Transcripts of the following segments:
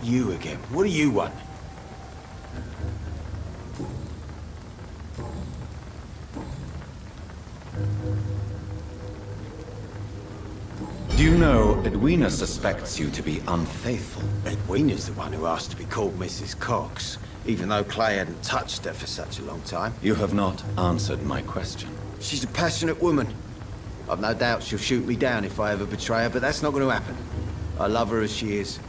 You again. What do you want? Do you know Edwina suspects you to be unfaithful? Edwina's the one who asked to be called Mrs. Cox, even though Clay hadn't touched her for such a long time. You have not answered my question. She's a passionate woman. I've no doubt she'll shoot me down if I ever betray her, but that's not going to happen. I love her as she is.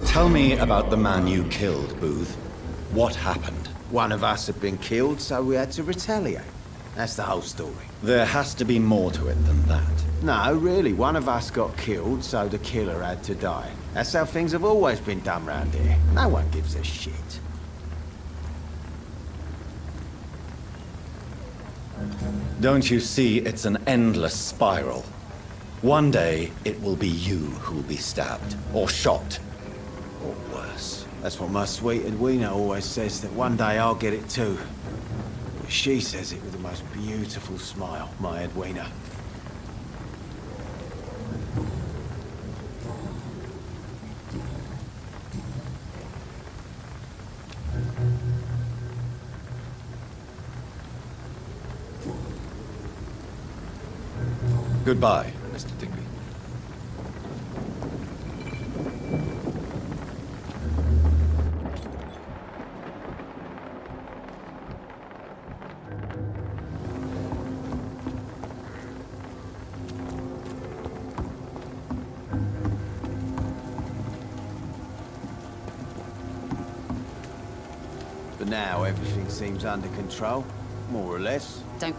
Tell me about the man you killed, Booth. What happened? One of us had been killed, so we had to retaliate. That's the whole story. There has to be more to it than that. No, really, one of us got killed, so the killer had to die. That's how things have always been done round here. No one gives a shit. Don't you see it's an endless spiral? One day, it will be you who will be stabbed, or shot, or worse. That's what my sweet Edwina always says, that one day I'll get it too. She says it with the most beautiful smile, my Edwina. Goodbye, Mr. Digby. For now, everything seems under control, more or less. Don't...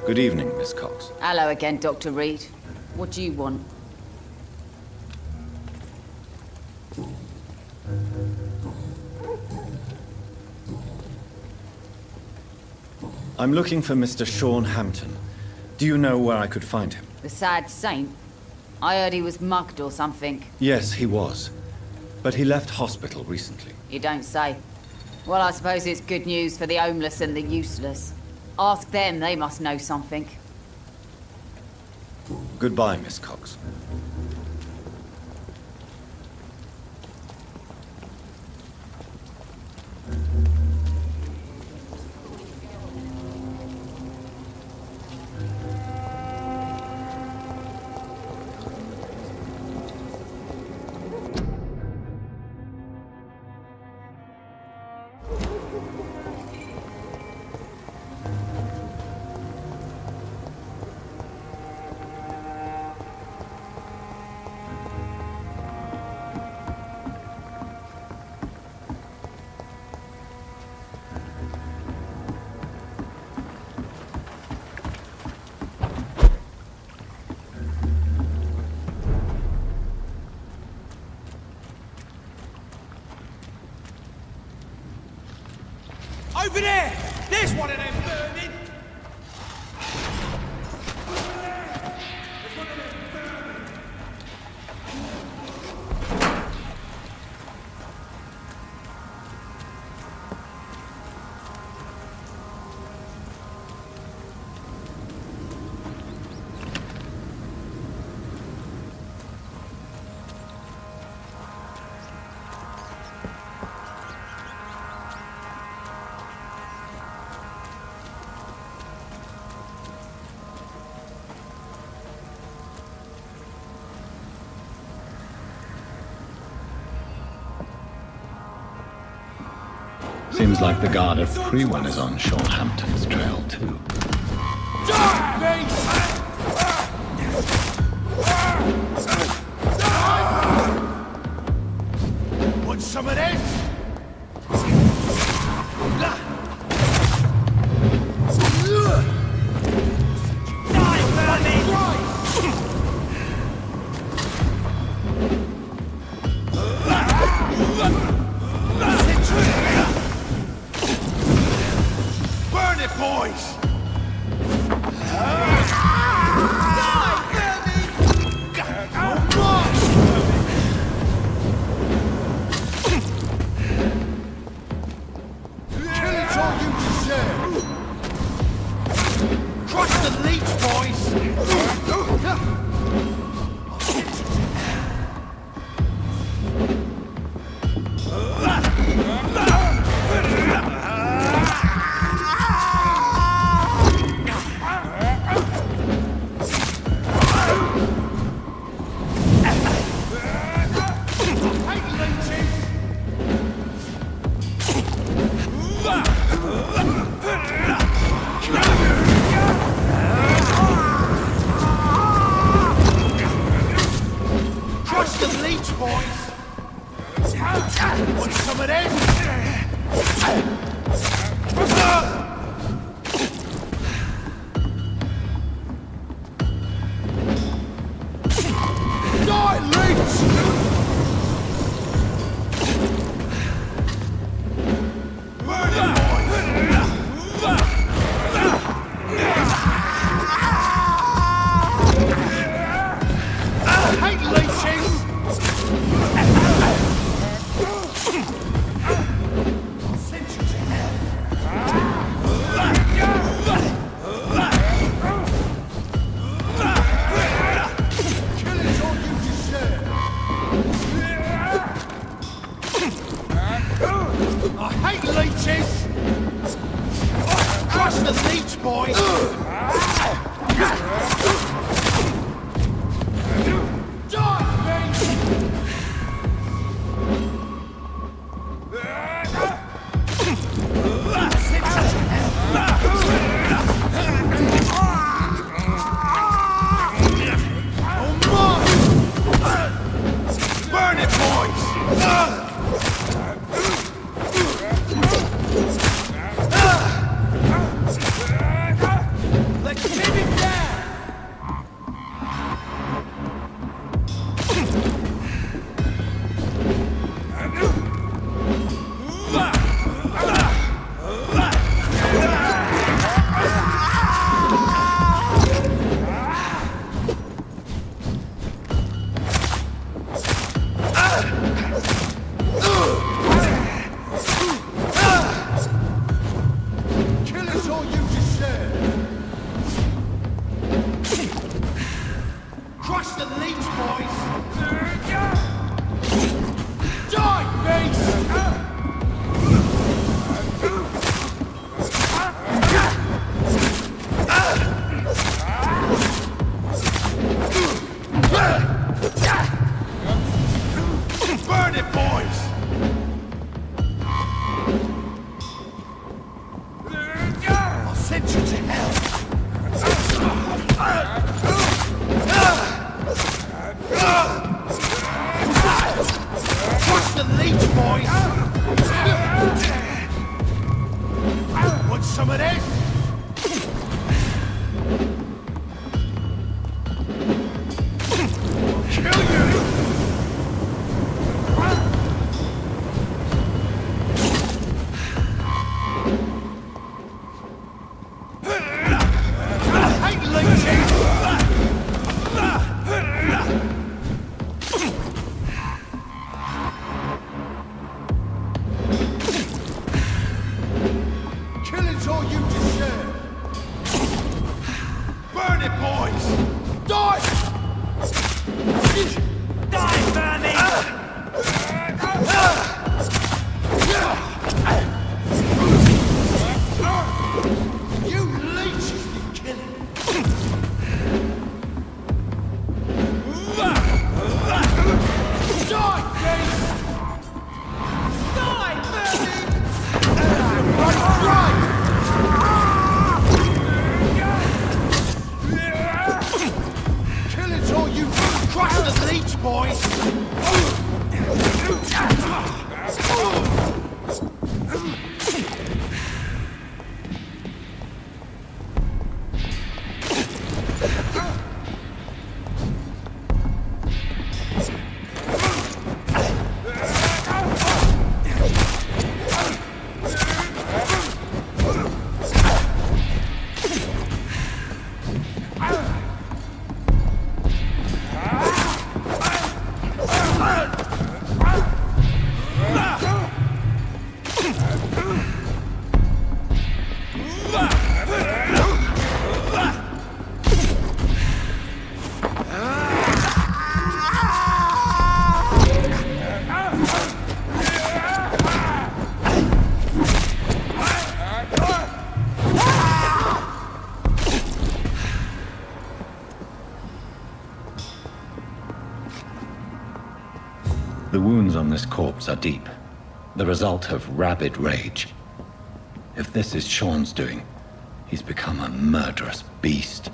Good evening, Miss Cox. Hello again, Dr. Reed. What do you want? I'm looking for Mr. Sean Hampton. Do you know where I could find him? The sad saint? I heard he was mugged or something. Yes, he was. But he left hospital recently. You don't say. Well, I suppose it's good news for the homeless and the useless. Ask them, they must know something. Goodbye, Miss Cox. Over there! There's one of them burning! Seems like the guard at Pre-1 is on Sean Hampton's trail, too. Want some of this? Burn it, boys! Crush the leech, boys! Want some of this? Die, leech! Burn it, boys! I hate leeches! I'll send you to hell. Killing's all you deserve. I hate leeches! Crush the leech, boys! Die, mate! Burn it, boys! Let's pin it down! Killing's all you deserve. Crush the leech, boys! Die, base! Burn it, boys! I'll send you to hell. Push the leech, boys! Want some of this? I'll kill you! I hate leeches! Killing's all you deserve. Burn it, boys! Die! Die, vermin! You leeches need killing. Die, Grace! Die, vermin! Right! Killing's all you crush the leech, boys! The wounds on this corpse are deep, the result of rabid rage. If this is Sean's doing, he's become a murderous beast.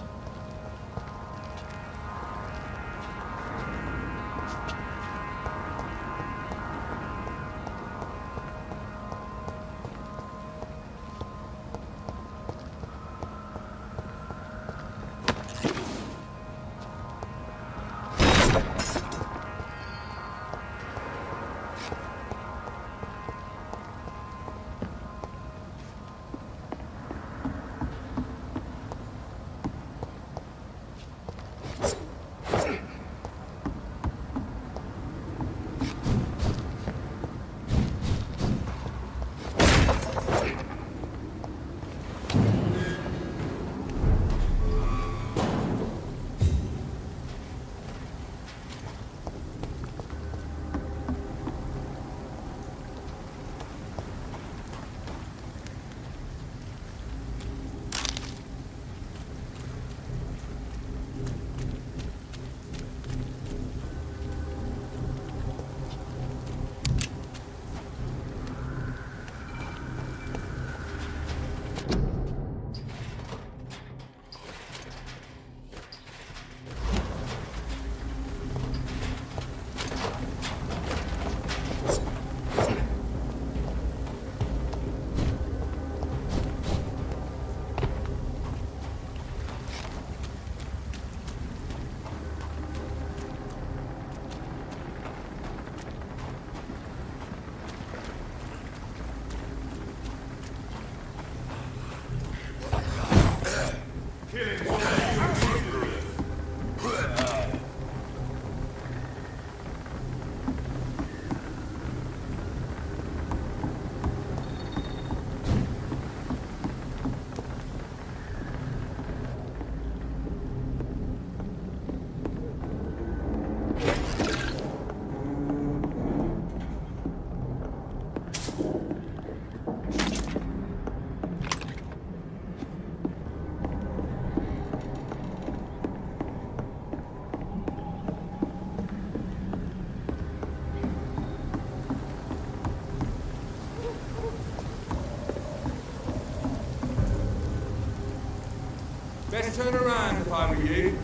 Best turn around if I were you.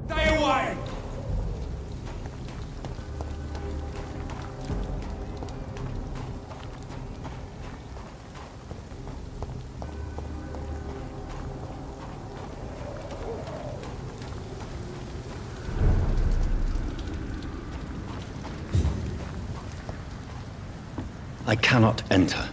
Stay away! I cannot enter.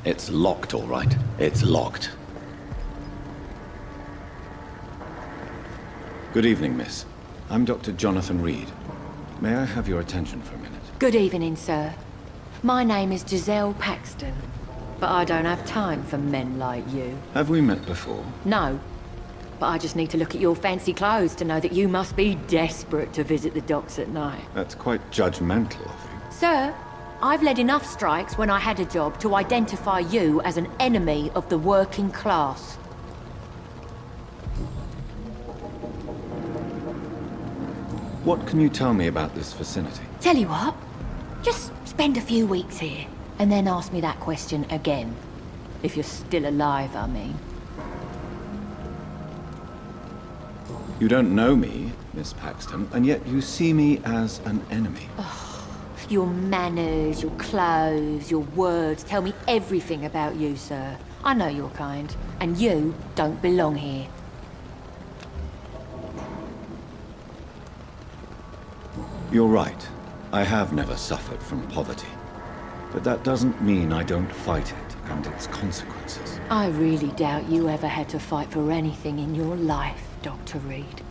It's locked, all right. It's locked. Good evening, miss. I'm Dr. Jonathan Reed. May I have your attention for a minute? Good evening, sir. My name is Giselle Paxton, but I don't have time for men like you. Have we met before? No, but I just need to look at your fancy clothes to know that you must be desperate to visit the docks at night. That's quite judgmental of you. Sir, I've led enough strikes when I had a job to identify you as an enemy of the working class. What can you tell me about this vicinity? Tell you what, just spend a few weeks here, and then ask me that question again. If you're still alive, I mean. You don't know me, Miss Paxton, and yet you see me as an enemy. Your manners, your clothes, your words tell me everything about you, sir. I know your kind, and you don't belong here. You're right. I have never suffered from poverty. But that doesn't mean I don't fight it and its consequences. I really doubt you ever had to fight for anything in your life, Dr. Reed.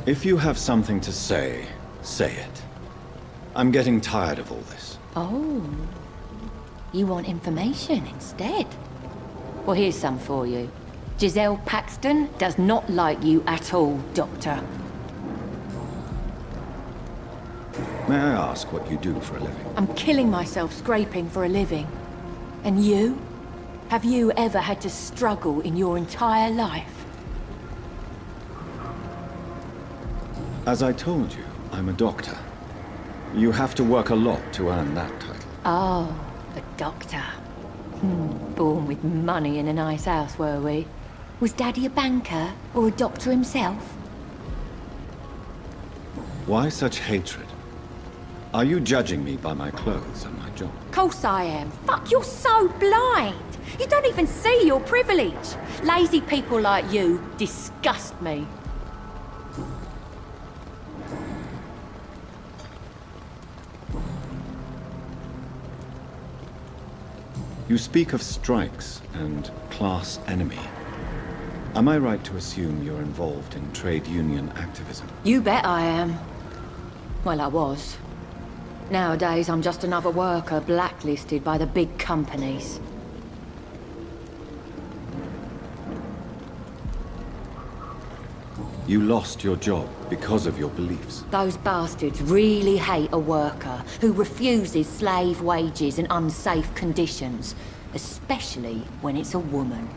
If you have something to say, say it. I'm getting tired of all this. Oh. You want information instead? Well, here's some for you. Giselle Paxton does not like you at all, Doctor. May I ask what you do for a living? I'm killing myself scraping for a living. And you? Have you ever had to struggle in your entire life? As I told you, I'm a doctor. You have to work a lot to earn that title. Oh, a doctor. Born with money in a nice house, were we? Was Daddy a banker or a doctor himself? Why such hatred? Are you judging me by my clothes and my job? Course I am. Fuck, you're so blind. You don't even see your privilege. Lazy people like you disgust me. You speak of strikes and class enemy. Am I right to assume you're involved in trade union activism? You bet I am. Well, I was. Nowadays, I'm just another worker blacklisted by the big companies. You lost your job because of your beliefs. Those bastards really hate a worker who refuses slave wages and unsafe conditions, especially when it's a woman.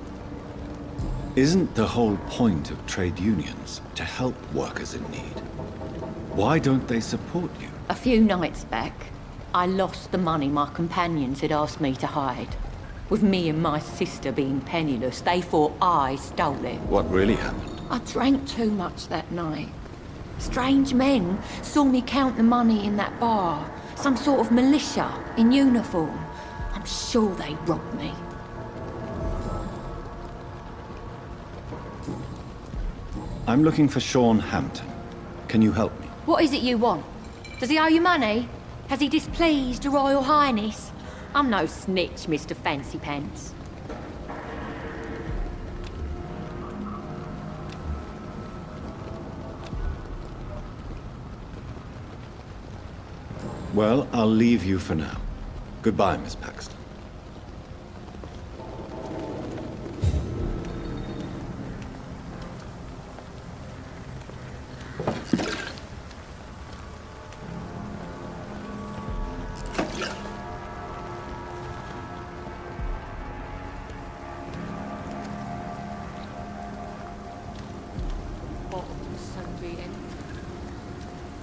Isn't the whole point of trade unions to help workers in need? Why don't they support you? A few nights back, I lost the money my companions had asked me to hide. With me and my sister being penniless, they thought I stole it. What really happened? I drank too much that night. Strange men saw me count the money in that bar. Some sort of militia in uniform. I'm sure they robbed me. I'm looking for Sean Hampton. Can you help me? What is it you want? Does he owe you money? Has he displeased your Royal Highness? I'm no snitch, Mr. Fancy Pants. Well, I'll leave you for now. Goodbye, Miss Paxton.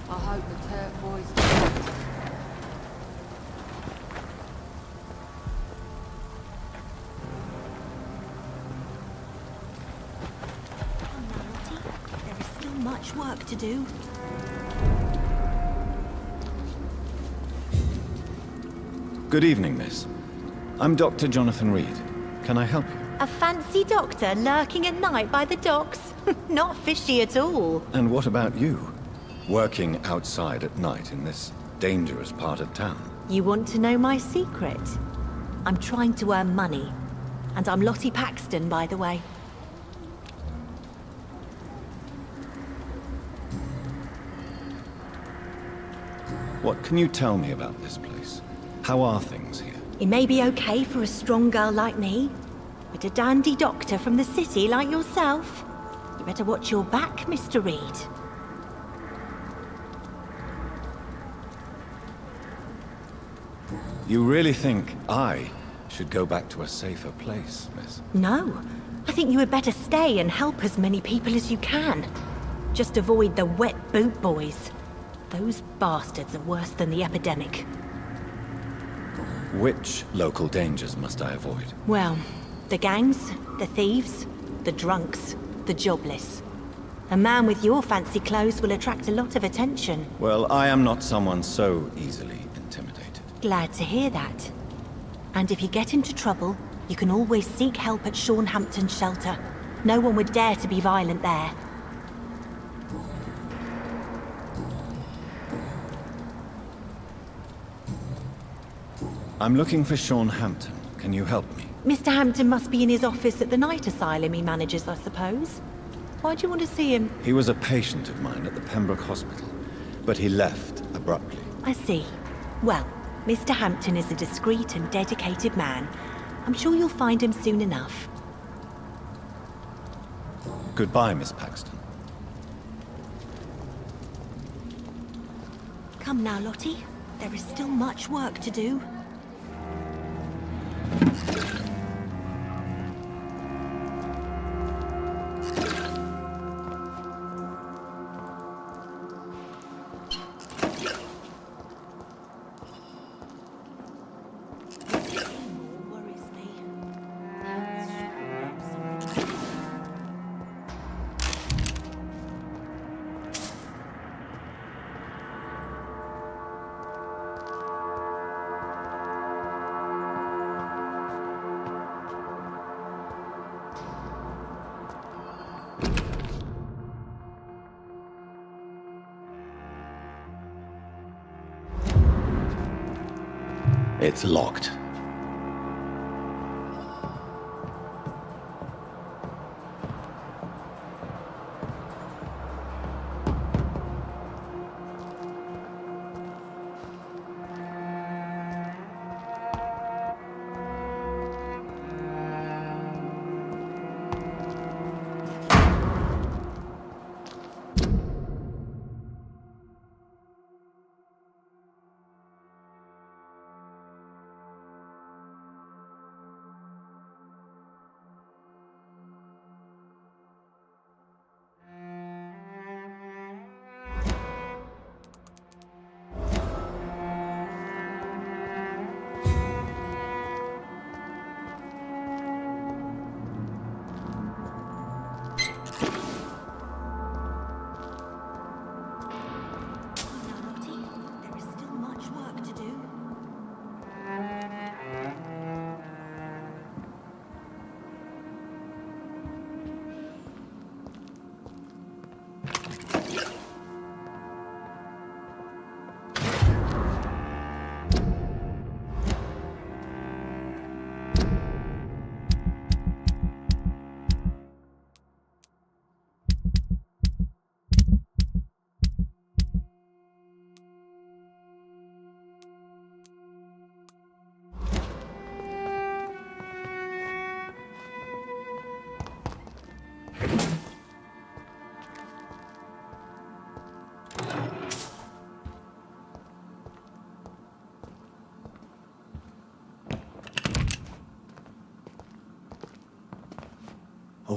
I hope the turquoise... There is still much work to do. Good evening, miss. I'm Dr. Jonathan Reed. Can I help you? A fancy doctor lurking at night by the docks? Not fishy at all. And what about you? Working outside at night in this dangerous part of town? You want to know my secret? I'm trying to earn money. And I'm Lottie Paxton, by the way. What can you tell me about this place? How are things here? It may be okay for a strong girl like me, but a dandy doctor from the city like yourself, you better watch your back, Mr. Reed. You really think I should go back to a safer place, miss? No, I think you had better stay and help as many people as you can. Just avoid the wet boot boys. Those bastards are worse than the epidemic. Which local dangers must I avoid? Well, the gangs, the thieves, the drunks, the jobless. A man with your fancy clothes will attract a lot of attention. Well, I am not someone so easily intimidated. Glad to hear that. And if you get into trouble, you can always seek help at Shornhampton shelter. No one would dare to be violent there. I'm looking for Sean Hampton. Can you help me? Mr. Hampton must be in his office at the night asylum he manages, I suppose. Why do you want to see him? He was a patient of mine at the Pembroke Hospital, but he left abruptly. I see. Well, Mr. Hampton is a discreet and dedicated man. I'm sure you'll find him soon enough. Goodbye, Miss Paxton. Come now, Lottie. There is still much work to do. It's locked.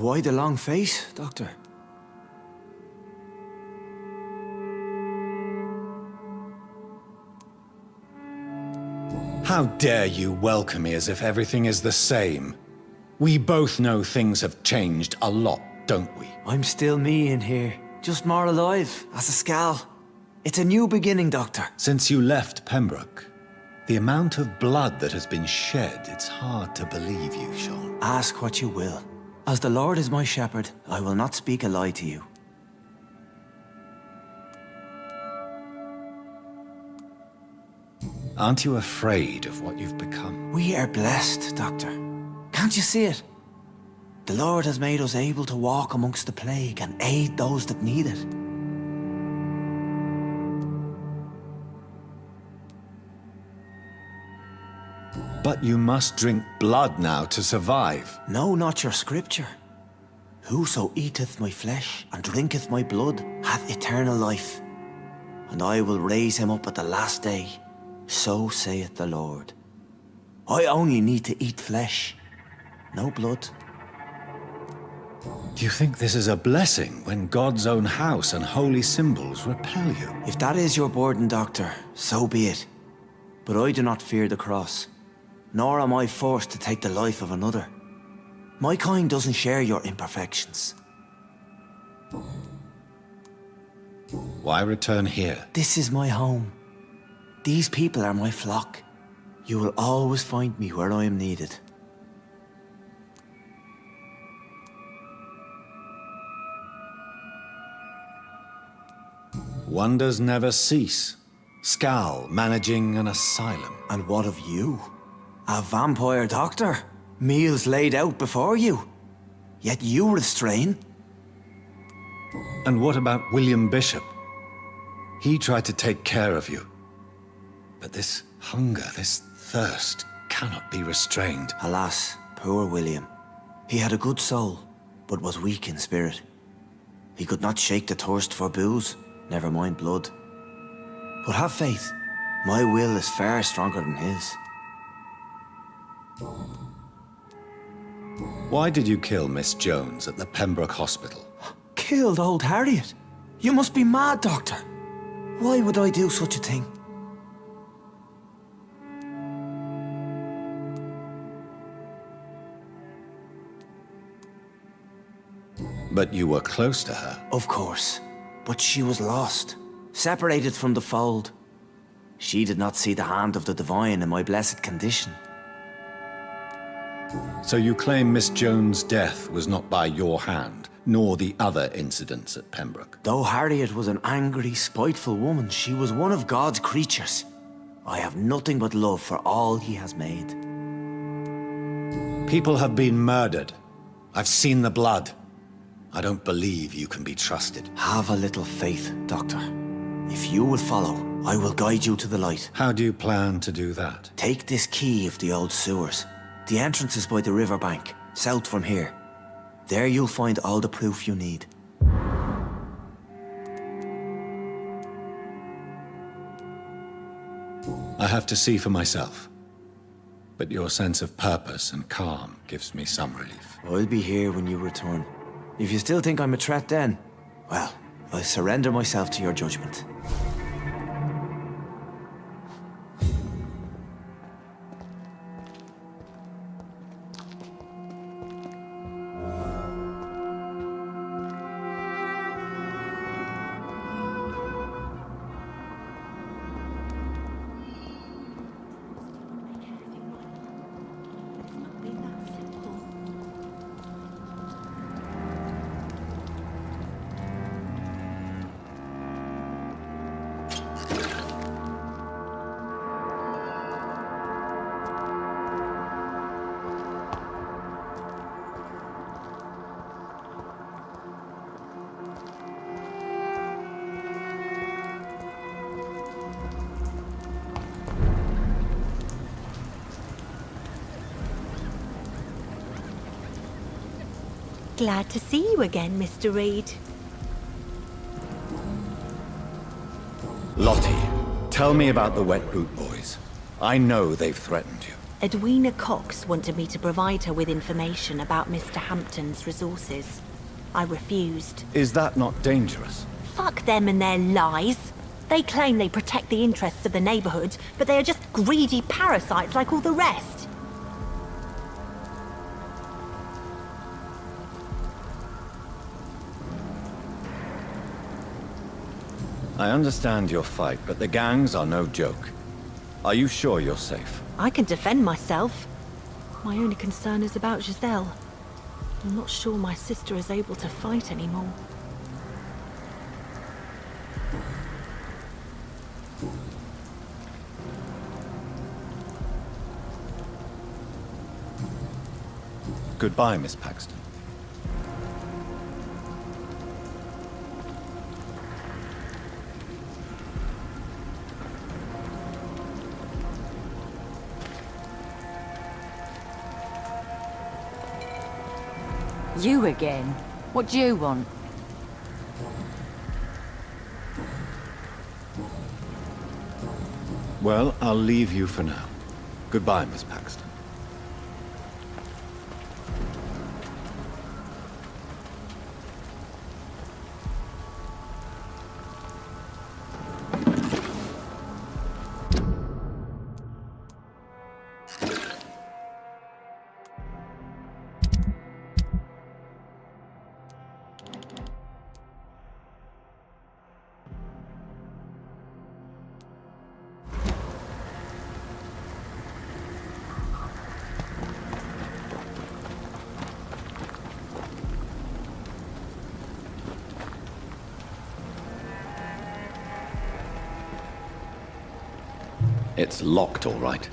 Why the long face, Doctor? How dare you welcome me as if everything is the same? We both know things have changed a lot, don't we? I'm still me in here, just more alive, as a Skal. It's a new beginning, Doctor. Since you left Pembroke, the amount of blood that has been shed, it's hard to believe you, Sean. Ask what you will. As the Lord is my shepherd, I will not speak a lie to you. Aren't you afraid of what you've become? We are blessed, Doctor. Can't you see it? The Lord has made us able to walk amongst the plague and aid those that need it. But you must drink blood now to survive. No, not your scripture. Whoso eateth my flesh and drinketh my blood hath eternal life, and I will raise him up at the last day. So saith the Lord. I only need to eat flesh, no blood. Do you think this is a blessing when God's own house and holy symbols repel you? If that is your burden, Doctor, so be it. But I do not fear the cross, nor am I forced to take the life of another. My kind doesn't share your imperfections. Why return here? This is my home. These people are my flock. You will always find me where I am needed. Wonders never cease. Scal managing an asylum. And what of you? A vampire doctor? Meals laid out before you. Yet you restrain? And what about William Bishop? He tried to take care of you. But this hunger, this thirst, cannot be restrained. Alas, poor William. He had a good soul, but was weak in spirit. He could not shake the thirst for booze, never mind blood. But have faith, my will is far stronger than his. Why did you kill Miss Jones at the Pembroke Hospital? Killed old Harriet? You must be mad, Doctor. Why would I do such a thing? But you were close to her. Of course. But she was lost, separated from the fold. She did not see the hand of the divine in my blessed condition. So you claim Miss Jones' death was not by your hand, nor the other incidents at Pembroke? Though Harriet was an angry, spiteful woman, she was one of God's creatures. I have nothing but love for all he has made. People have been murdered. I've seen the blood. I don't believe you can be trusted. Have a little faith, Doctor. If you will follow, I will guide you to the light. How do you plan to do that? Take this key of the old sewers. The entrance is by the riverbank, south from here. There you'll find all the proof you need. I have to see for myself. But your sense of purpose and calm gives me some relief. I'll be here when you return. If you still think I'm a threat then, well, I surrender myself to your judgment. Glad to see you again, Mr. Reed. Lottie, tell me about the Wet Boot Boys. I know they've threatened you. Edwina Cox wanted me to provide her with information about Mr. Hampton's resources. I refused. Is that not dangerous? Fuck them and their lies. They claim they protect the interests of the neighborhood, but they are just greedy parasites like all the rest. I understand your fight, but the gangs are no joke. Are you sure you're safe? I can defend myself. My only concern is about Giselle. I'm not sure my sister is able to fight anymore. Goodbye, Miss Paxton. You again? What do you want? Well, I'll leave you for now. Goodbye, Miss Paxton. It's locked, all right.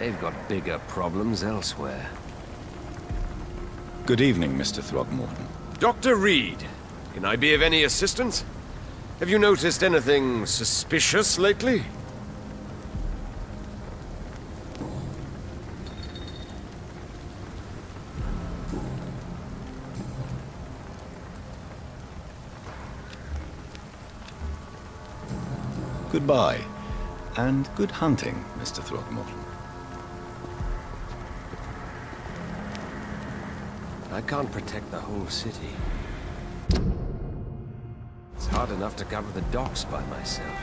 They've got bigger problems elsewhere. Good evening, Mr. Throgmorton. Dr. Reed, can I be of any assistance? Have you noticed anything suspicious lately? Goodbye, and good hunting, Mr. Throgmorton. I can't protect the whole city. It's hard enough to cover the docks by myself.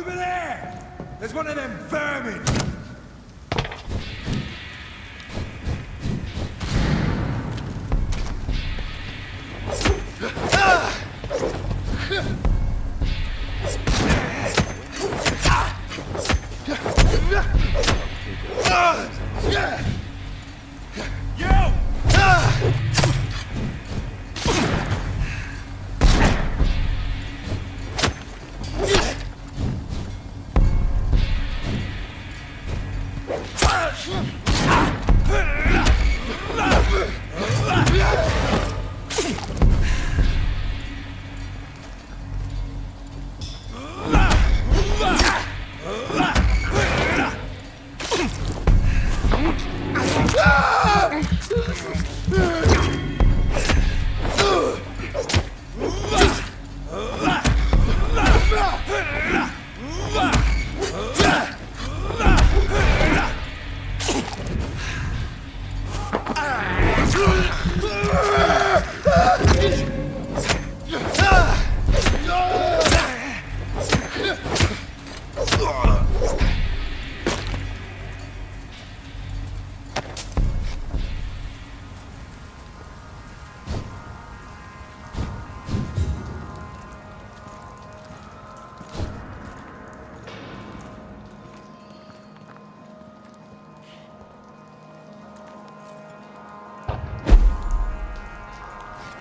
Over there! There's one of them vermin!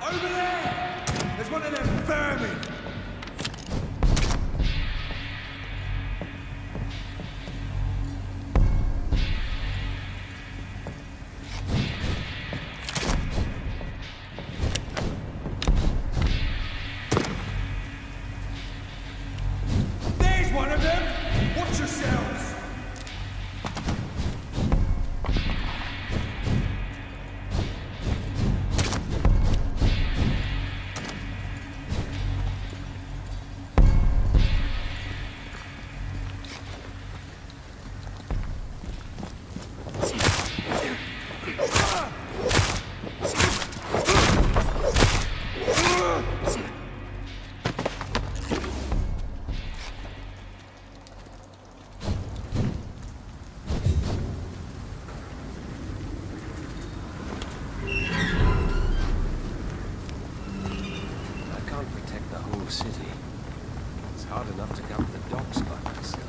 Over there! There's one of them vermin! There's one of them! Watch yourselves! City. It's hard enough to cover the docks by myself.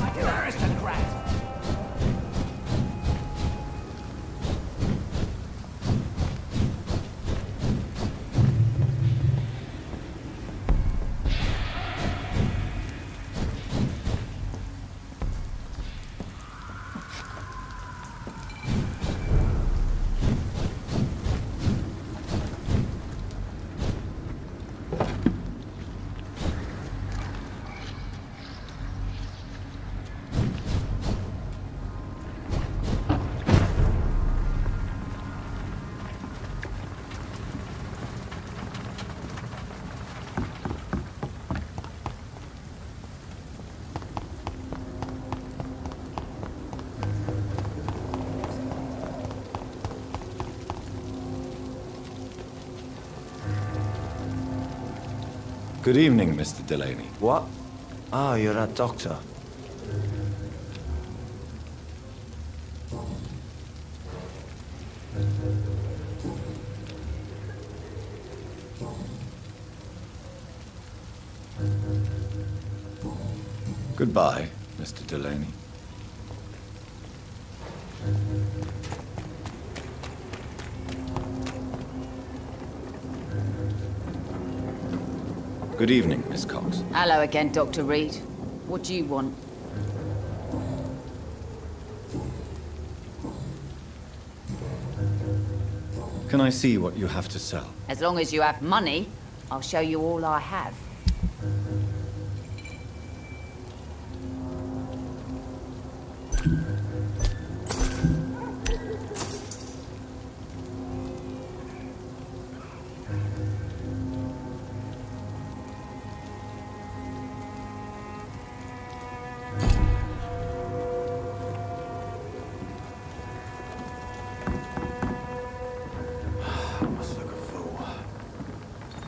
Like an aristocrat! Good evening, Mr. Delaney. What? Ah, you're that doctor. Goodbye, Mr. Delaney. Good evening, Miss Cox. Hello again, Dr. Reed. What do you want? Can I see what you have to sell? As long as you have money, I'll show you all I have.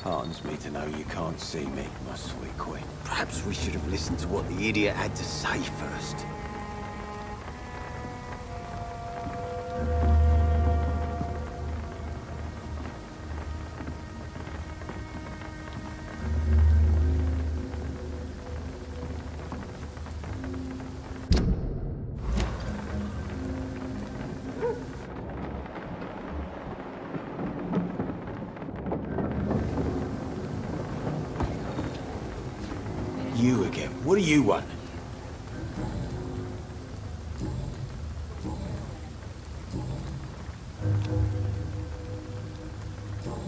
Heartens me to know you can't see me, my sweet queen. Perhaps we should have listened to what the idiot had to say first. You again. What do you want?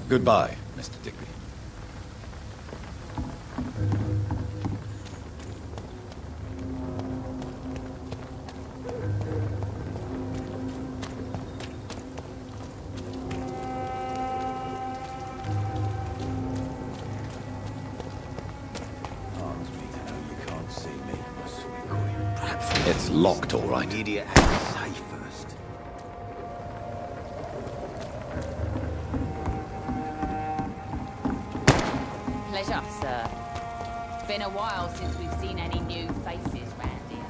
Goodbye, Mr. Digby. It's locked, all right. The idiot had to say first. Pleasure, sir. Been a while since we've seen any new faces round here.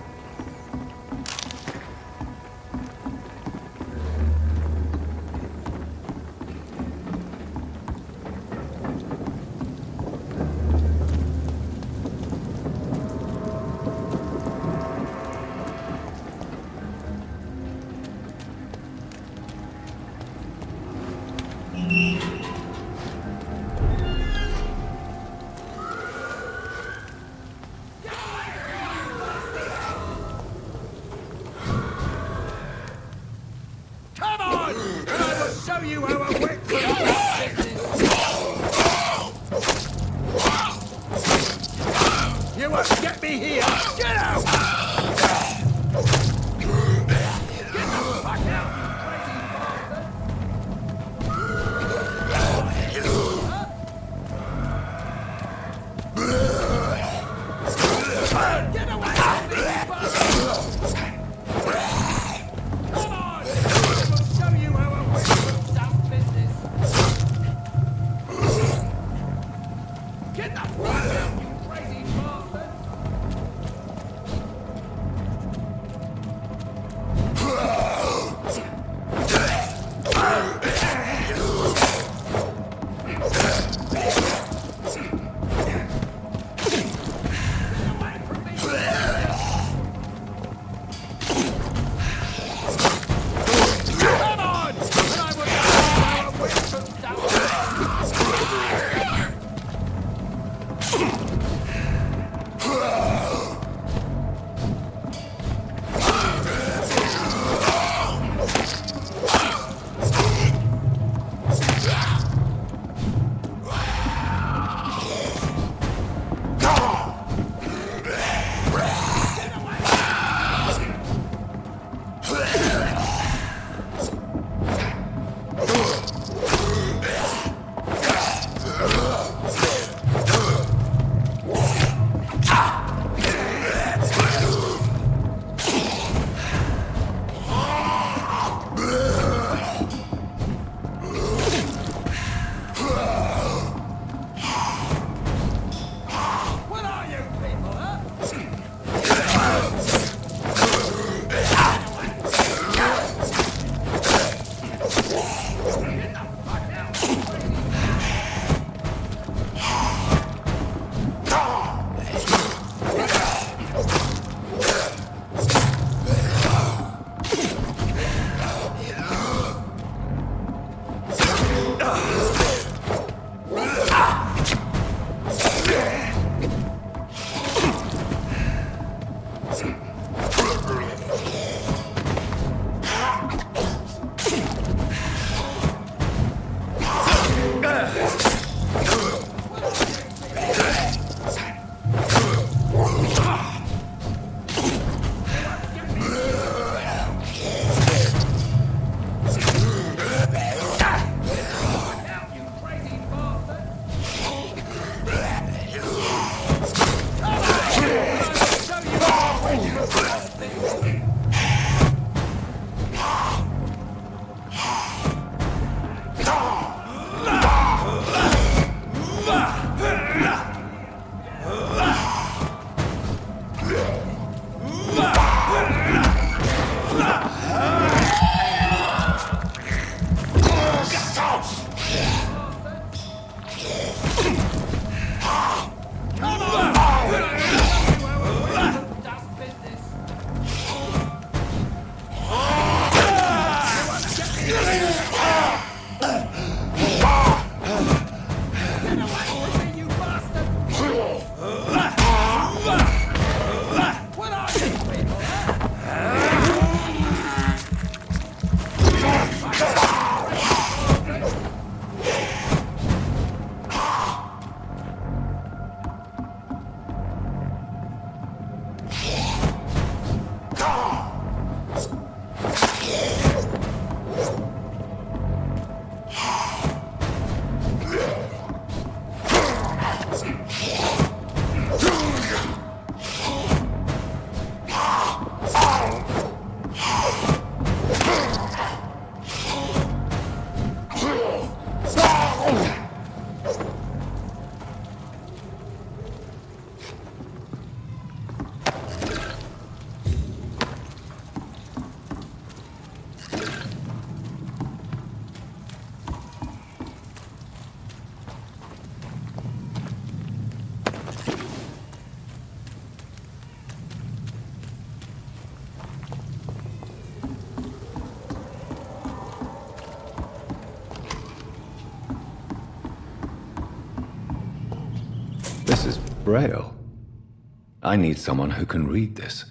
Braille. I need someone who can read this.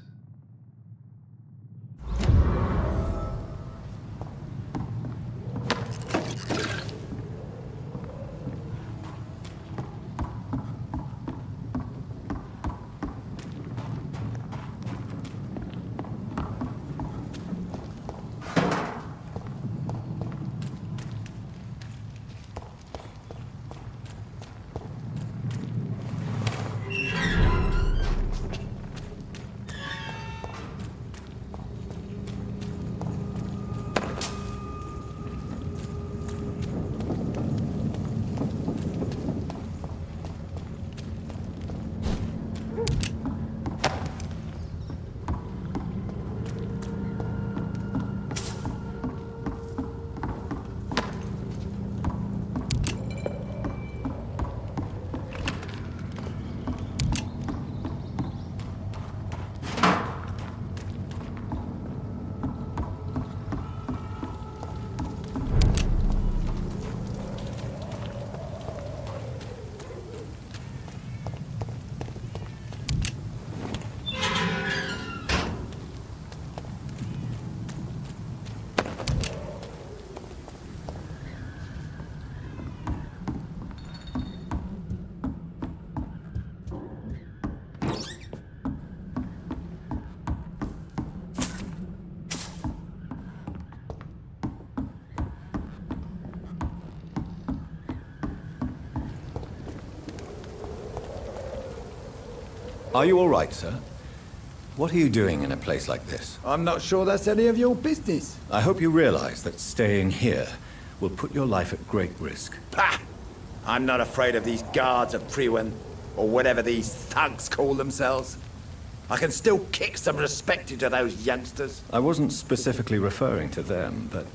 Are you all right, sir? What are you doing in a place like this? I'm not sure that's any of your business. I hope you realize that staying here will put your life at great risk. Pah! I'm not afraid of these guards of Priwen, or whatever these thugs call themselves. I can still kick some respect into those youngsters. I wasn't specifically referring to them, but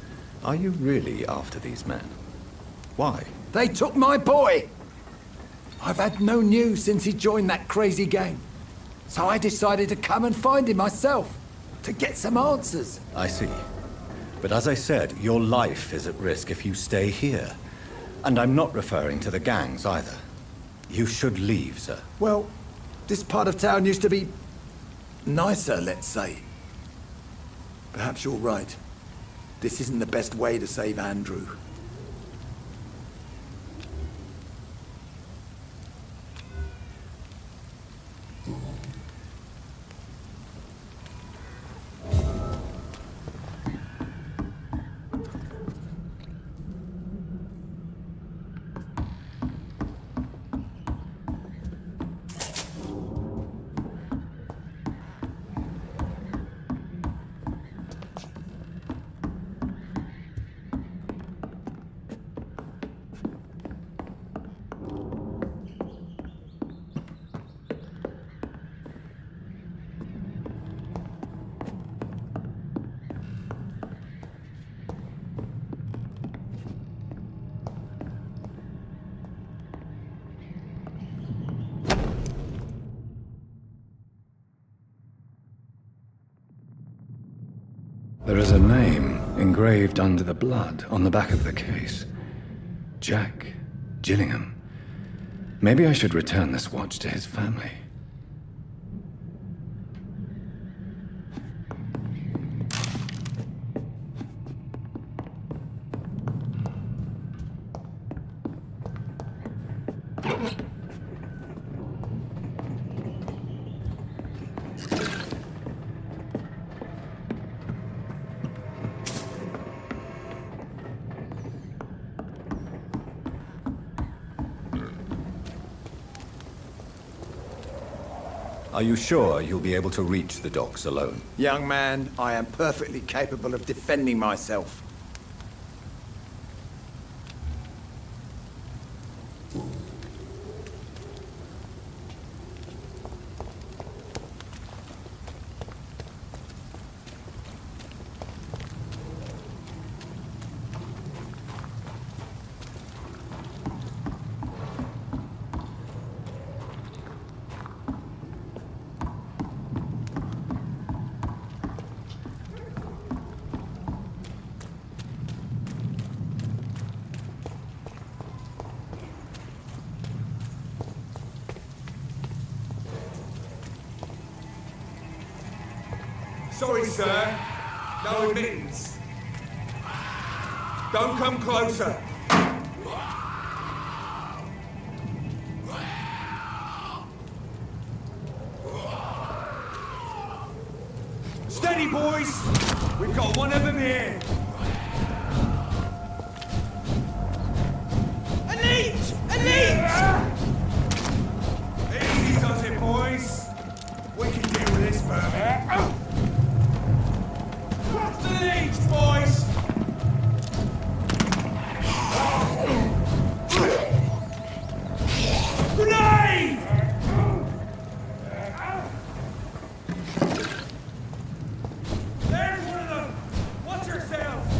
are you really after these men? Why? They took my boy! I've had no news since he joined that crazy gang. So I decided to come and find him myself, to get some answers. I see. But as I said, your life is at risk if you stay here. And I'm not referring to the gangs either. You should leave, sir. Well, this part of town used to be nicer, let's say. Perhaps you're right. This isn't the best way to save Andrew. There is a name engraved under the blood on the back of the case. Jack Gillingham. Maybe I should return this watch to his family. Are you sure you'll be able to reach the docks alone? Young man, I am perfectly capable of defending myself. Sorry, sir. No admittance. Don't come closer. Steady, boys! We've got one of them here. A leech! A leech! Easy does it, boys. We can deal with this, Vampyr. Cross the leech, boys! Grenade! There's one of them! Watch yourselves!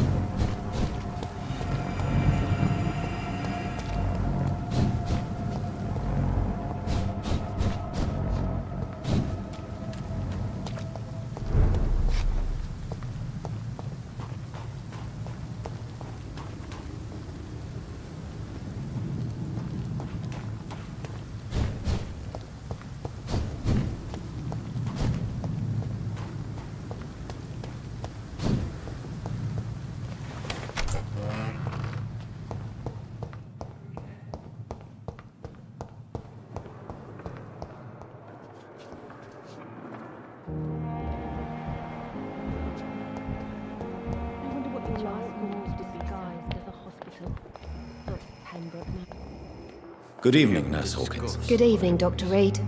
Good evening, Nurse Hawkins. Good evening, Dr. Reed.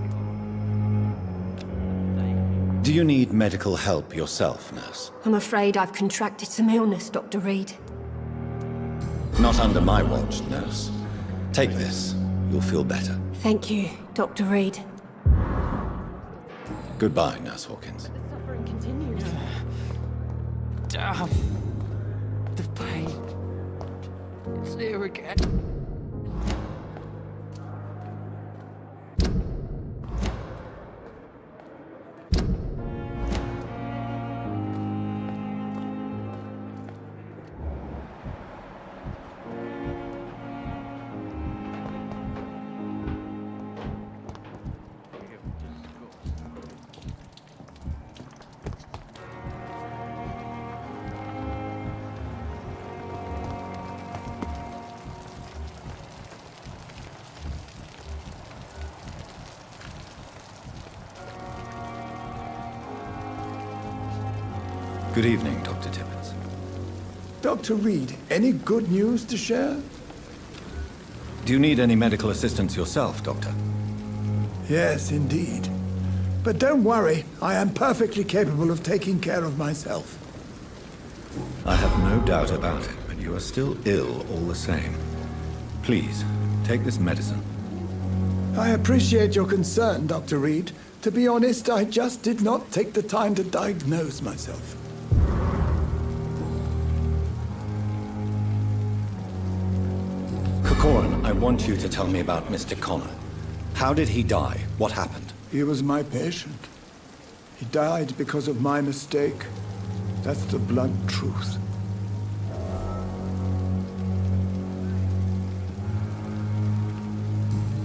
Do you need medical help yourself, Nurse? I'm afraid I've contracted some illness, Dr. Reed. Not under my watch, Nurse. Take this. You'll feel better. Thank you, Dr. Reed. Goodbye, Nurse Hawkins. Damn. The pain. It's here again. Good evening, Dr. Tibbets. Dr. Reed, any good news to share? Do you need any medical assistance yourself, Doctor? Yes, indeed. But don't worry, I am perfectly capable of taking care of myself. I have no doubt about it, but you are still ill all the same. Please, take this medicine. I appreciate your concern, Dr. Reed. To be honest, I just did not take the time to diagnose myself. Corcoran, I want you to tell me about Mr. Connor. How did he die? What happened? He was my patient. He died because of my mistake. That's the blunt truth.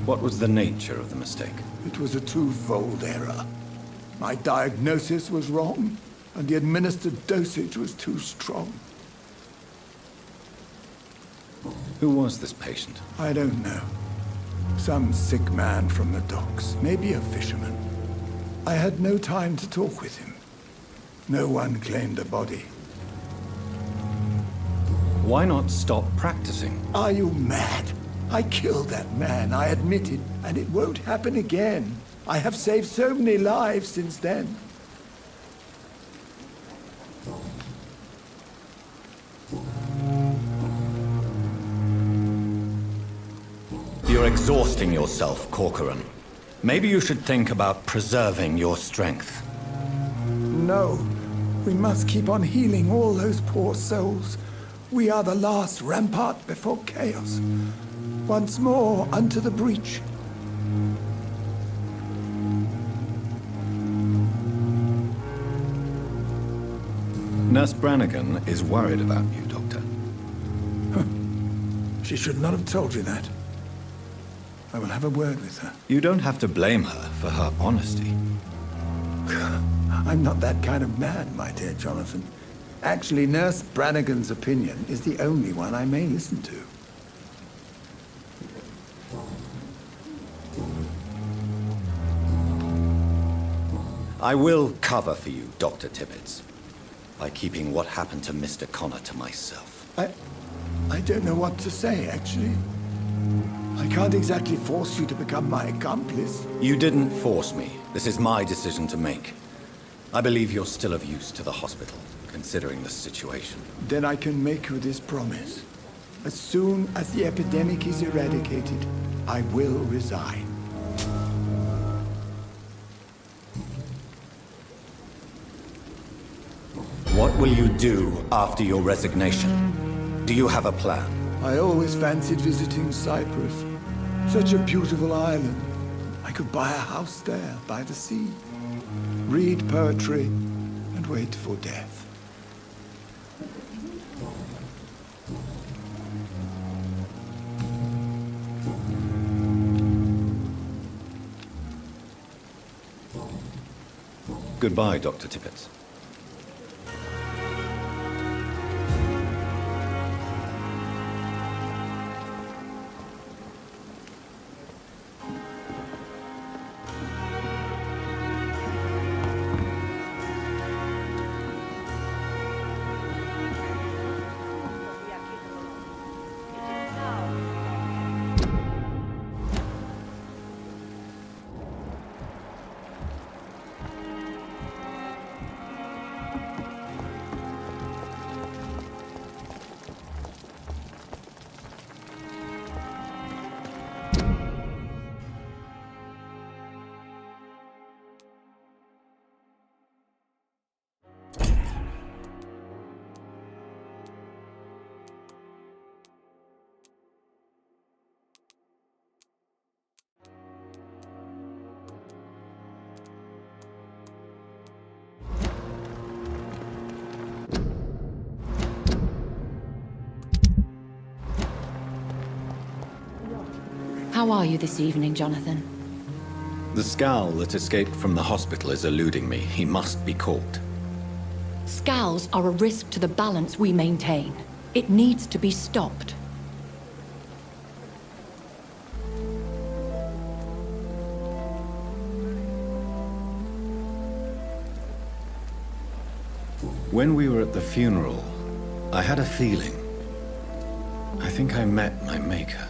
What was the nature of the mistake? It was a twofold error. My diagnosis was wrong, and the administered dosage was too strong. Who was this patient? I don't know. Some sick man from the docks, maybe a fisherman. I had no time to talk with him. No one claimed a body. Why not stop practicing? Are you mad? I killed that man, I admit it, and it won't happen again. I have saved so many lives since then. You're exhausting yourself, Corcoran. Maybe you should think about preserving your strength. No. We must keep on healing all those poor souls. We are the last rampart before chaos. Once more unto the breach. Nurse Brannigan is worried about you, Doctor. She should not have told you that. I will have a word with her. You don't have to blame her for her honesty. I'm not that kind of man, my dear Jonathan. Actually, Nurse Brannigan's opinion is the only one I may listen to. I will cover for you, Dr. Tibbets, by keeping what happened to Mr. Connor to myself. I don't know what to say, actually. I can't exactly force you to become my accomplice. You didn't force me. This is my decision to make. I believe you're still of use to the hospital, considering the situation. Then I can make you this promise. As soon as the epidemic is eradicated, I will resign. What will you do after your resignation? Do you have a plan? I always fancied visiting Cyprus. Such a beautiful island. I could buy a house there, by the sea. Read poetry and wait for death. Goodbye, Dr. Tibbets. How are you this evening, Jonathan? The scowl that escaped from the hospital is eluding me. He must be caught. Scowls are a risk to the balance we maintain. It needs to be stopped. When we were at the funeral, I had a feeling. I think I met my maker.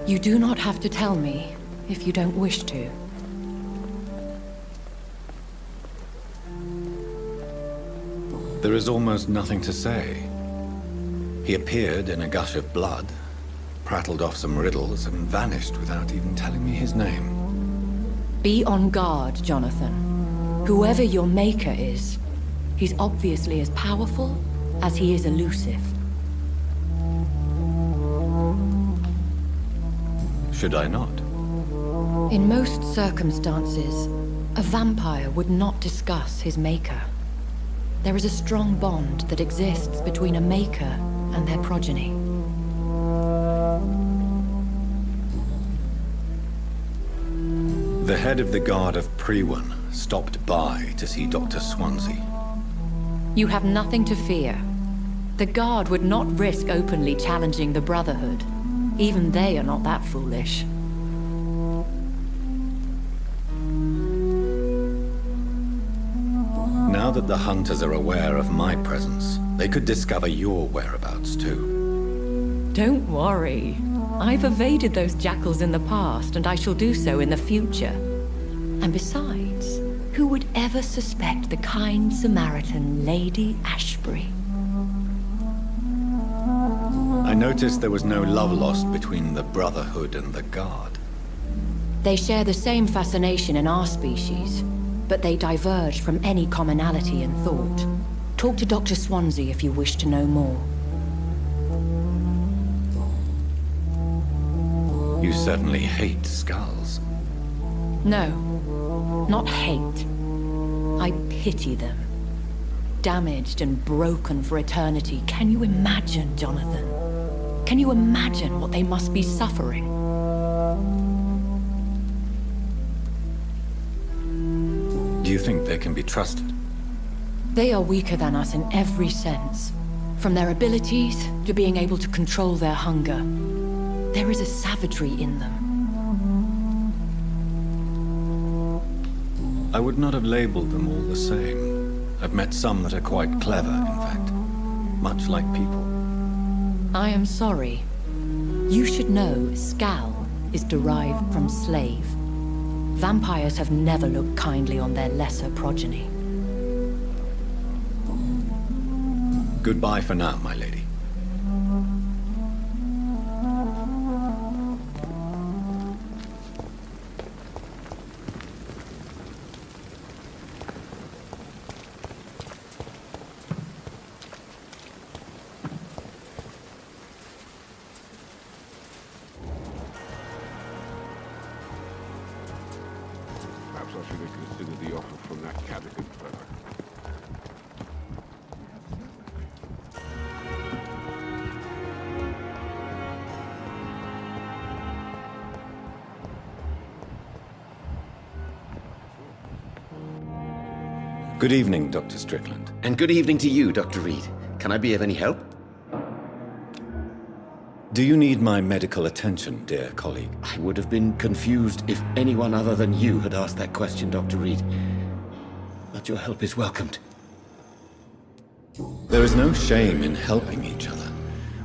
You do not have to tell me if you don't wish to. There is almost nothing to say. He appeared in a gush of blood, prattled off some riddles, and vanished without even telling me his name. Be on guard, Jonathan. Whoever your maker is, he's obviously as powerful as he is elusive. Should I not? In most circumstances, a vampire would not discuss his maker. There is a strong bond that exists between a maker and their progeny. The head of the Guard of Prewan stopped by to see Dr. Swansea. You have nothing to fear. The Guard would not risk openly challenging the Brotherhood. Even they are not that foolish. Now that the hunters are aware of my presence, they could discover your whereabouts too. Don't worry. I've evaded those jackals in the past, and I shall do so in the future. And besides, who would ever suspect the kind Samaritan Lady Ashbury? I noticed there was no love lost between the Brotherhood and the Guard. They share the same fascination in our species, but they diverge from any commonality in thought. Talk to Dr. Swansea if you wish to know more. You certainly hate skulls. No, not hate. I pity them. Damaged and broken for eternity. Can you imagine, Jonathan? Can you imagine what they must be suffering? Do you think they can be trusted? They are weaker than us in every sense. From their abilities to being able to control their hunger. There is a savagery in them. I would not have labeled them all the same. I've met some that are quite clever, in fact. Much like people. I am sorry. You should know Skal is derived from slave. Vampires have never looked kindly on their lesser progeny. Goodbye for now, my lady. Perhaps I should have considered the offer from that Cadogan fellow. Good evening, Dr. Strickland. And good evening to you, Dr. Reed. Can I be of any help? Do you need my medical attention, dear colleague? I would have been confused if anyone other than you had asked that question, Dr. Reed. But your help is welcomed. There is no shame in helping each other.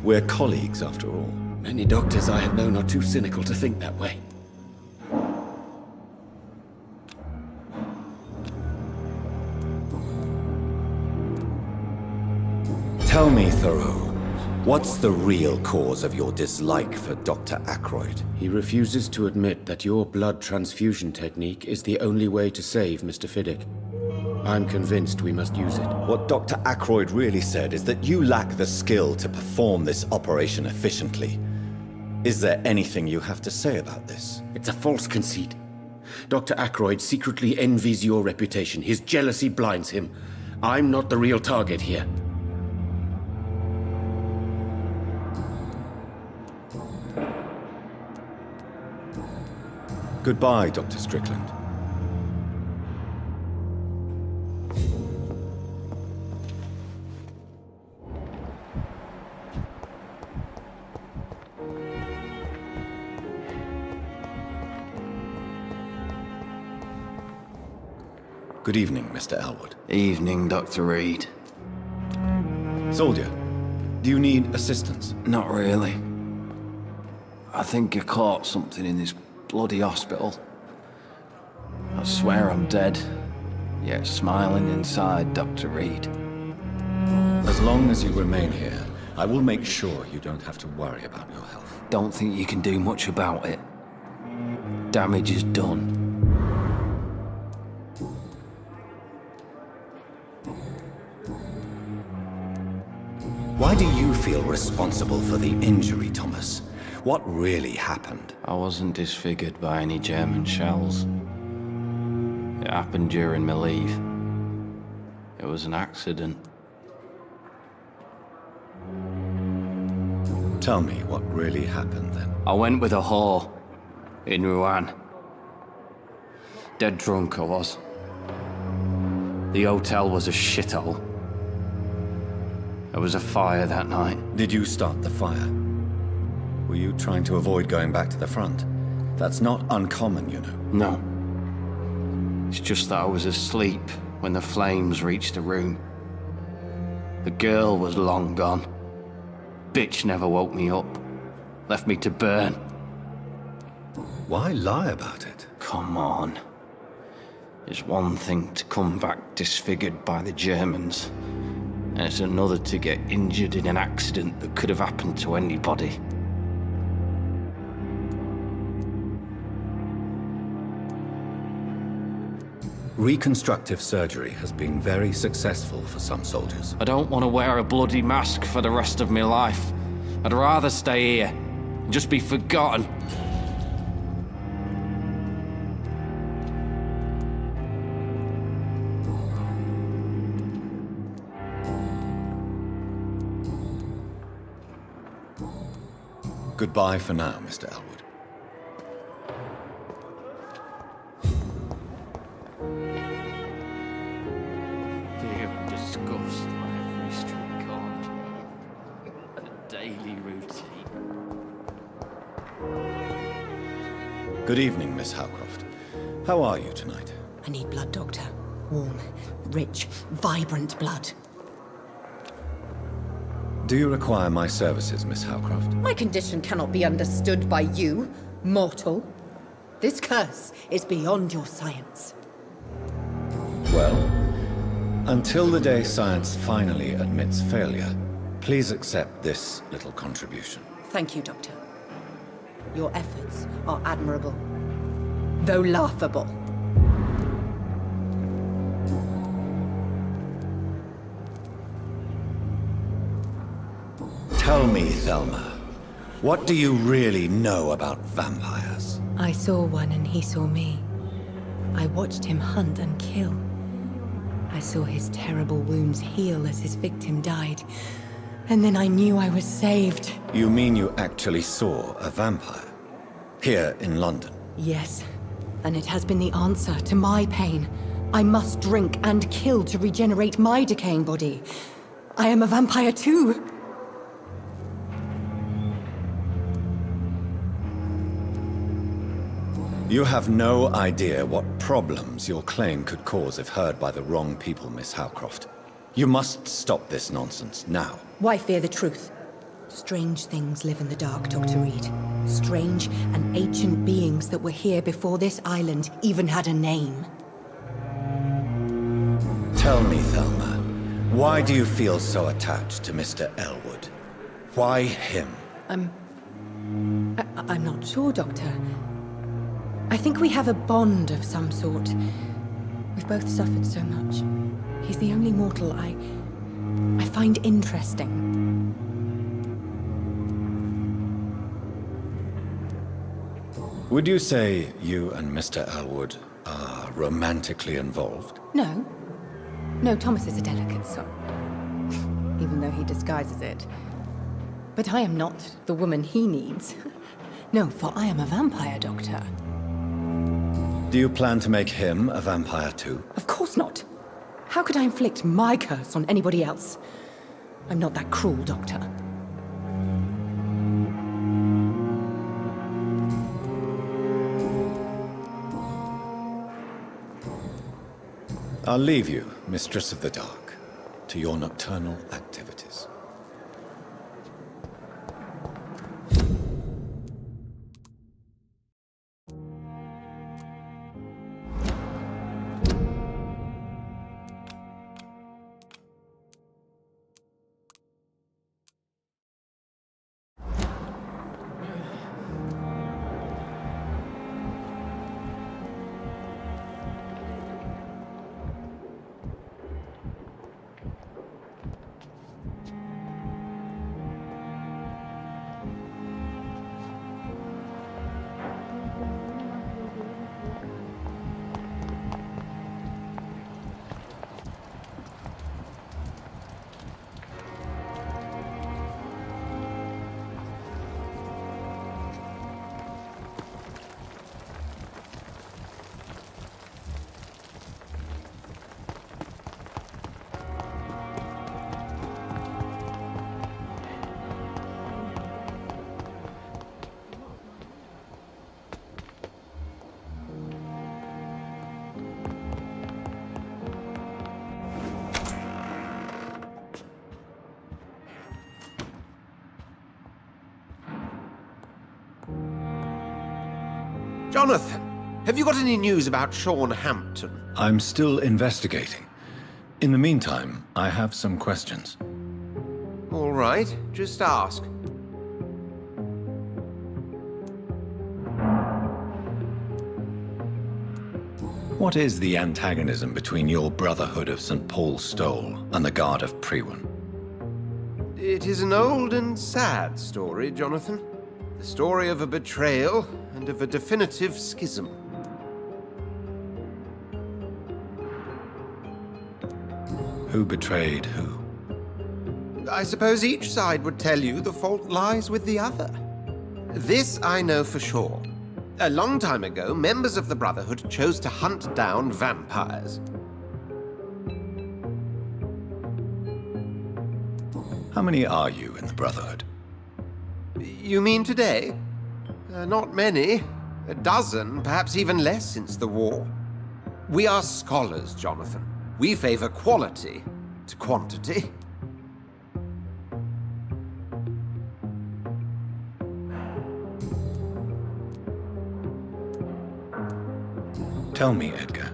We're colleagues, after all. Many doctors I have known are too cynical to think that way. Tell me, Thoreau, what's the real cause of your dislike for Dr. Ackroyd? He refuses to admit that your blood transfusion technique is the only way to save Mr. Fiddick. I'm convinced we must use it. What Dr. Ackroyd really said is that you lack the skill to perform this operation efficiently. Is there anything you have to say about this? It's a false conceit. Dr. Ackroyd secretly envies your reputation. His jealousy blinds him. I'm not the real target here. Goodbye, Dr. Strickland. Good evening, Mr. Elwood. Evening, Dr. Reed. Soldier, do you need assistance? Not really. I think I caught something in this bloody hospital. I swear I'm dead, yet smiling inside, Dr. Reed. As long as you remain here, I will make sure you don't have to worry about your health. Don't think you can do much about it. Damage is done. Why do you feel responsible for the injury, Thomas? What really happened? I wasn't disfigured by any German shells. It happened during my leave. It was an accident. Tell me what really happened then. I went with a whore in Rouen. Dead drunk I was. The hotel was a shithole. There was a fire that night. Did you start the fire? Were you trying to avoid going back to the front? That's not uncommon, you know. No. It's just that I was asleep when the flames reached the room. The girl was long gone. Bitch never woke me up. Left me to burn. Why lie about it? Come on. It's one thing to come back disfigured by the Germans, and it's another to get injured in an accident that could have happened to anybody. Reconstructive surgery has been very successful for some soldiers. I don't want to wear a bloody mask for the rest of my life. I'd rather stay here and just be forgotten. Goodbye for now, Mr. Elwood. daily routine. Good evening, Miss Howcroft. How are you tonight? I need blood, Doctor. Warm, rich, vibrant blood. Do you require my services, Miss Howcroft? My condition cannot be understood by you, mortal. This curse is beyond your science. Well, until the day science finally admits failure, please accept this little contribution. Thank you, Doctor. Your efforts are admirable, though laughable. Tell me, Thelma, what do you really know about vampires? I saw one and he saw me. I watched him hunt and kill. I saw his terrible wounds heal as his victim died. And then I knew I was saved. You mean you actually saw a vampire? Here in London? Yes. And it has been the answer to my pain. I must drink and kill to regenerate my decaying body. I am a vampire too. You have no idea what problems your claim could cause if heard by the wrong people, Miss Howcroft. You must stop this nonsense, now. Why fear the truth? Strange things live in the dark, Dr. Reed. Strange and ancient beings that were here before this island even had a name. Tell me, Thelma, why do you feel so attached to Mr. Elwood? Why him? I'm not sure, Doctor. I think we have a bond of some sort. We've both suffered so much. He's the only mortal I find interesting. Would you say you and Mr. Elwood are romantically involved? No. No, Thomas is a delicate soul. Even though he disguises it. But I am not the woman he needs. No, for I am a vampire, Doctor. Do you plan to make him a vampire too? Of course not. How could I inflict my curse on anybody else? I'm not that cruel, Doctor. I'll leave you, Mistress of the Dark, to your nocturnal activities. Jonathan, have you got any news about Sean Hampton? I'm still investigating. In the meantime, I have some questions. All right, just ask. What is the antagonism between your Brotherhood of St. Paul's Stole and the Guard of Prewin? It is an old and sad story, Jonathan. The story of a betrayal and of a definitive schism. Who betrayed who? I suppose each side would tell you the fault lies with the other. This I know for sure. A long time ago, members of the Brotherhood chose to hunt down vampires. How many are you in the Brotherhood? You mean today? Not many. A dozen, perhaps even less since the war. We are scholars, Jonathan. We favor quality to quantity. Tell me, Edgar,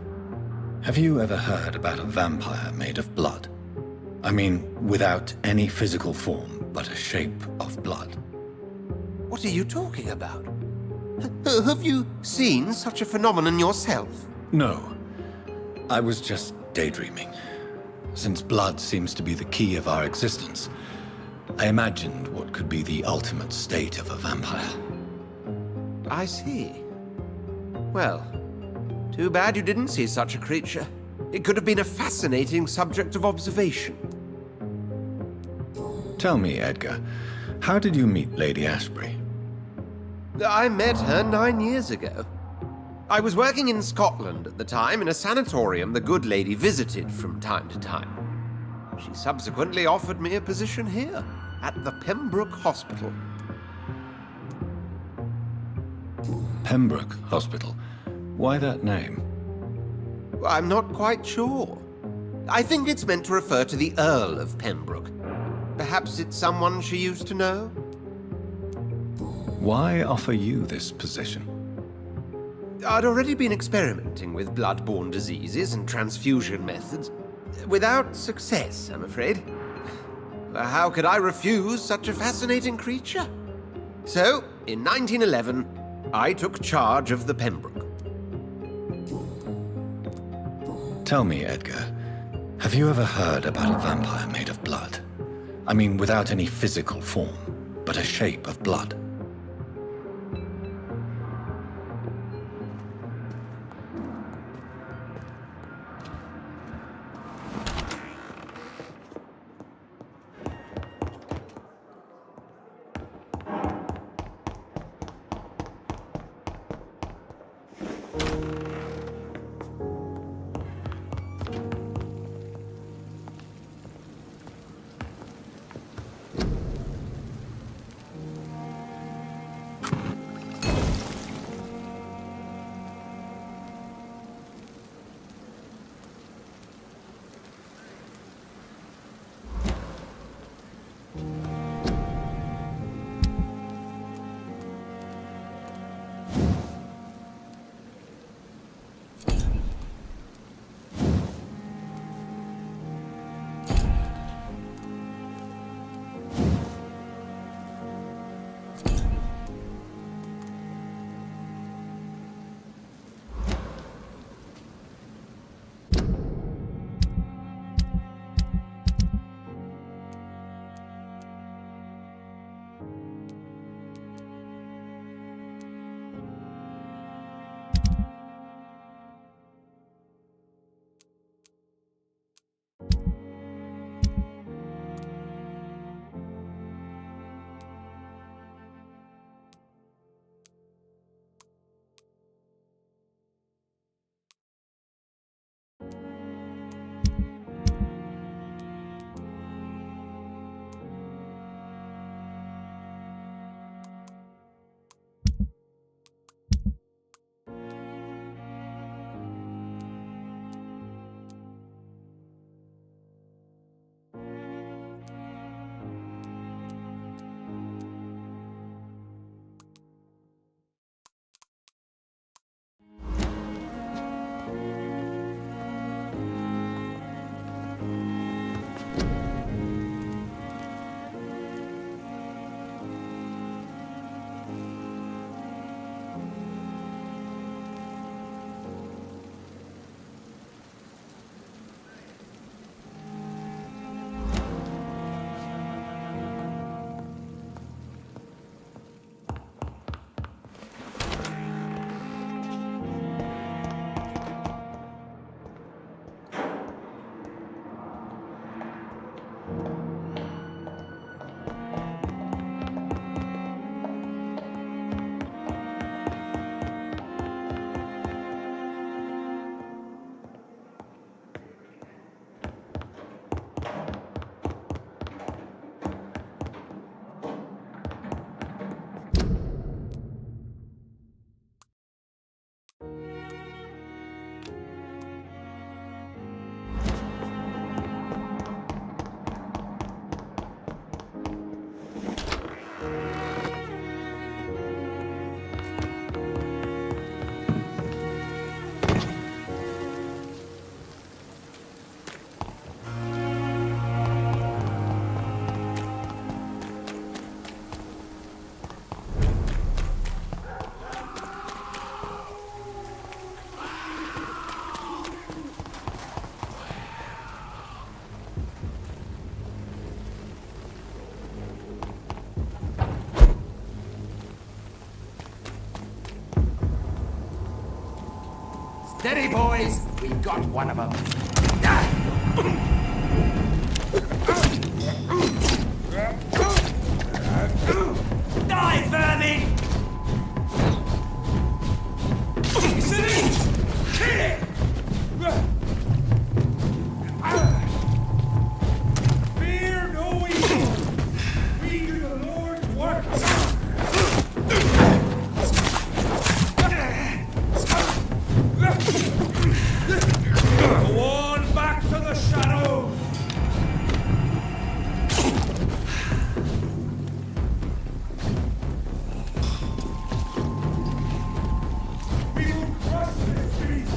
have you ever heard about a vampire made of blood? I mean, without any physical form, but a shape of blood. What are you talking about? Have you seen such a phenomenon yourself? No. I was just daydreaming. Since blood seems to be the key of our existence, I imagined what could be the ultimate state of a vampire. I see. Well, too bad you didn't see such a creature. It could have been a fascinating subject of observation. Tell me, Edgar, how did you meet Lady Ashbury? I met her 9 years ago. I was working in Scotland at the time in a sanatorium the good lady visited from time to time. She subsequently offered me a position here, at the Pembroke Hospital. Pembroke Hospital? Why that name? I'm not quite sure. I think it's meant to refer to the Earl of Pembroke. Perhaps it's someone she used to know? Why offer you this position? I'd already been experimenting with blood-borne diseases and transfusion methods. Without success, I'm afraid. How could I refuse such a fascinating creature? So, in 1911, I took charge of the Pembroke. Tell me, Edgar, have you ever heard about a vampire made of blood? I mean, without any physical form, but a shape of blood. Steady, boys! We've got one of them. Die, vermin! It's an inch! Kill it! Fear no evil! We do the Lord's work! Go on back to the shadows! We will crush this beast!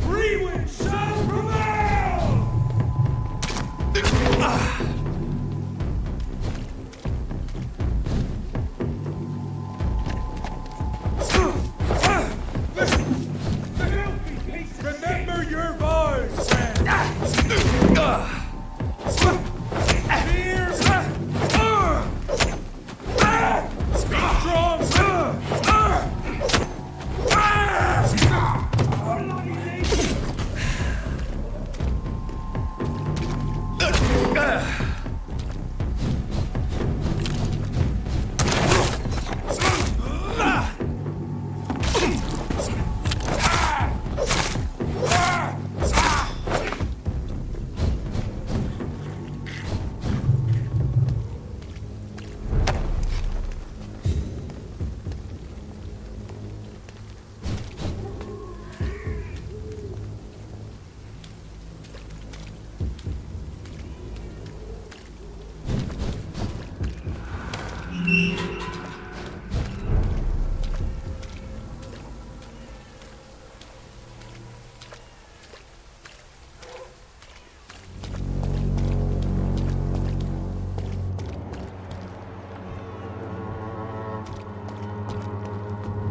Freewind shall prevail! Remember your vows, friend! Fear! Be strong!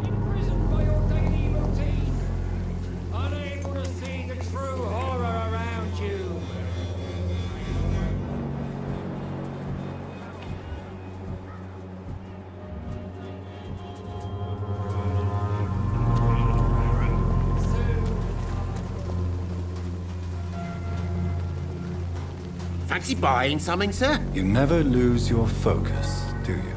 Imprisoned by your daily routine, unable to see the true horror around you. Fancy buying something, sir? You never lose your focus, do you?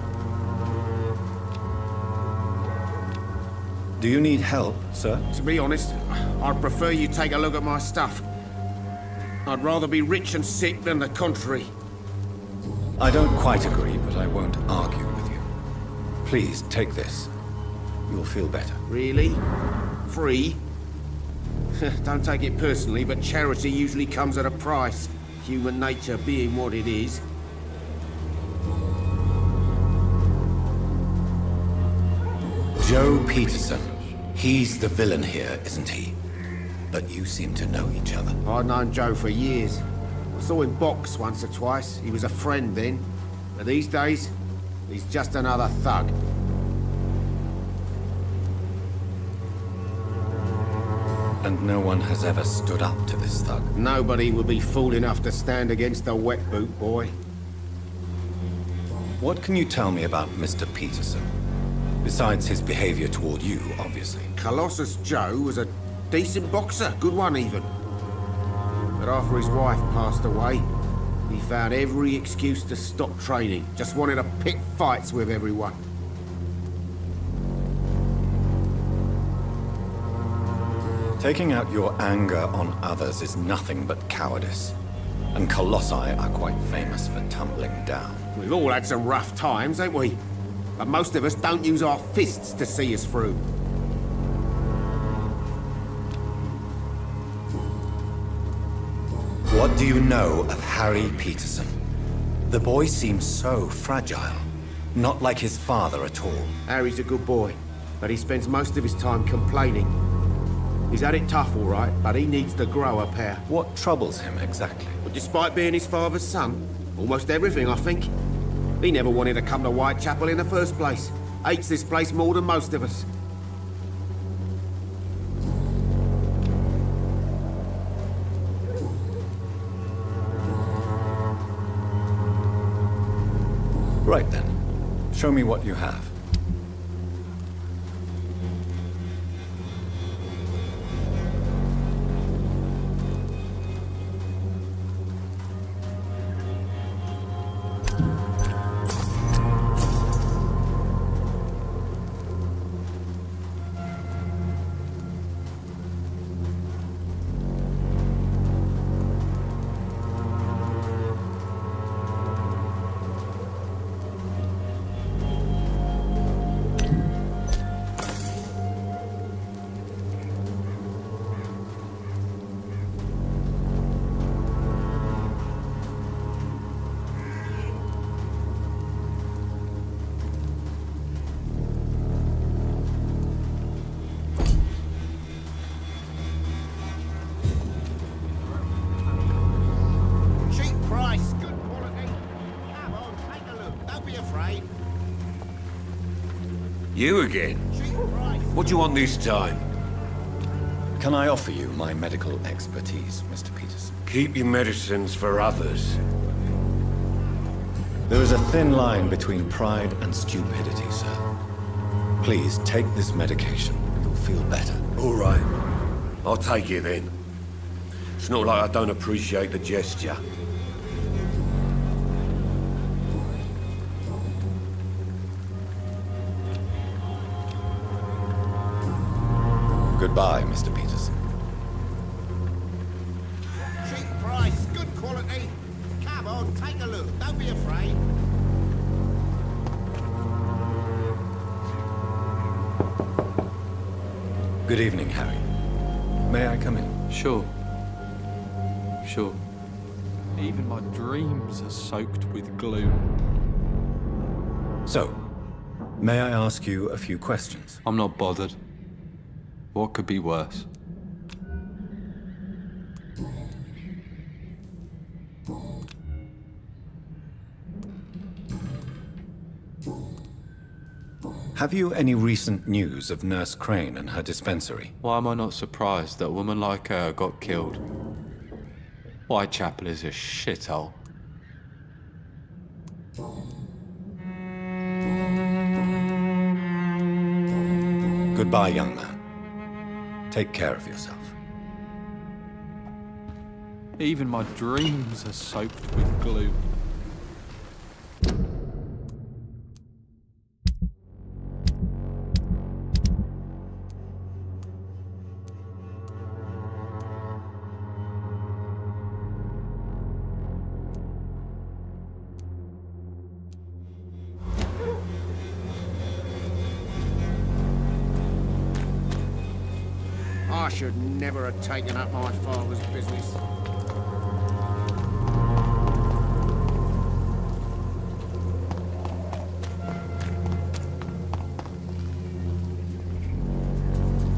Do you need help, sir? To be honest, I'd prefer you take a look at my stuff. I'd rather be rich and sick than the contrary. I don't quite agree, but I won't argue with you. Please, take this. You'll feel better. Really? Free? Don't take it personally, but charity usually comes at a price. Human nature being what it is. Joe Peterson. He's the villain here, isn't he? But you seem to know each other. I'd known Joe for years. I saw him box once or twice. He was a friend then. But these days, he's just another thug. And no one has ever stood up to this thug. Nobody would be fool enough to stand against a wet boot boy. What can you tell me about Mr. Peterson? Besides his behavior toward you, obviously. Colossus Joe was a decent boxer, good one even. But after his wife passed away, he found every excuse to stop training. Just wanted to pick fights with everyone. Taking out your anger on others is nothing but cowardice. And Colossi are quite famous for tumbling down. We've all had some rough times, ain't we? But most of us don't use our fists to see us through. What do you know of Harry Peterson? The boy seems so fragile. Not like his father at all. Harry's a good boy, but he spends most of his time complaining. He's had it tough, all right, but he needs to grow a pair. What troubles him exactly? But despite being his father's son, almost everything, I think. He never wanted to come to Whitechapel in the first place. Hates this place more than most of us. Right then. Show me what you have. You again? What do you want this time? Can I offer you my medical expertise, Mr. Peterson? Keep your medicines for others. There is a thin line between pride and stupidity, sir. Please take this medication. You'll feel better. All right. I'll take it then. It's not like I don't appreciate the gesture. Goodbye, Mr. Peterson. Cheap price, good quality. Come on, take a look. Don't be afraid. Good evening, Harry. May I come in? Sure. Sure. Even my dreams are soaked with gloom. So, may I ask you a few questions? I'm not bothered. What could be worse? Have you any recent news of Nurse Crane and her dispensary? Why am I not surprised that a woman like her got killed? Whitechapel is a shithole. Goodbye, young man. Take care of yourself. Even my dreams are soaked with gloom. I should never have taken up my father's business.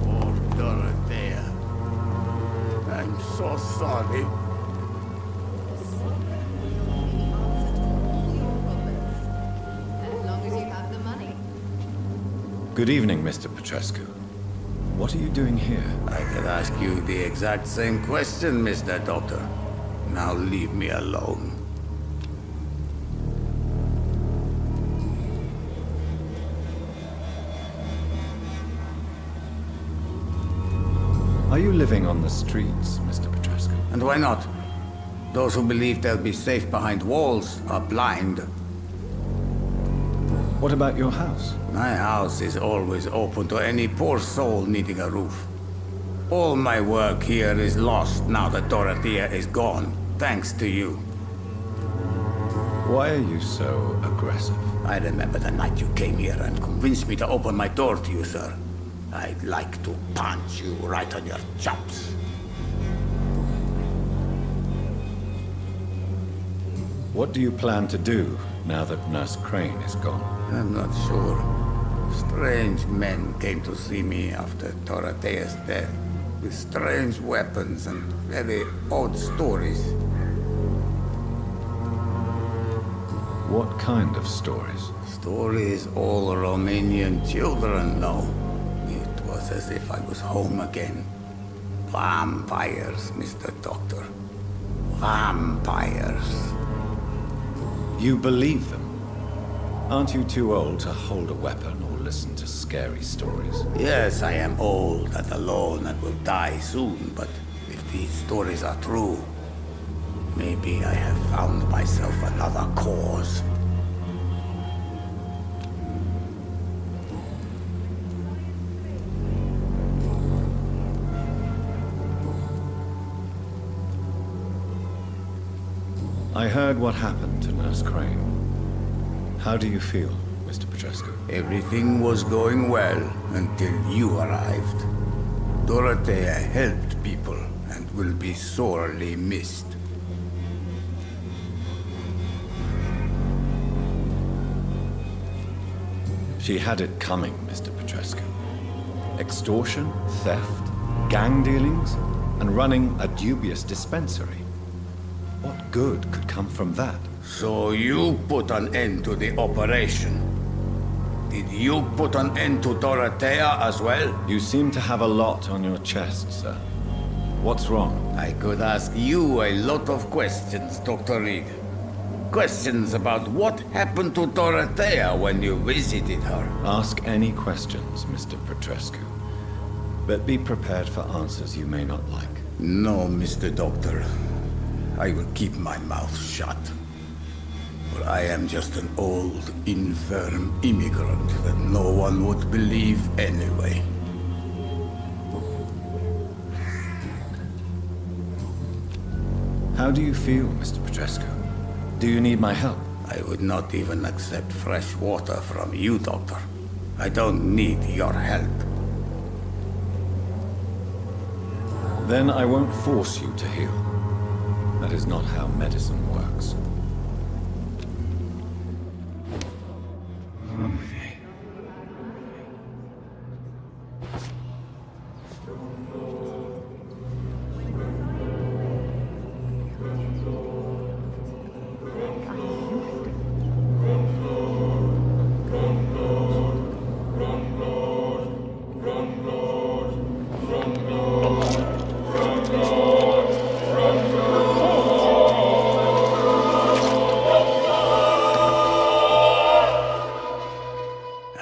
Oh, Dorothea. I'm so sorry. As long as you have the money. Good evening, Mr. Petrescu. What are you doing here? I could ask you the exact same question, Mr. Doctor. Now leave me alone. Are you living on the streets, Mr. Petrescu? And why not? Those who believe they'll be safe behind walls are blind. What about your house? My house is always open to any poor soul needing a roof. All my work here is lost now that Dorothea is gone, thanks to you. Why are you so aggressive? I remember the night you came here and convinced me to open my door to you, sir. I'd like to punch you right on your chops. What do you plan to do now that Nurse Crane is gone? I'm not sure. Strange men came to see me after Dorothea's death, with strange weapons and very odd stories. What kind of stories? Stories all Romanian children know. It was as if I was home again. Vampires, Mr. Doctor. Vampires. You believe them? Aren't you too old to hold a weapon or listen to scary stories? Yes, I am old and alone and will die soon, but if these stories are true, maybe I have found myself another cause. I heard what happened to Nurse Crane. How do you feel, Mr. Petrescu? Everything was going well until you arrived. Dorothea helped people and will be sorely missed. She had it coming, Mr. Petrescu. Extortion, theft, gang dealings, and running a dubious dispensary. What good could come from that? So you put an end to the operation. Did you put an end to Dorothea as well? You seem to have a lot on your chest, sir. What's wrong? I could ask you a lot of questions, Dr. Reed. Questions about what happened to Dorothea when you visited her. Ask any questions, Mr. Petrescu. But be prepared for answers you may not like. No, Mr. Doctor. I will keep my mouth shut. For I am just an old, infirm immigrant that no one would believe anyway. How do you feel, Mr. Petrescu? Do you need my help? I would not even accept fresh water from you, Doctor. I don't need your help. Then I won't force you to heal. That is not how medicine works.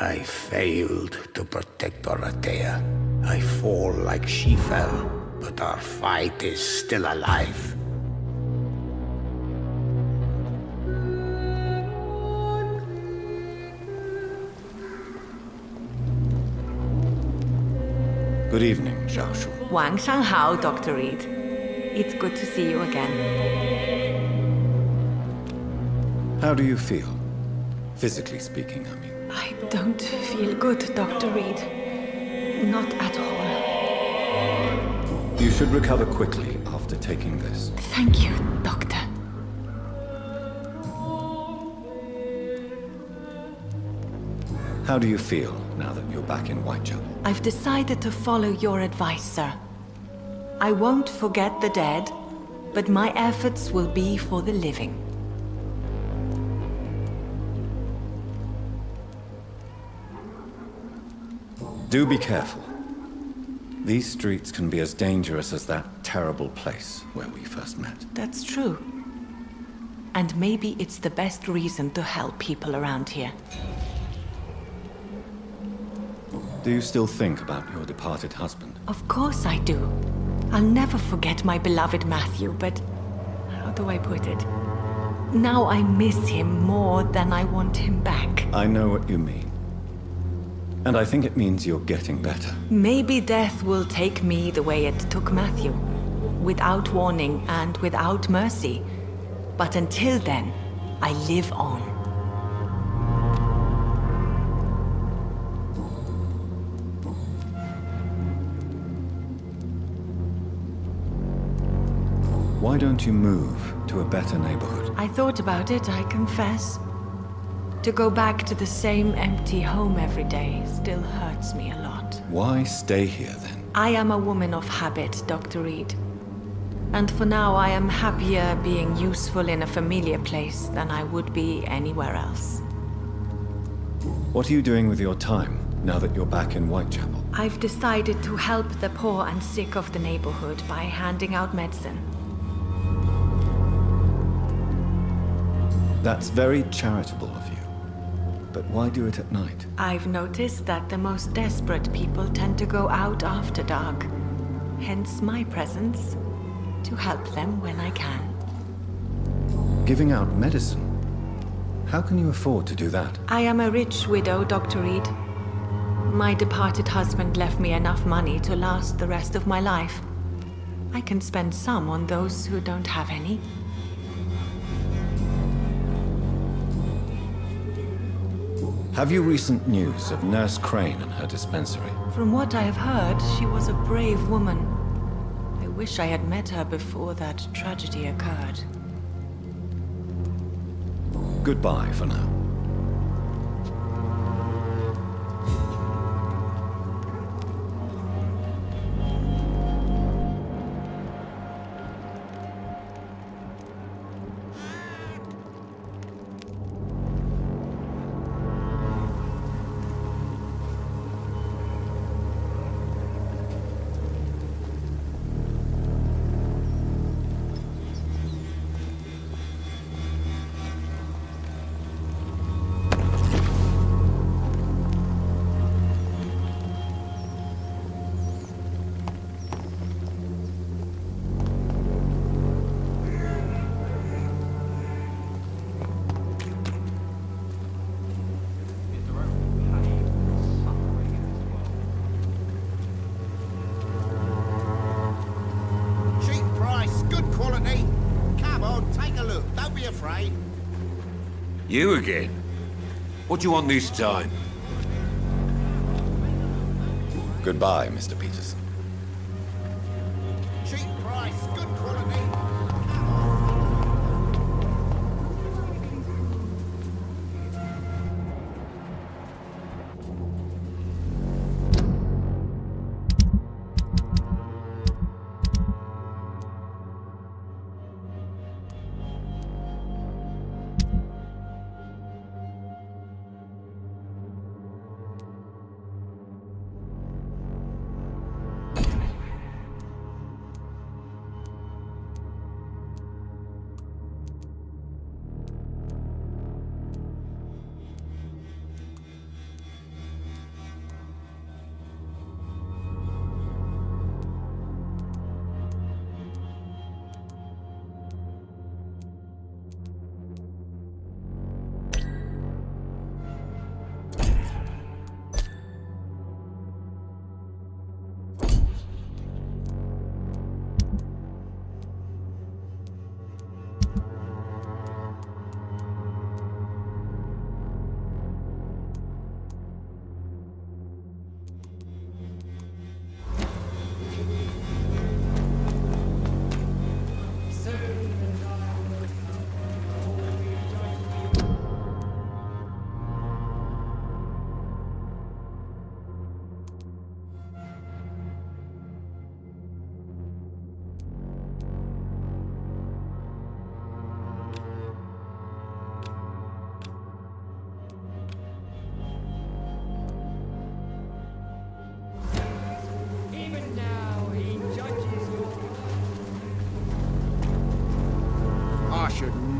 I failed to protect Dorothea. I fall like she fell, but our fight is still alive. Good evening, Zhao Shu. 晚上好, Dr. Reed. It's good to see you again. How do you feel? Physically speaking, I mean. I don't feel good, Dr. Reed. Not at all. You should recover quickly after taking this. Thank you, Doctor. How do you feel now that you're back in Whitechapel? I've decided to follow your advice, sir. I won't forget the dead, but my efforts will be for the living. Do be careful. These streets can be as dangerous as that terrible place where we first met. That's true. And maybe it's the best reason to help people around here. Do you still think about your departed husband? Of course I do. I'll never forget my beloved Matthew, but how do I put it? Now I miss him more than I want him back. I know what you mean. And I think it means you're getting better. Maybe death will take me the way it took Matthew. Without warning and without mercy. But until then, I live on. Why don't you move to a better neighborhood? I thought about it, I confess. To go back to the same empty home every day still hurts me a lot. Why stay here then? I am a woman of habit, Dr. Reed. And for now I am happier being useful in a familiar place than I would be anywhere else. What are you doing with your time now that you're back in Whitechapel? I've decided to help the poor and sick of the neighborhood by handing out medicine. That's very charitable of you. but why do it at night? I've noticed that the most desperate people tend to go out after dark. Hence my presence, to help them when I can. Giving out medicine? How can you afford to do that? I am a rich widow, Dr. Reed. My departed husband left me enough money to last the rest of my life. I can spend some on those who don't have any. Have you recent news of Nurse Crane and her dispensary? From what I have heard, she was a brave woman. I wish I had met her before that tragedy occurred. Goodbye for now. You again? What do you want this time? Goodbye, Mr. Peterson. Cheap price, good quality.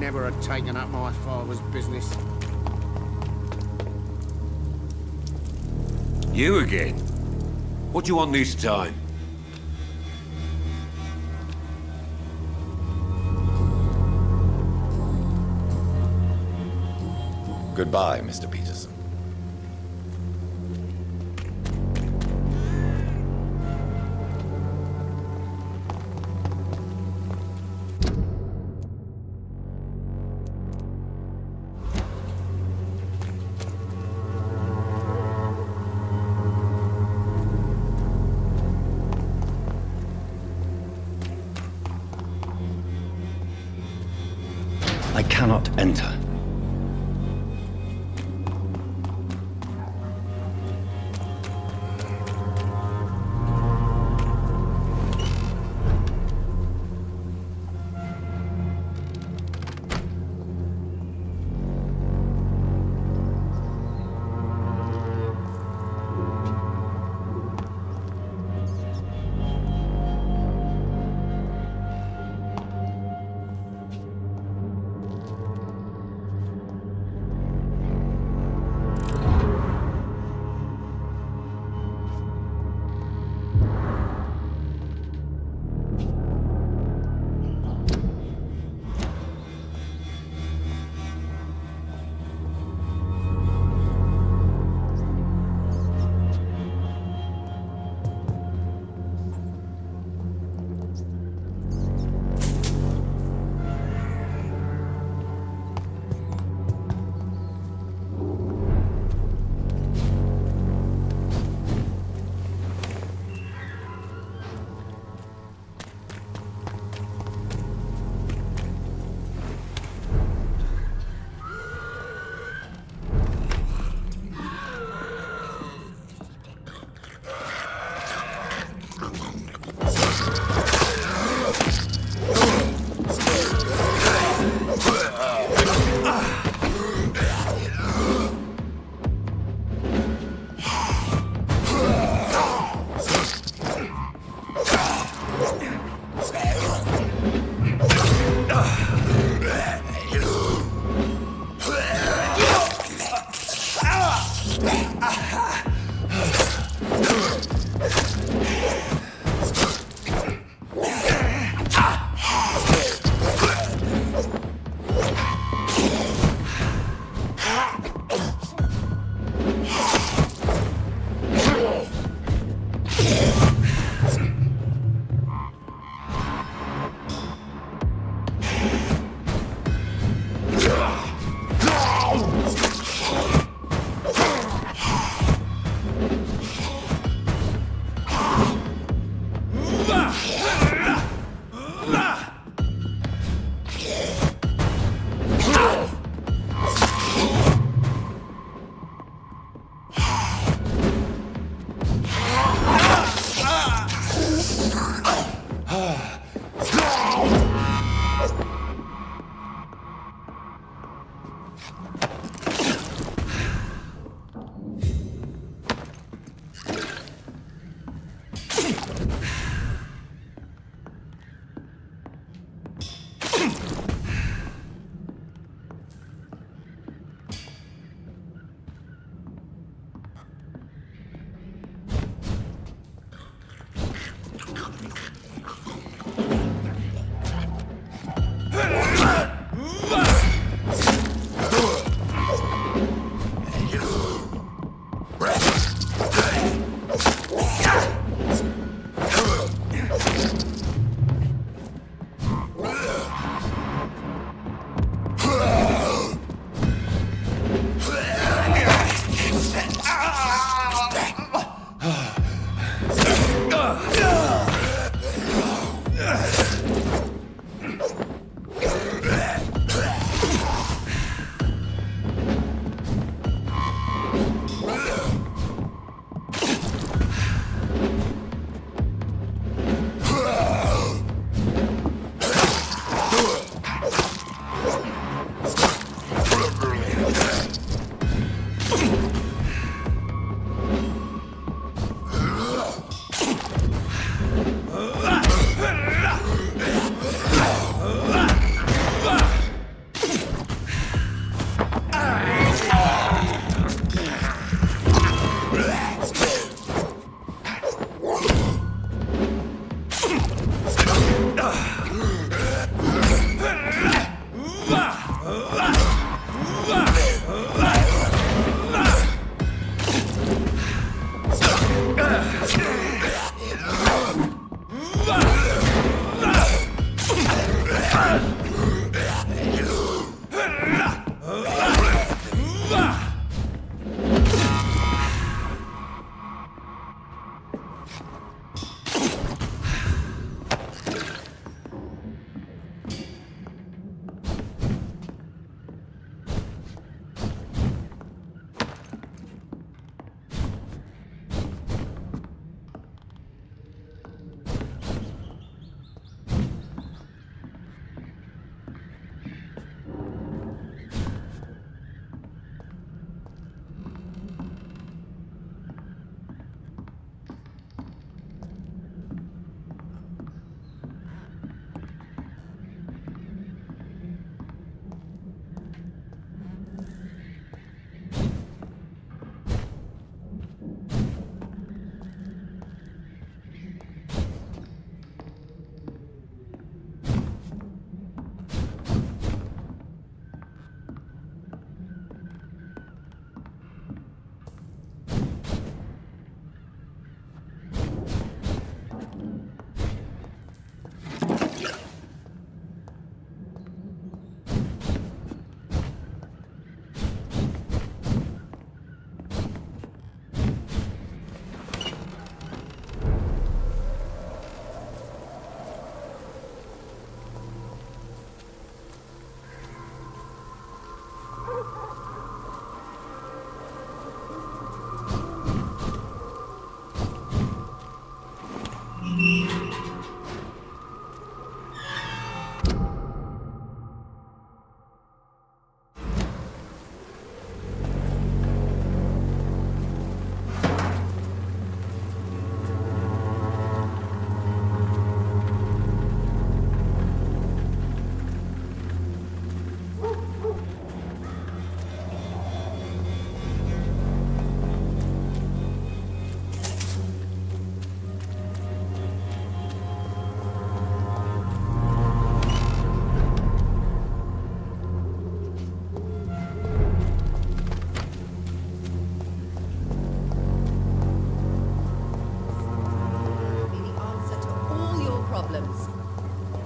Never had taken up my father's business. You again? What do you want this time? Goodbye, Mr. Peterson. I cannot enter.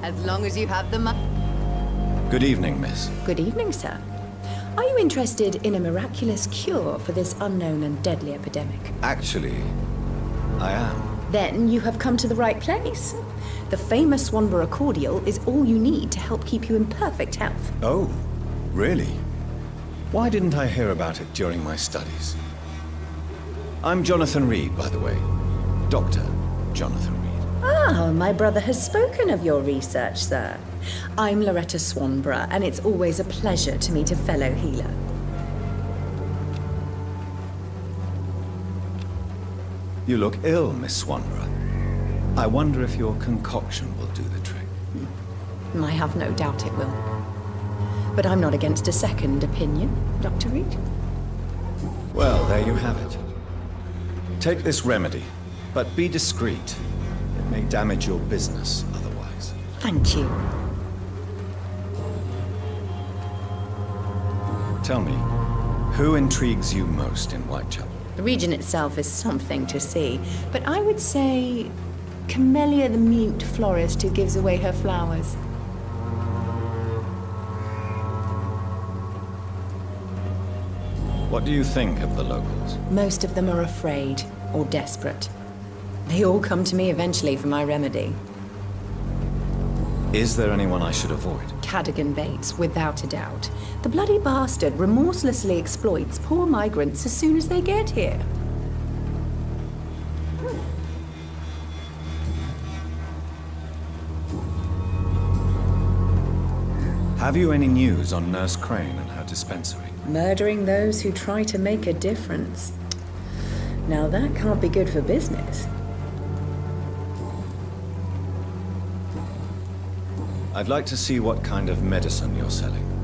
As long as you have the money. Good evening, miss. Good evening, sir. Are you interested in a miraculous cure for this unknown and deadly epidemic? Actually, I am. Then you have come to the right place. The famous Swanborough cordial is all you need to help keep you in perfect health. Oh, really? Why didn't I hear about it during my studies? I'm Jonathan Reed, by the way. Dr. Jonathan Reed. Ah, my brother has spoken of your research, sir. I'm Loretta Swanborough, and it's always a pleasure to meet a fellow healer. You look ill, Miss Swanborough. I wonder if your concoction will do the trick. I have no doubt it will. But I'm not against a second opinion, Dr. Reed. Well, there you have it. Take this remedy, but be discreet. It may damage your business otherwise. Thank you. Tell me, who intrigues you most in Whitechapel? The region itself is something to see, but I would say Camellia the mute florist who gives away her flowers. What do you think of the locals? Most of them are afraid or desperate. They all come to me eventually for my remedy. Is there anyone I should avoid? Cadogan Bates, without a doubt. The bloody bastard remorselessly exploits poor migrants as soon as they get here. Have you any news on Nurse Crane and her dispensary? Murdering those who try to make a difference. Now that can't be good for business. I'd like to see what kind of medicine you're selling.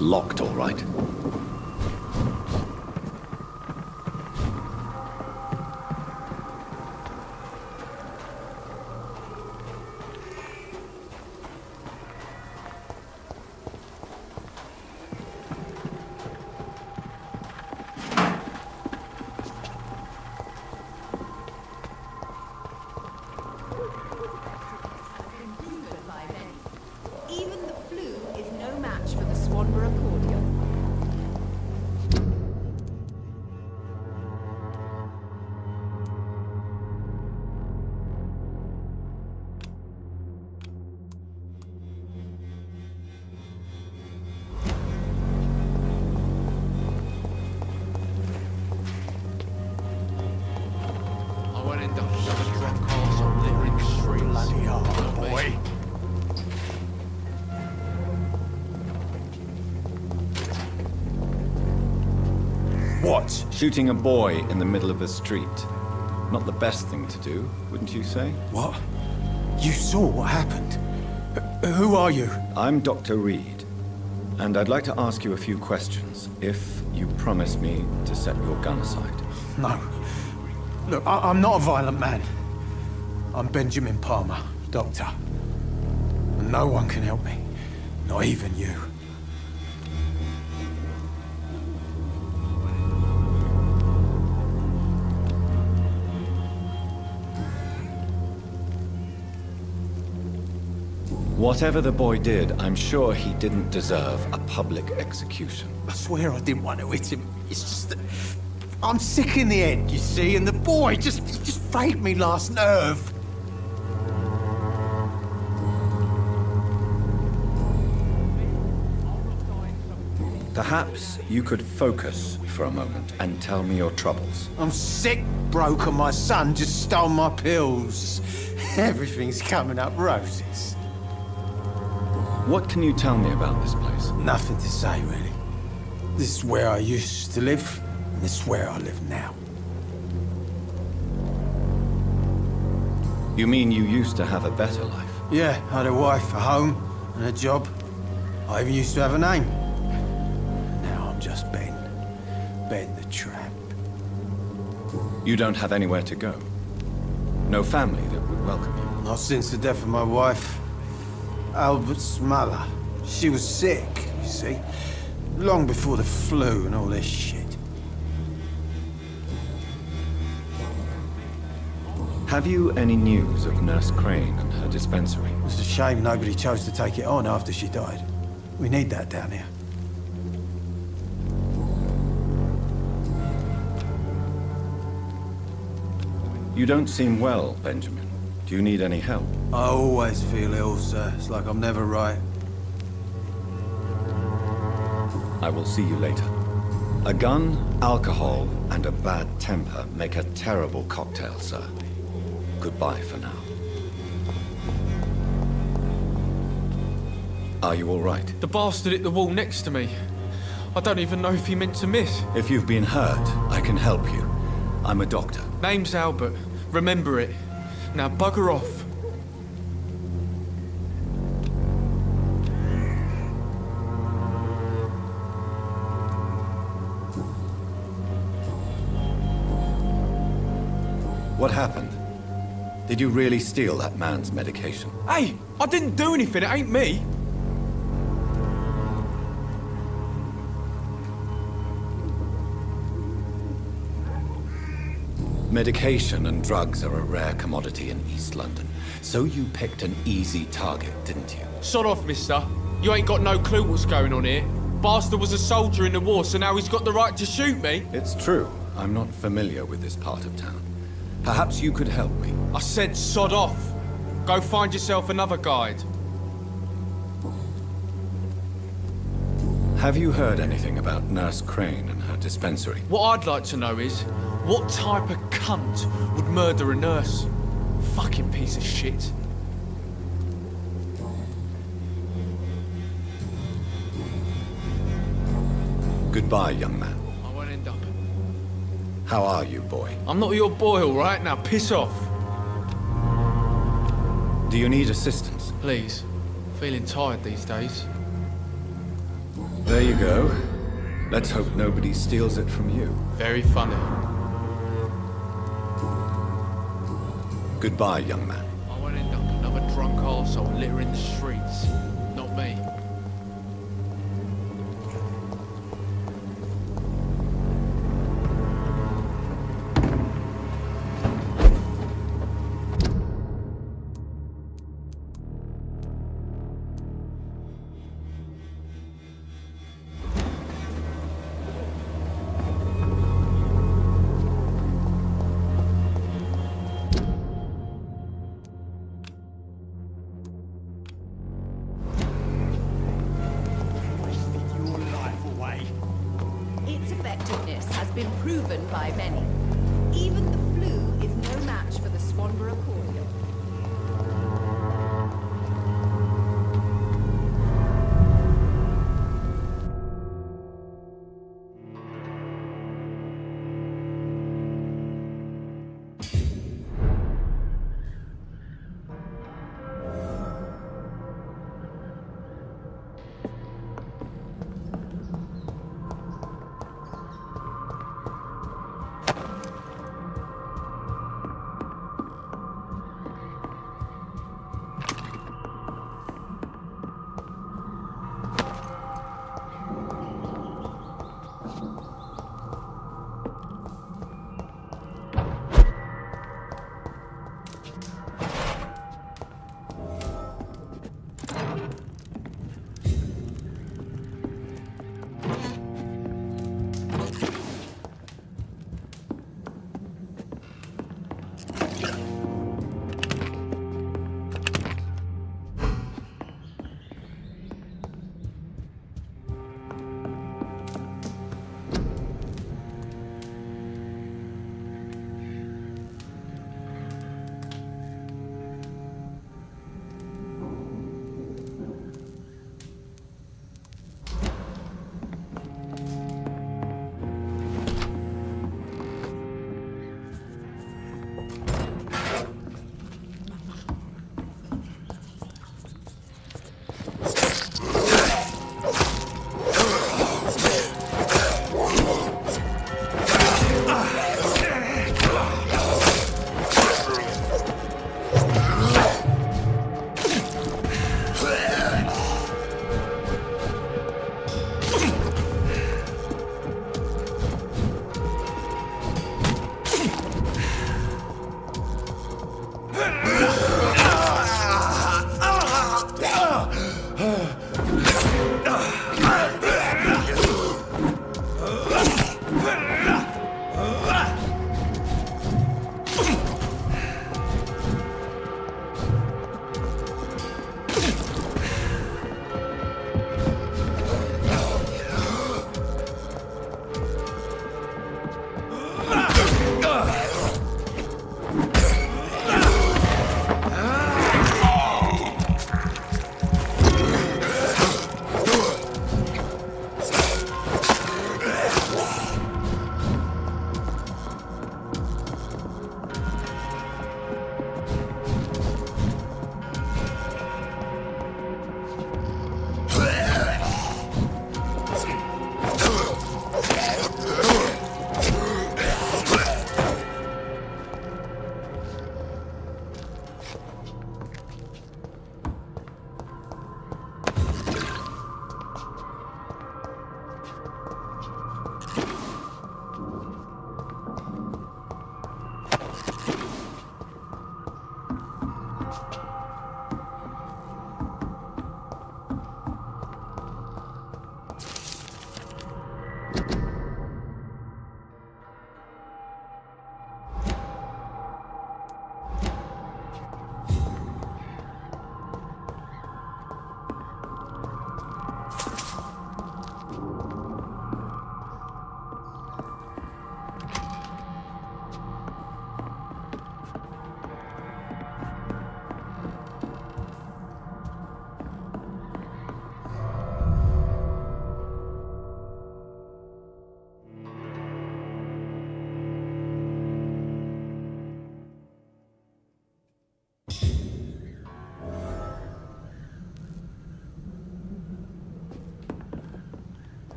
locked, all right. Even the flu is no match for the Swanborough cordial. I won't end up just a drunk arse on littering the streets. Bloody hell, boy. What? Shooting a boy in the middle of a street. Not the best thing to do, wouldn't you say? What? You saw what happened? Who are you? I'm Dr. Reed, and I'd like to ask you a few questions, if you promise me to set your gun aside. No. Look, I'm not a violent man. I'm Benjamin Palmer, doctor. And no one can help me. Not even you. Whatever the boy did, I'm sure he didn't deserve a public execution. I swear I didn't want to hit him. It's just that I'm sick in the head, you see, and the boy he just frayed me last nerve. Perhaps you could focus for a moment and tell me your troubles. I'm sick, broke, and my son just stole my pills. Everything's coming up roses. What can you tell me about this place? Nothing to say, really. This is where I used to live, and this is where I live now. You mean you used to have a better life? Yeah, I had a wife, a home, and a job. I even used to have a name. Now I'm just Ben. Ben the Tramp. You don't have anywhere to go? No family that would welcome you? Not since the death of my wife. Albert's mother. She was sick, you see. Long before the flu and all this shit. Have you any news of Nurse Crane and her dispensary? It's a shame nobody chose to take it on after she died. We need that down here. You don't seem well, Benjamin. Do you need any help? I always feel ill, sir. It's like I'm never right. I will see you later. A gun, alcohol, and a bad temper make a terrible cocktail, sir. Goodbye for now. Are you all right? The bastard hit the wall next to me. I don't even know if he meant to miss. If you've been hurt, I can help you. I'm a doctor. Name's Albert. Remember it. Now bugger off. What happened? Did you really steal that man's medication? Hey, I didn't do anything. It ain't me. Medication and drugs are a rare commodity in East London. So you picked an easy target, didn't you? Sod off, mister. You ain't got no clue what's going on here. Bastard was a soldier in the war, so now he's got the right to shoot me. It's true. I'm not familiar with this part of town. Perhaps you could help me. I said sod off. Go find yourself another guide. Have you heard anything about Nurse Crane and her dispensary? What I'd like to know is, what type of cunt would murder a nurse? Fucking piece of shit. Goodbye, young man. I won't end up. How are you, boy? I'm not your boy, all right? Now piss off. Do you need assistance? Please. Feeling tired these days. There you go. Let's hope nobody steals it from you. Very funny. Goodbye, young man. I won't end up another drunk arsehole littering the streets. Not me. Its effectiveness has been proven by many. Even the flu is no match for the Swanborough cordial.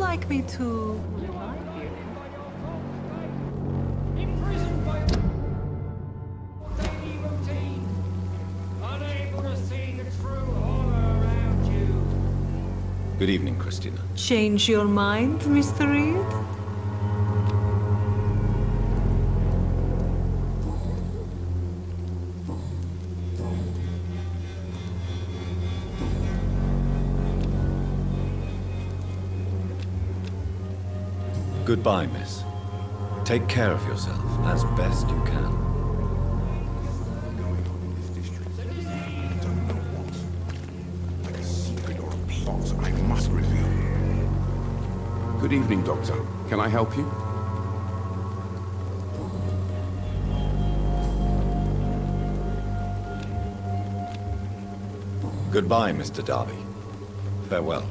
like me to... Imprisoned by your daily routine. Unable to see the true horror around you. Good evening, Christina. Change your mind, Mr. Reed? Goodbye, miss. Take care of yourself as best you can. I must reveal. Good evening, Doctor. Can I help you? Goodbye, Mr. Darby. Farewell.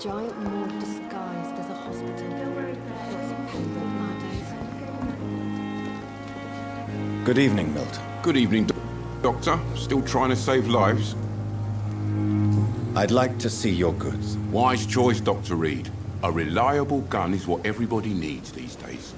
giant morgue disguised as a hospital. That's Pembroke nowadays. Good evening, Milton. Good evening, Doctor. Still trying to save lives? I'd like to see your goods. Wise choice, Dr. Reed. A reliable gun is what everybody needs these days.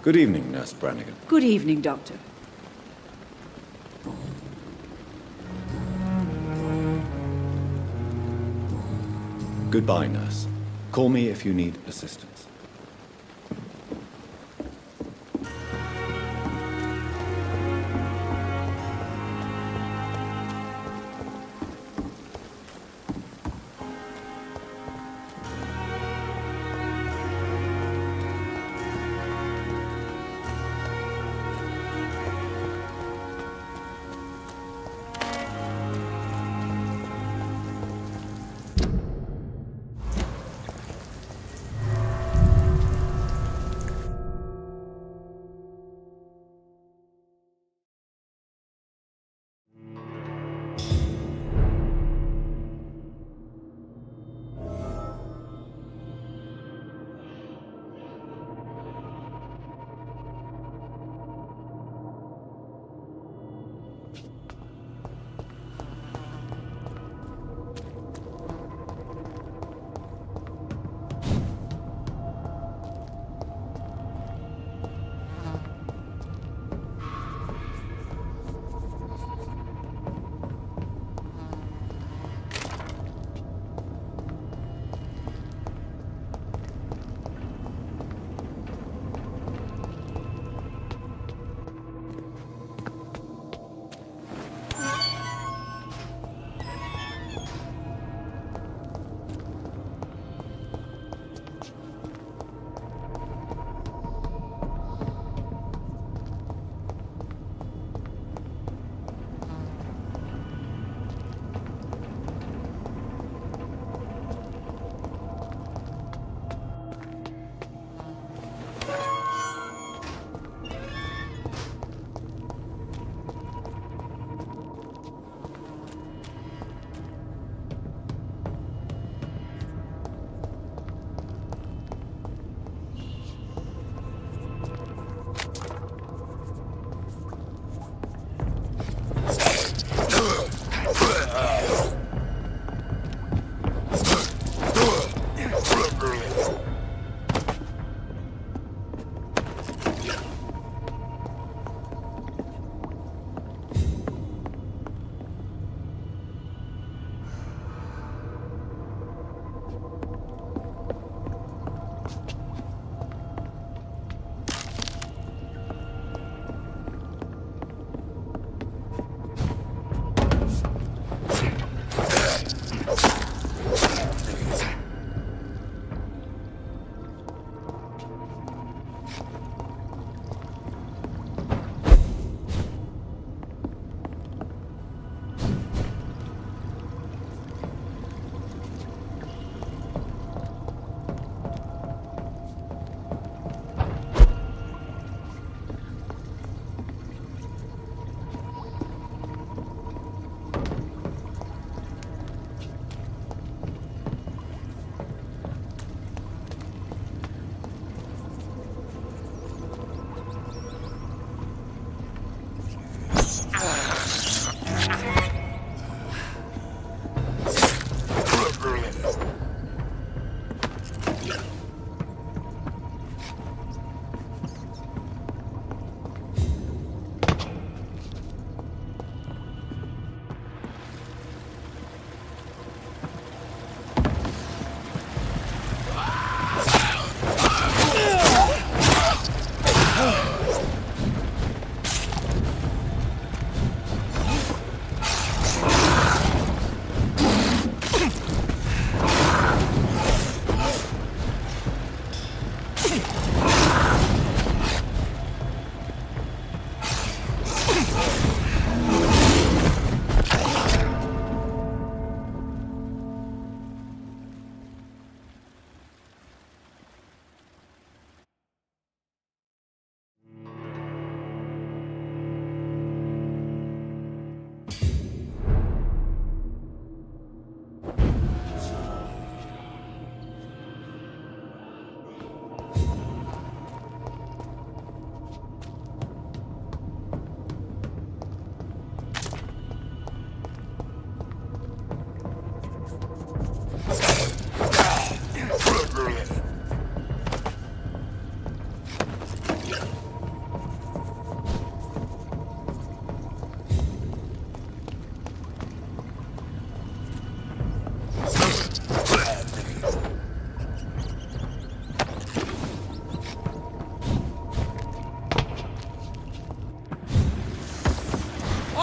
Good evening, Nurse Brannigan. Good evening, Doctor. Goodbye, Nurse. Call me if you need assistance.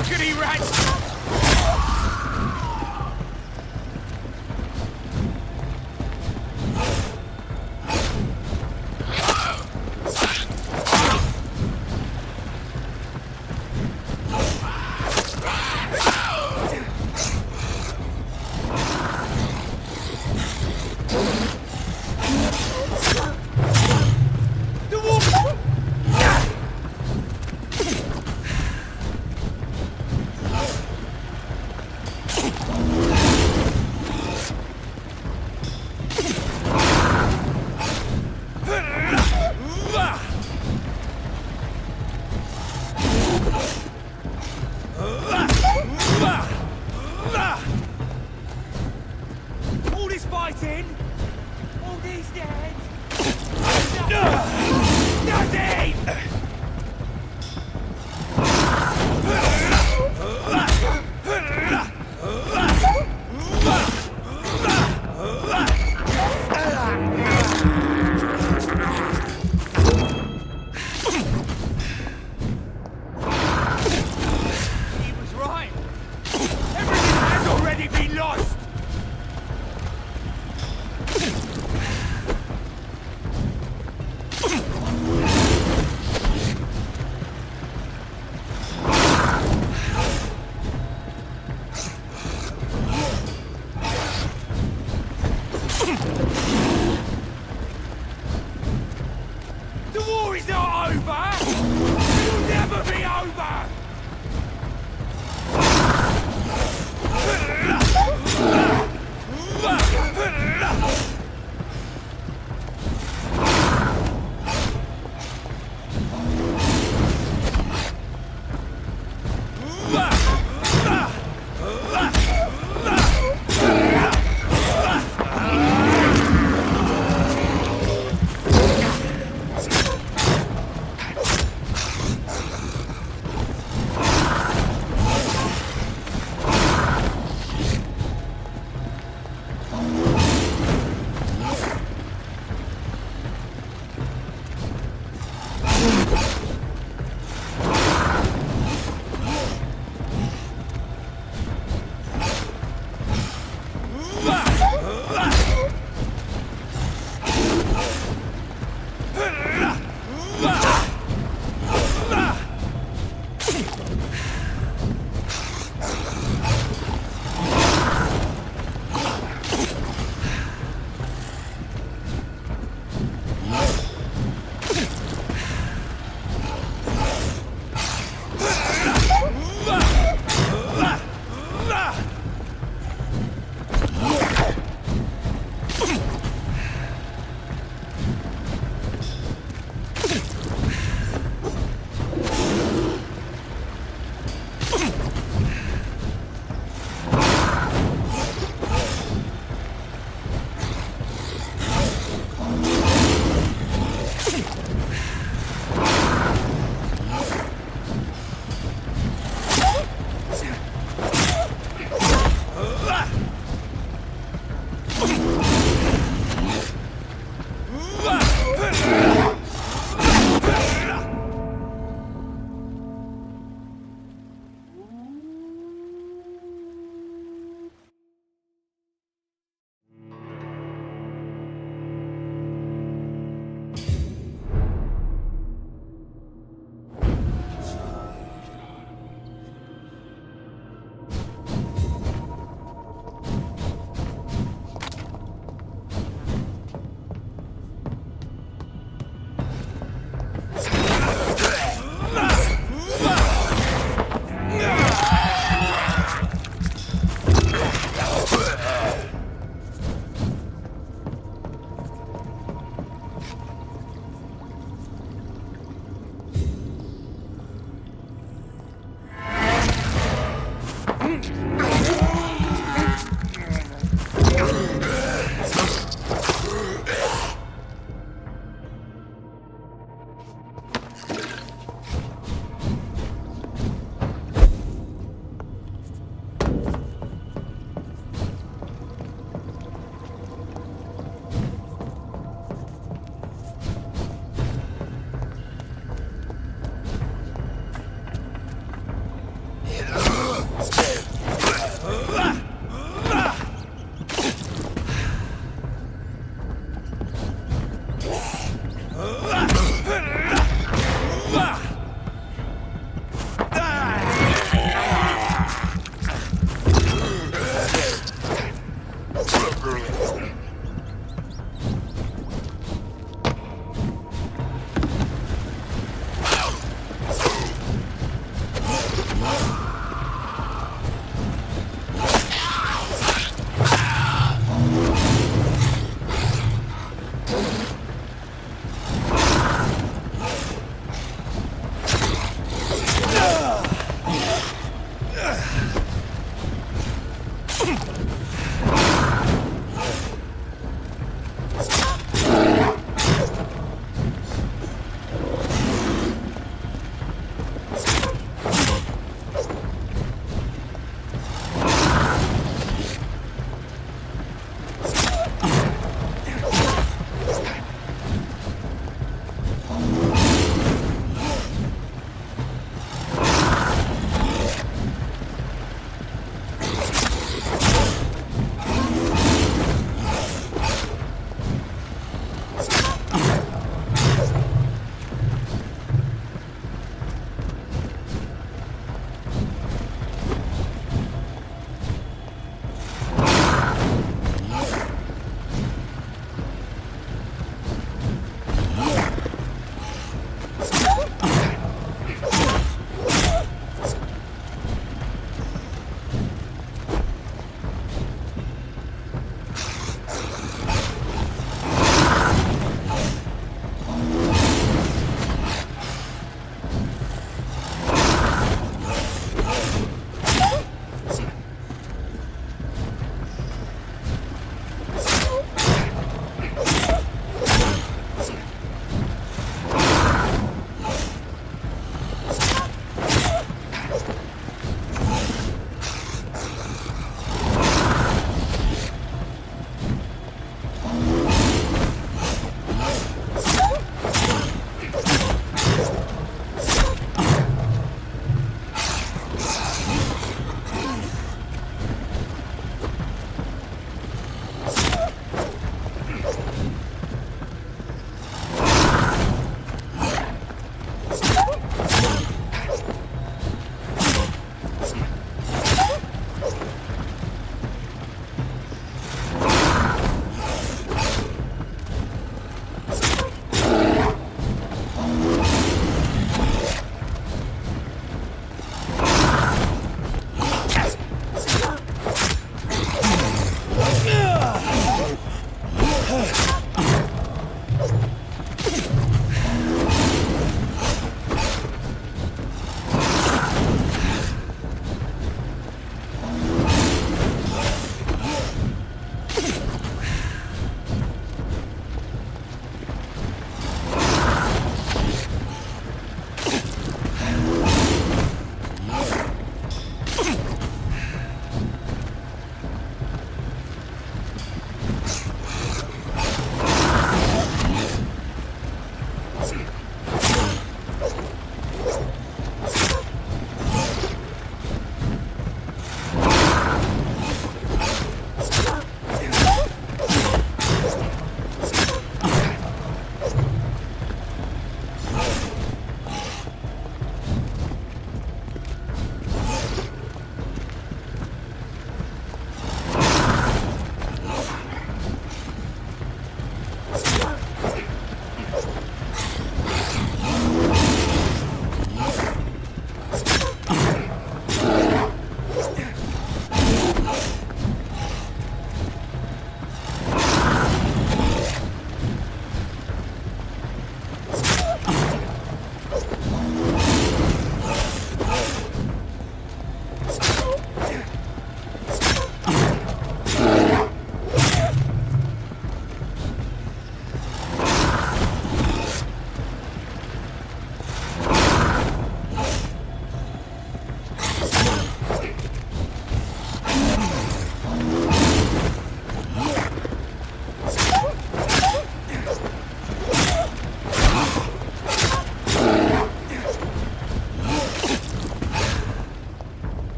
Fuckity rats! All this fighting, all these dead. Nothing! He was right. Everything has already been lost. The war is not over! It'll never be over!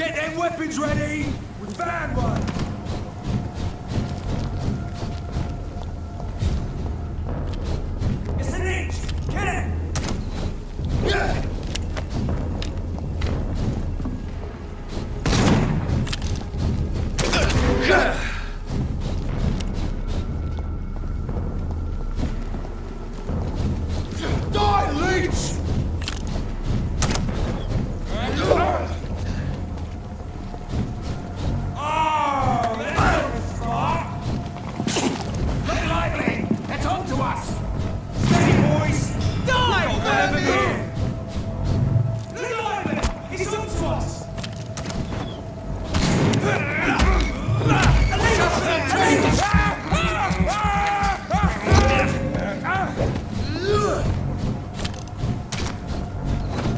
Get them weapons ready! We found one! It's an inch! Get it! Yeah! Die, leech! Oh, that's smart! Look lively! It's on to us! Steady, boys! Die, Vampyr! Look lively! It's on to us!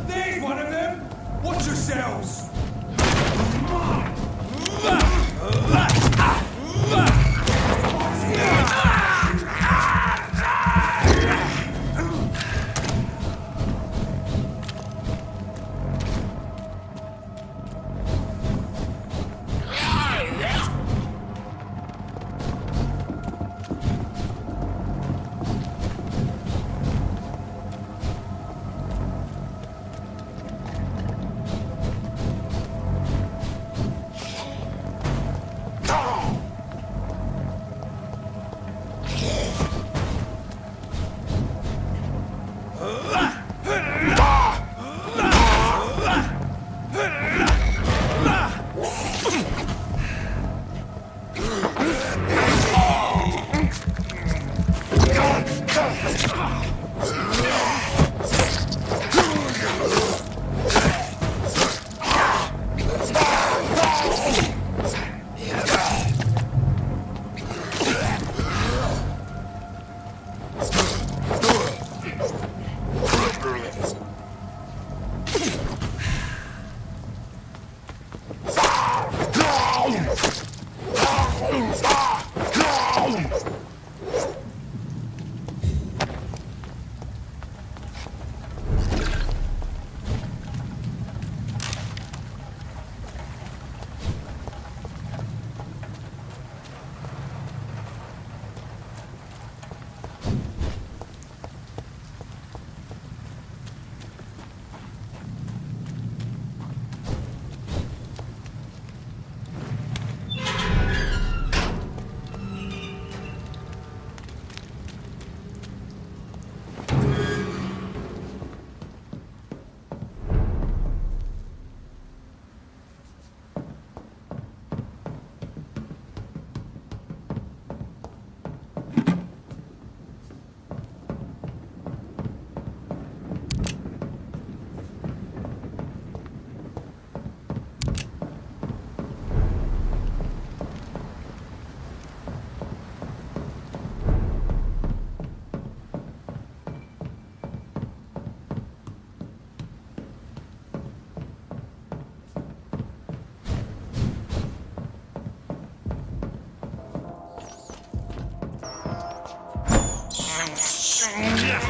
There's one of them! Watch yourselves!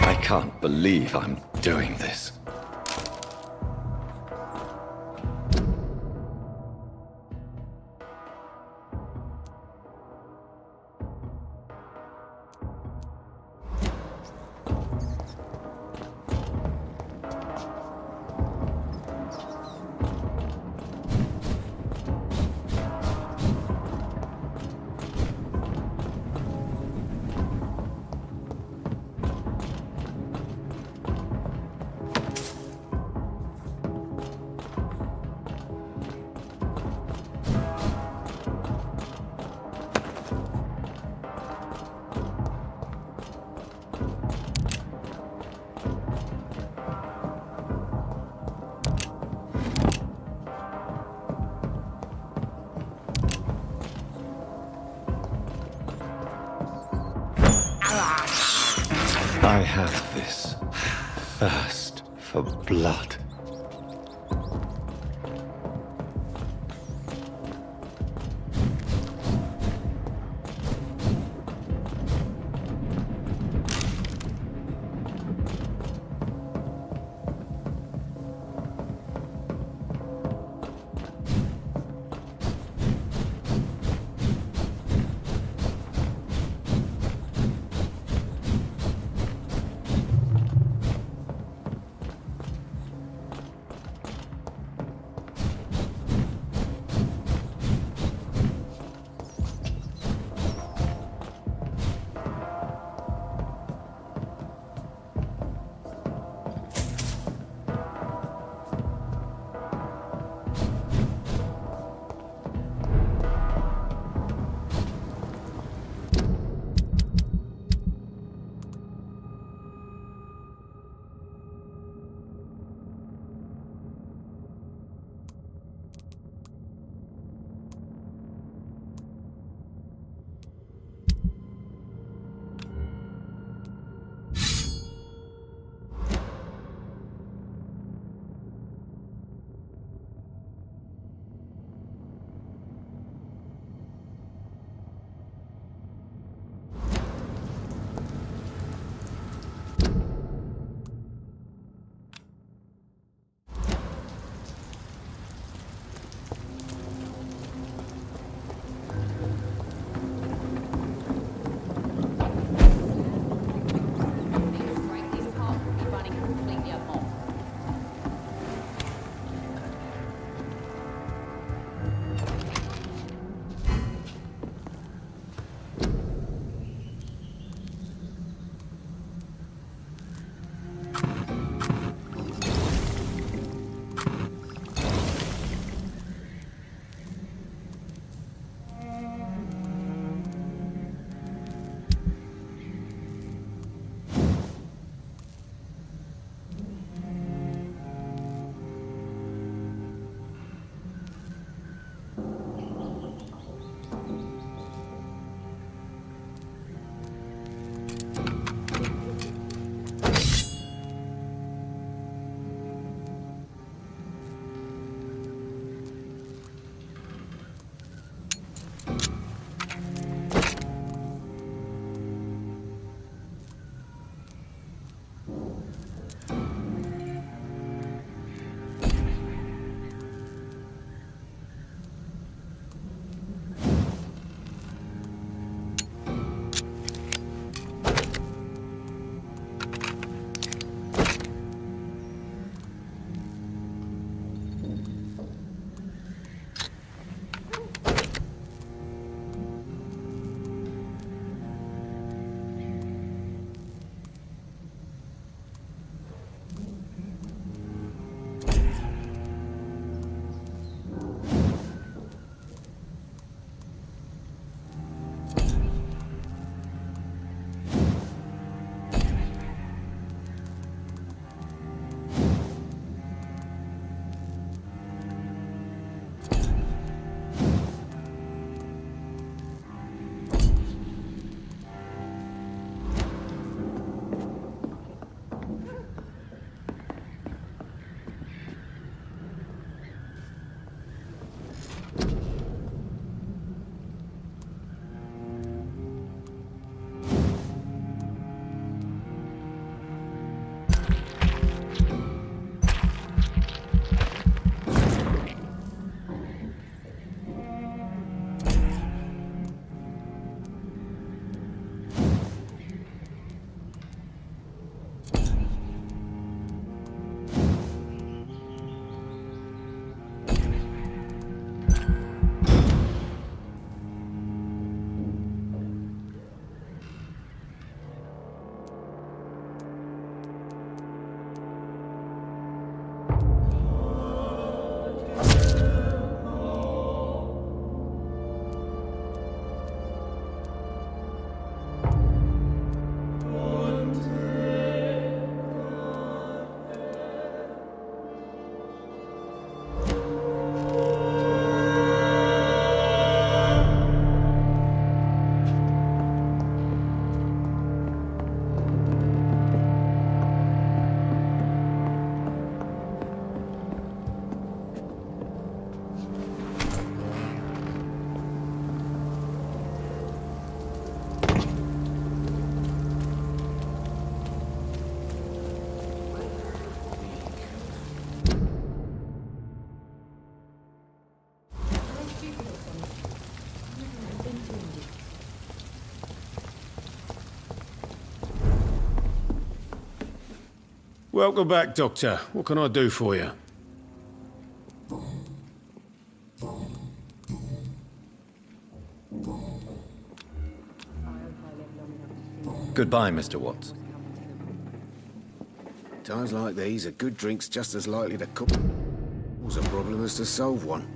I can't believe I'm doing this. I have this thirst for blood. Welcome back, Doctor. What can I do for you? Goodbye, Mr. Watts. Times like these, a good drink's just as likely to cause a problem as to solve one.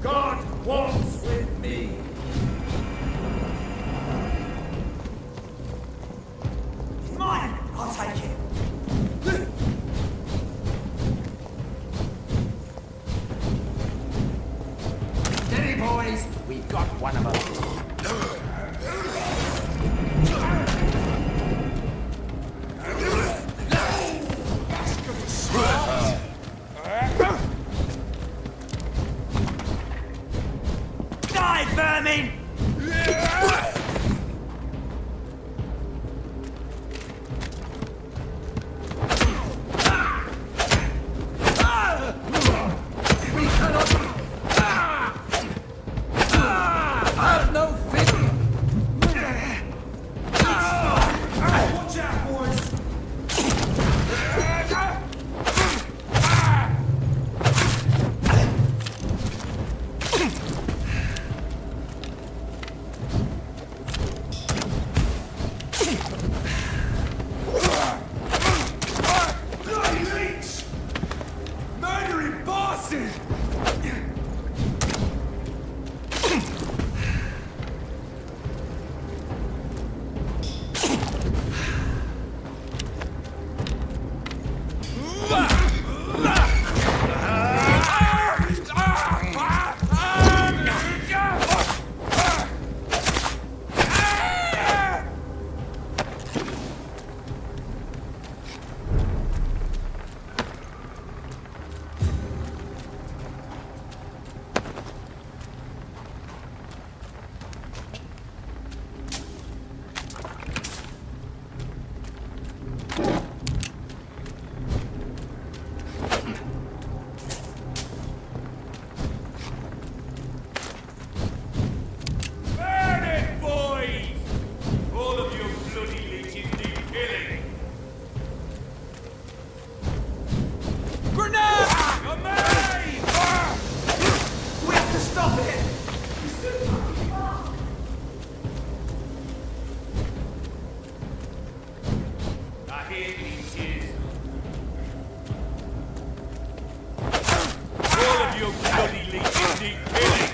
God walks with me. It's mine. I'll take it. Steady, boys. We've got one of them. Die, vermin! We cannot have no fear. Watch out, boys! Bloody leech! Murdering bosses! Burn it, boys! All of you bloody leeches need killing. Grenade! Amazing! We have to stop it! I hear leeches. All of you bloody leeches need killing.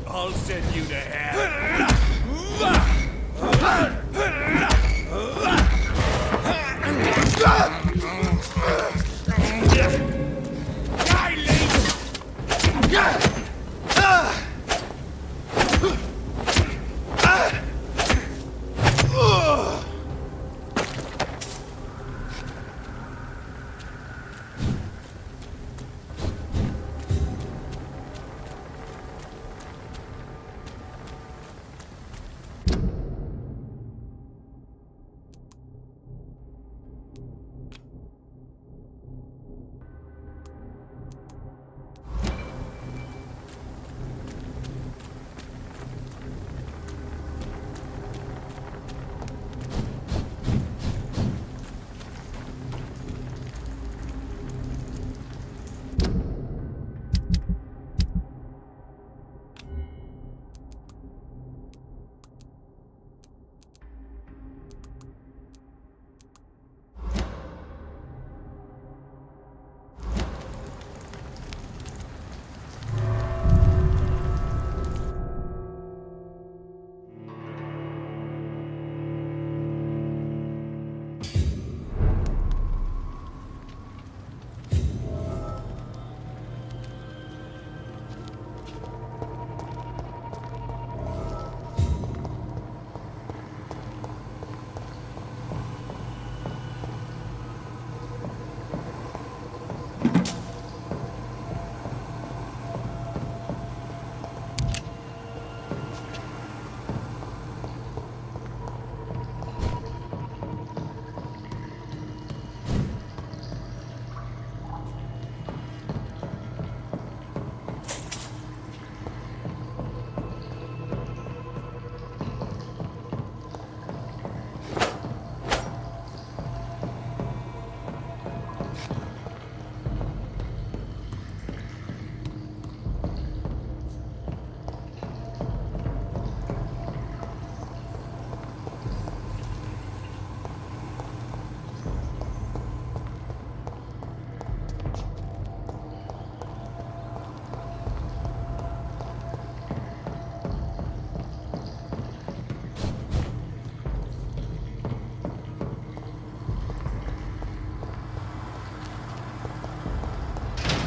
I'll send you to hell. Die, leech!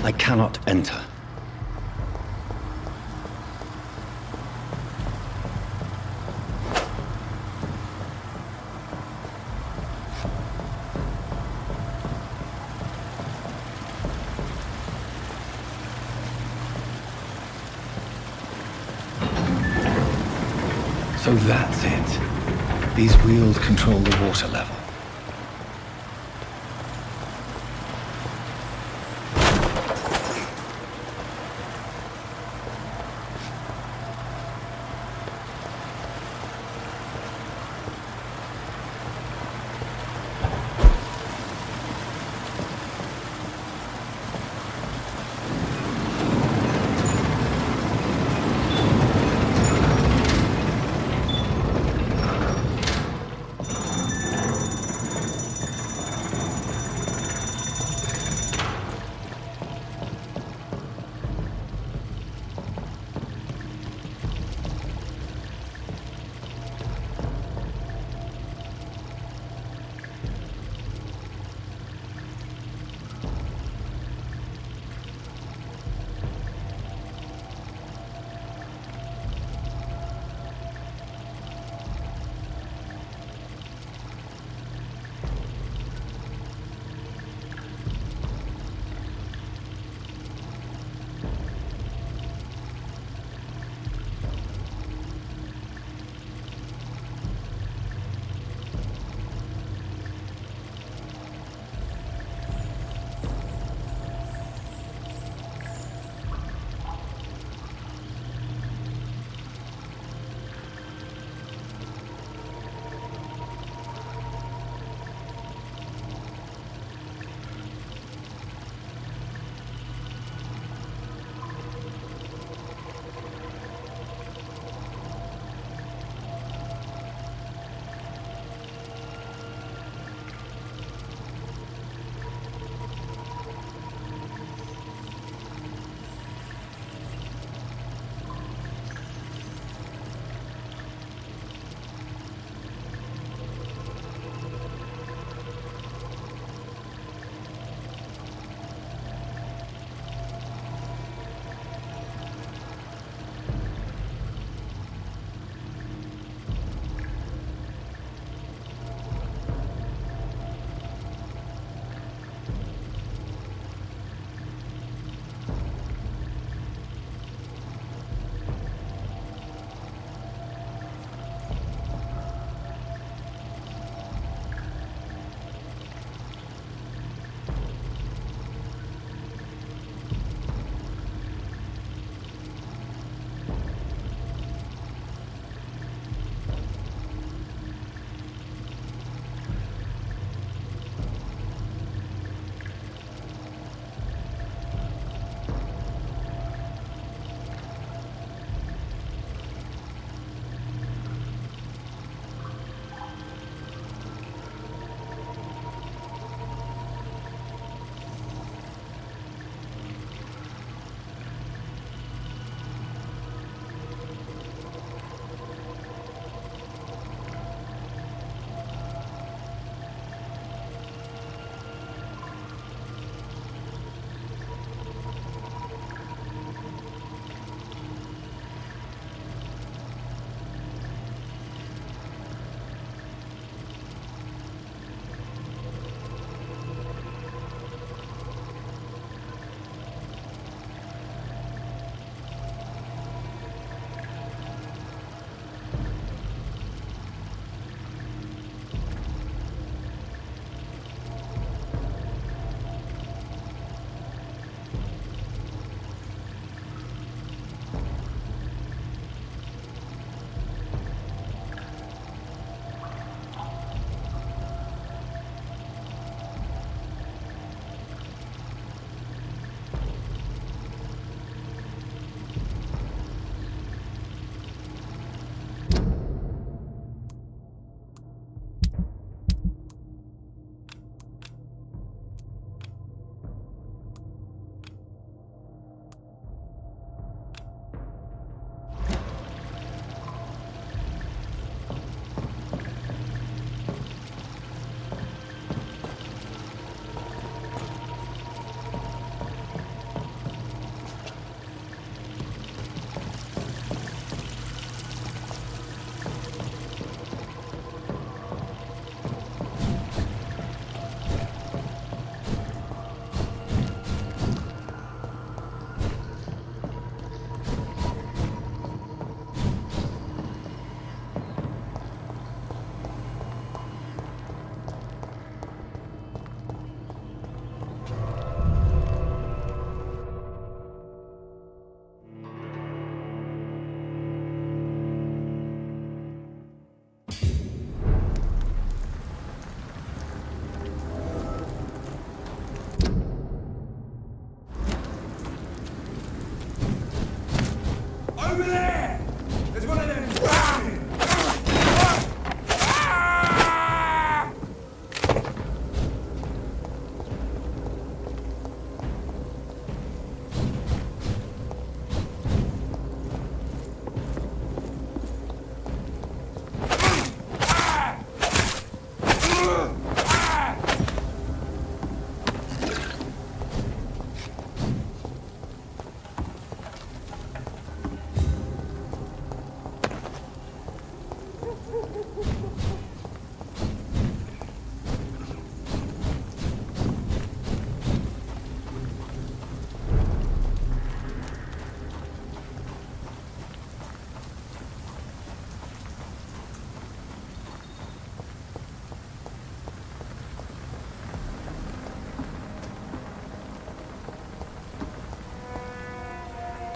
I cannot enter. So that's it. These wheels control the water level.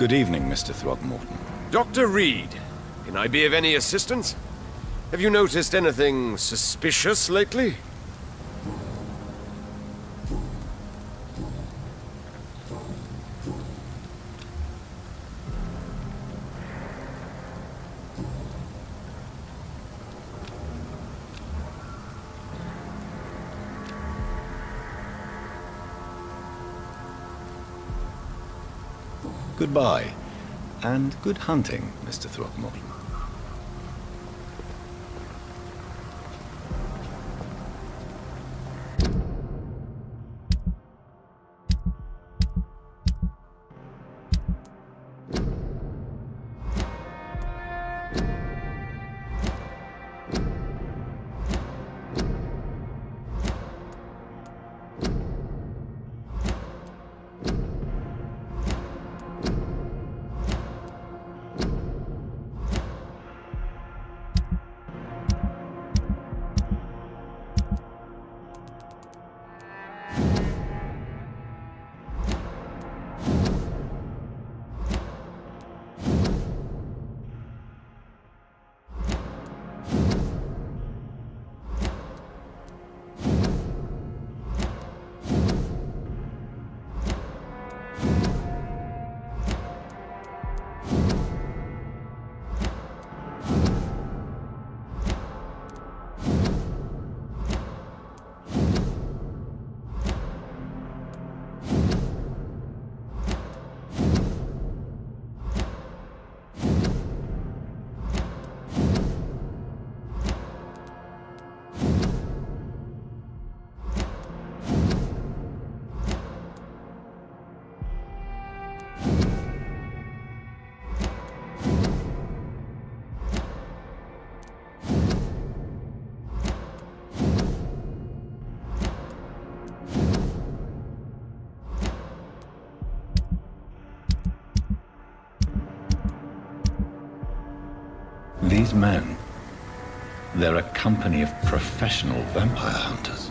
Good evening, Mr. Throgmorton. Dr. Reed, can I be of any assistance? Have you noticed anything suspicious lately? Goodbye, and good hunting, Mr. Throgmorton. These men, they're a company of professional vampire hunters.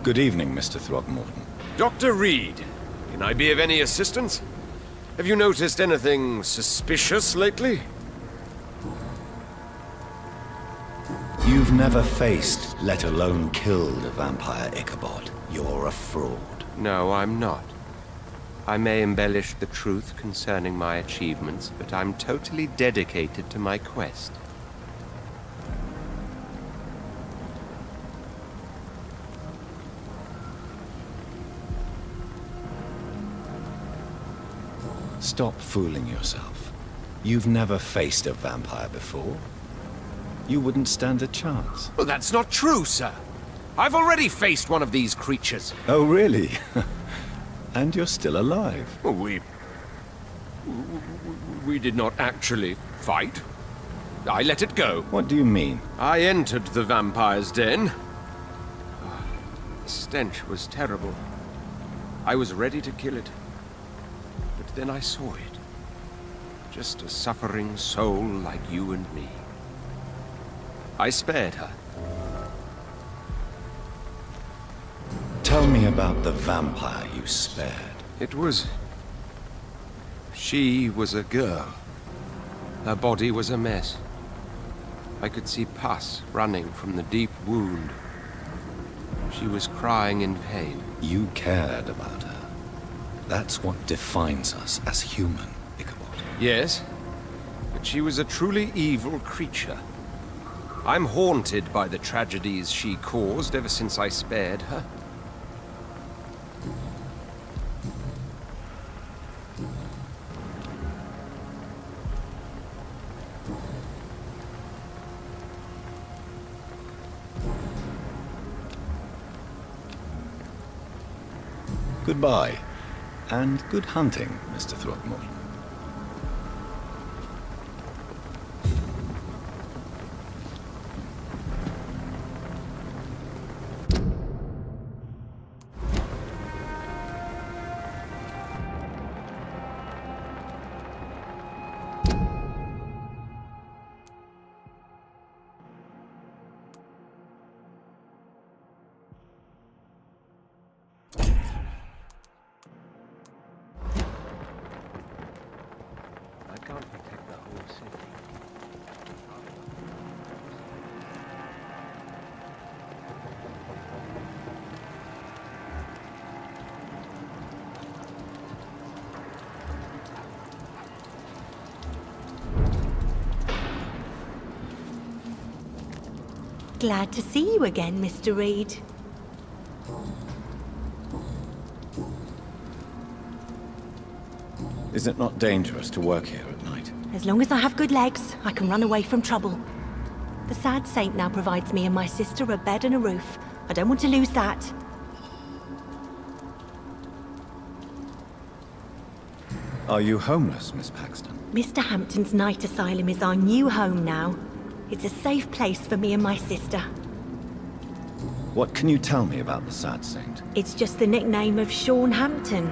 Good evening, Mr. Throgmorton. Dr. Reed, can I be of any assistance? Have you noticed anything suspicious lately? You've never faced, let alone killed, a vampire, Ichabod. You're a fraud. No, I'm not. I may embellish the truth concerning my achievements, but I'm totally dedicated to my quest. Stop fooling yourself. You've never faced a vampire before. You wouldn't stand a chance. Well, that's not true, sir. I've already faced one of these creatures. Oh, really? And you're still alive. Well, we did not actually fight. I let it go. What do you mean? I entered the vampire's den. The stench was terrible. I was ready to kill it. But then I saw it. Just a suffering soul like you and me. I spared her. Tell me about the vampire you spared. It was... She was a girl. Her body was a mess. I could see pus running from the deep wound. She was crying in pain. You cared about her. That's what defines us as human, Ichabod. Yes, but she was a truly evil creature. I'm haunted by the tragedies she caused ever since I spared her. Goodbye, and good hunting, Mr. Throgmorton. Glad to see you again, Mr. Reed. Is it not dangerous to work here at night? As long as I have good legs, I can run away from trouble. The sad saint now provides me and my sister a bed and a roof. I don't want to lose that. Are you homeless, Miss Paxton? Mr. Hampton's night asylum is our new home now. It's a safe place for me and my sister. What can you tell me about the Sad Saint? It's just the nickname of Sean Hampton,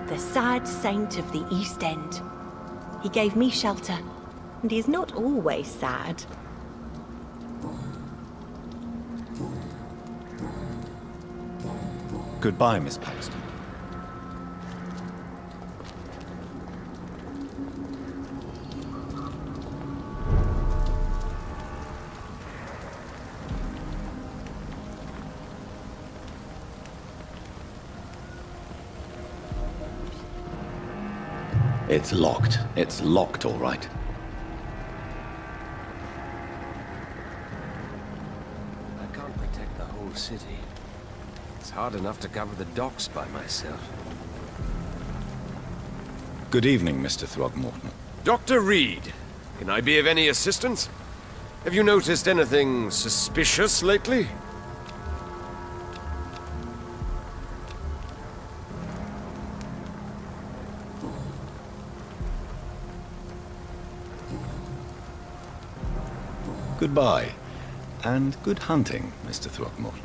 the sad saint of the East End. He gave me shelter, and he's not always sad. Goodbye, Miss Paxton. It's locked. It's locked, all right. I can't protect the whole city. It's hard enough to cover the docks by myself. Good evening, Mr. Throgmorton. Dr. Reed, can I be of any assistance? Have you noticed anything suspicious lately? Goodbye, and good hunting, Mr. Throgmorton.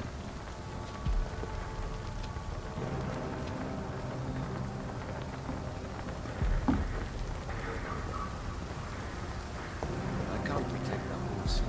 I can't protect the whole city.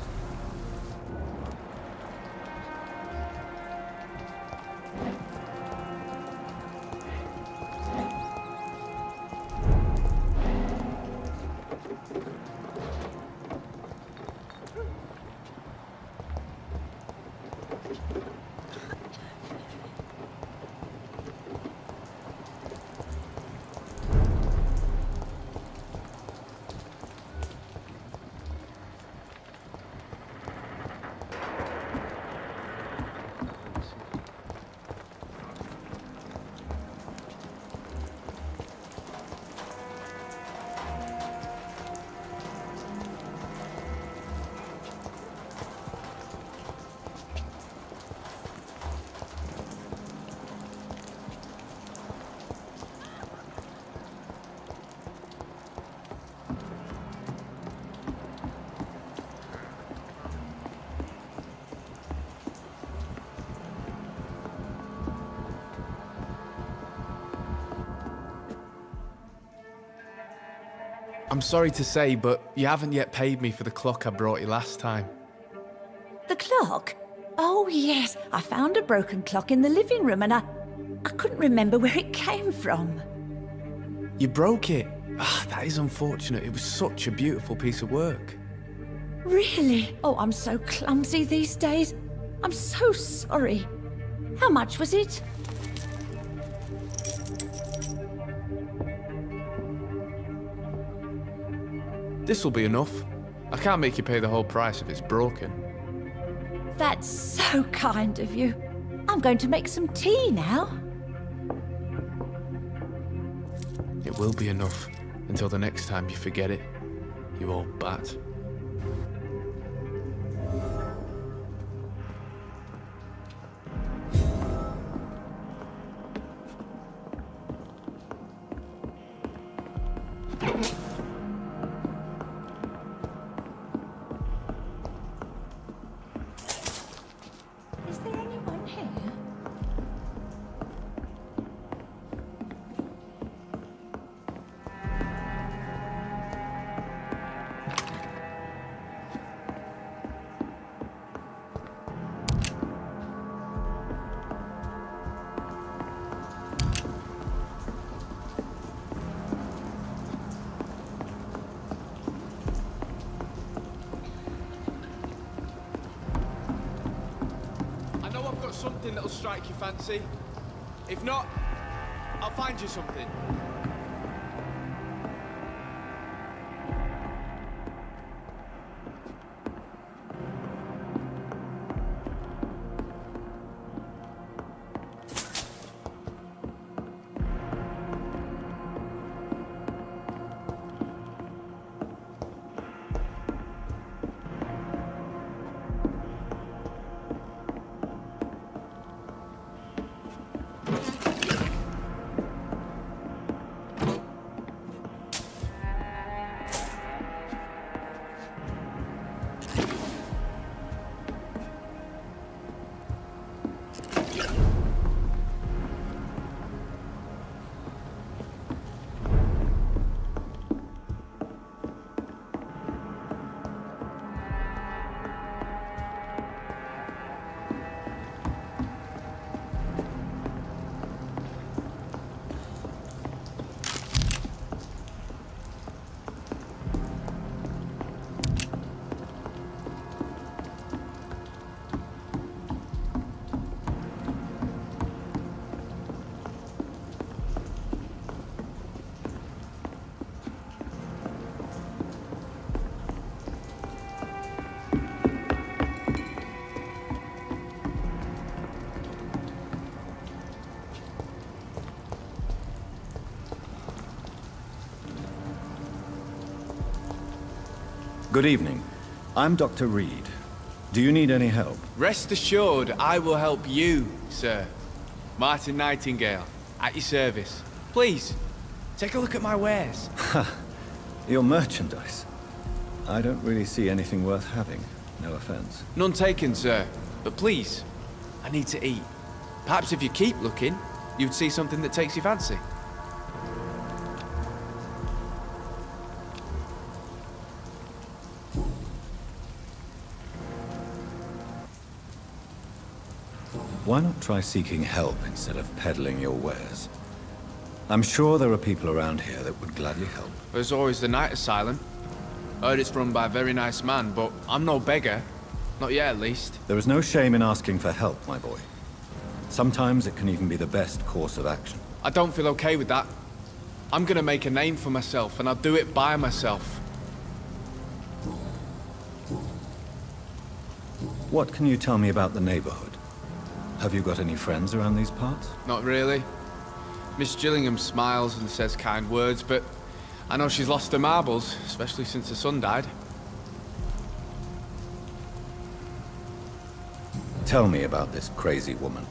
I'm sorry to say, but you haven't yet paid me for the clock I brought you last time. The clock? Oh, yes. I found a broken clock in the living room and I couldn't remember where it came from. You broke it? Ah, that is unfortunate. It was such a beautiful piece of work. Really? Oh, I'm so clumsy these days. I'm so sorry. How much was it? This'll be enough. I can't make you pay the whole price if it's broken. That's so kind of you. I'm going to make some tea now. It will be enough until the next time you forget it, you old bat. Is there anyone here? I know I've got something that'll strike your fancy. If not, I'll find you something. Good evening. I'm Dr. Reed. Do you need any help? Rest assured, I will help you, sir. Martin Nightingale, at your service. Please, take a look at my wares. Your merchandise. I don't really see anything worth having. No offense. None taken, sir. But please, I need to eat. Perhaps if you keep looking, you'd see something that takes your fancy. Why not try seeking help instead of peddling your wares? I'm sure there are people around here that would gladly help. There's always the night asylum. Heard it's run by a very nice man, but I'm no beggar. Not yet, at least. There is no shame in asking for help, my boy. Sometimes it can even be the best course of action. I don't feel okay with that. I'm gonna make a name for myself, and I'll do it by myself. What can you tell me about the neighborhood? Have you got any friends around these parts? Not really. Miss Gillingham smiles and says kind words, but I know she's lost her marbles, especially since her son died. Tell me about this crazy woman.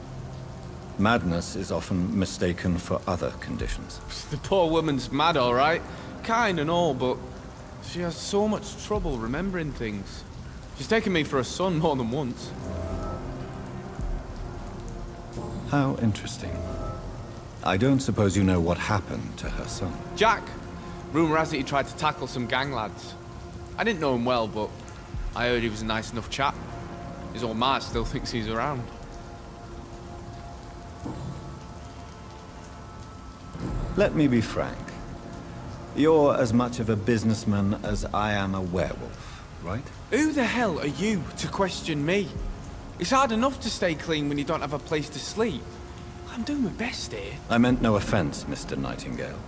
Madness is often mistaken for other conditions. The poor woman's mad, all right. Kind and all, but she has so much trouble remembering things. She's taken me for a son more than once. How interesting. I don't suppose you know what happened to her son. Jack! Rumour has it he tried to tackle some gang lads. I didn't know him well, but I heard he was a nice enough chap. His old ma still thinks he's around. Let me be frank. You're as much of a businessman as I am a werewolf, right? Who the hell are you to question me? It's hard enough to stay clean when you don't have a place to sleep. I'm doing my best here. I meant no offense, Mr. Nightingale.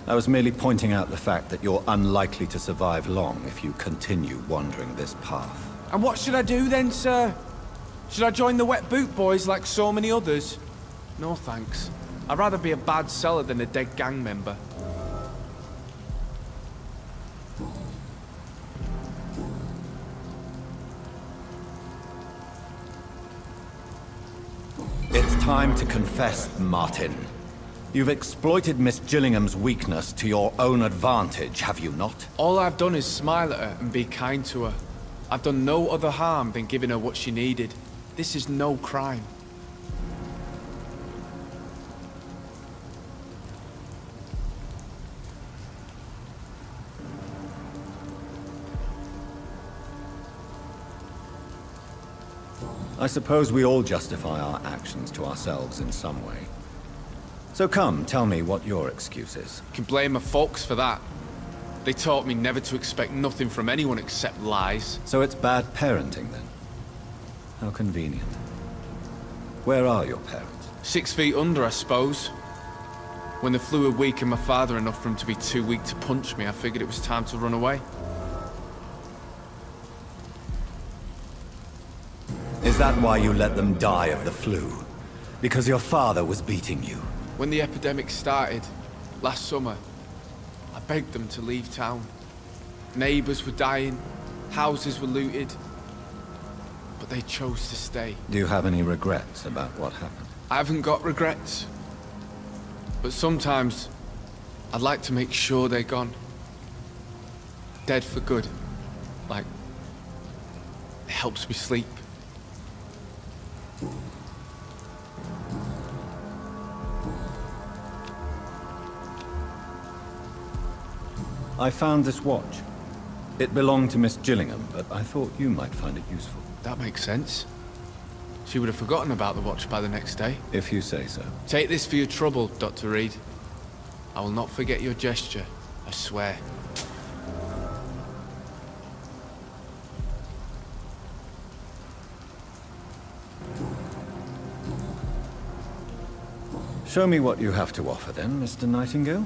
I was merely pointing out the fact that you're unlikely to survive long if you continue wandering this path. And what should I do then, sir? Should I join the wet boot boys like so many others? No thanks. I'd rather be a bad seller than a dead gang member. It's time to confess, Martin. You've exploited Miss Gillingham's weakness to your own advantage, have you not? All I've done is smile at her and be kind to her. I've done no other harm than giving her what she needed. This is no crime. I suppose we all justify our actions to ourselves in some way. So come, tell me what your excuse is. You can blame my folks for that. They taught me never to expect nothing from anyone except lies. So it's bad parenting then? How convenient. Where are your parents? 6 feet under, I suppose. When the flu had weakened my father enough for him to be too weak to punch me, I figured it was time to run away. Is that why you let them die of the flu? Because your father was beating you? When the epidemic started, last summer, I begged them to leave town. Neighbors were dying, houses were looted, but they chose to stay. Do you have any regrets about what happened? I haven't got regrets, but sometimes I'd like to make sure they're gone. Dead for good. Like, it helps me sleep. I found this watch. It belonged to Miss Gillingham, but I thought you might find it useful. That makes sense. She would have forgotten about the watch by the next day. If you say so. Take this for your trouble, Dr. Reed. I will not forget your gesture, I swear. Show me what you have to offer then, Mr. Nightingale.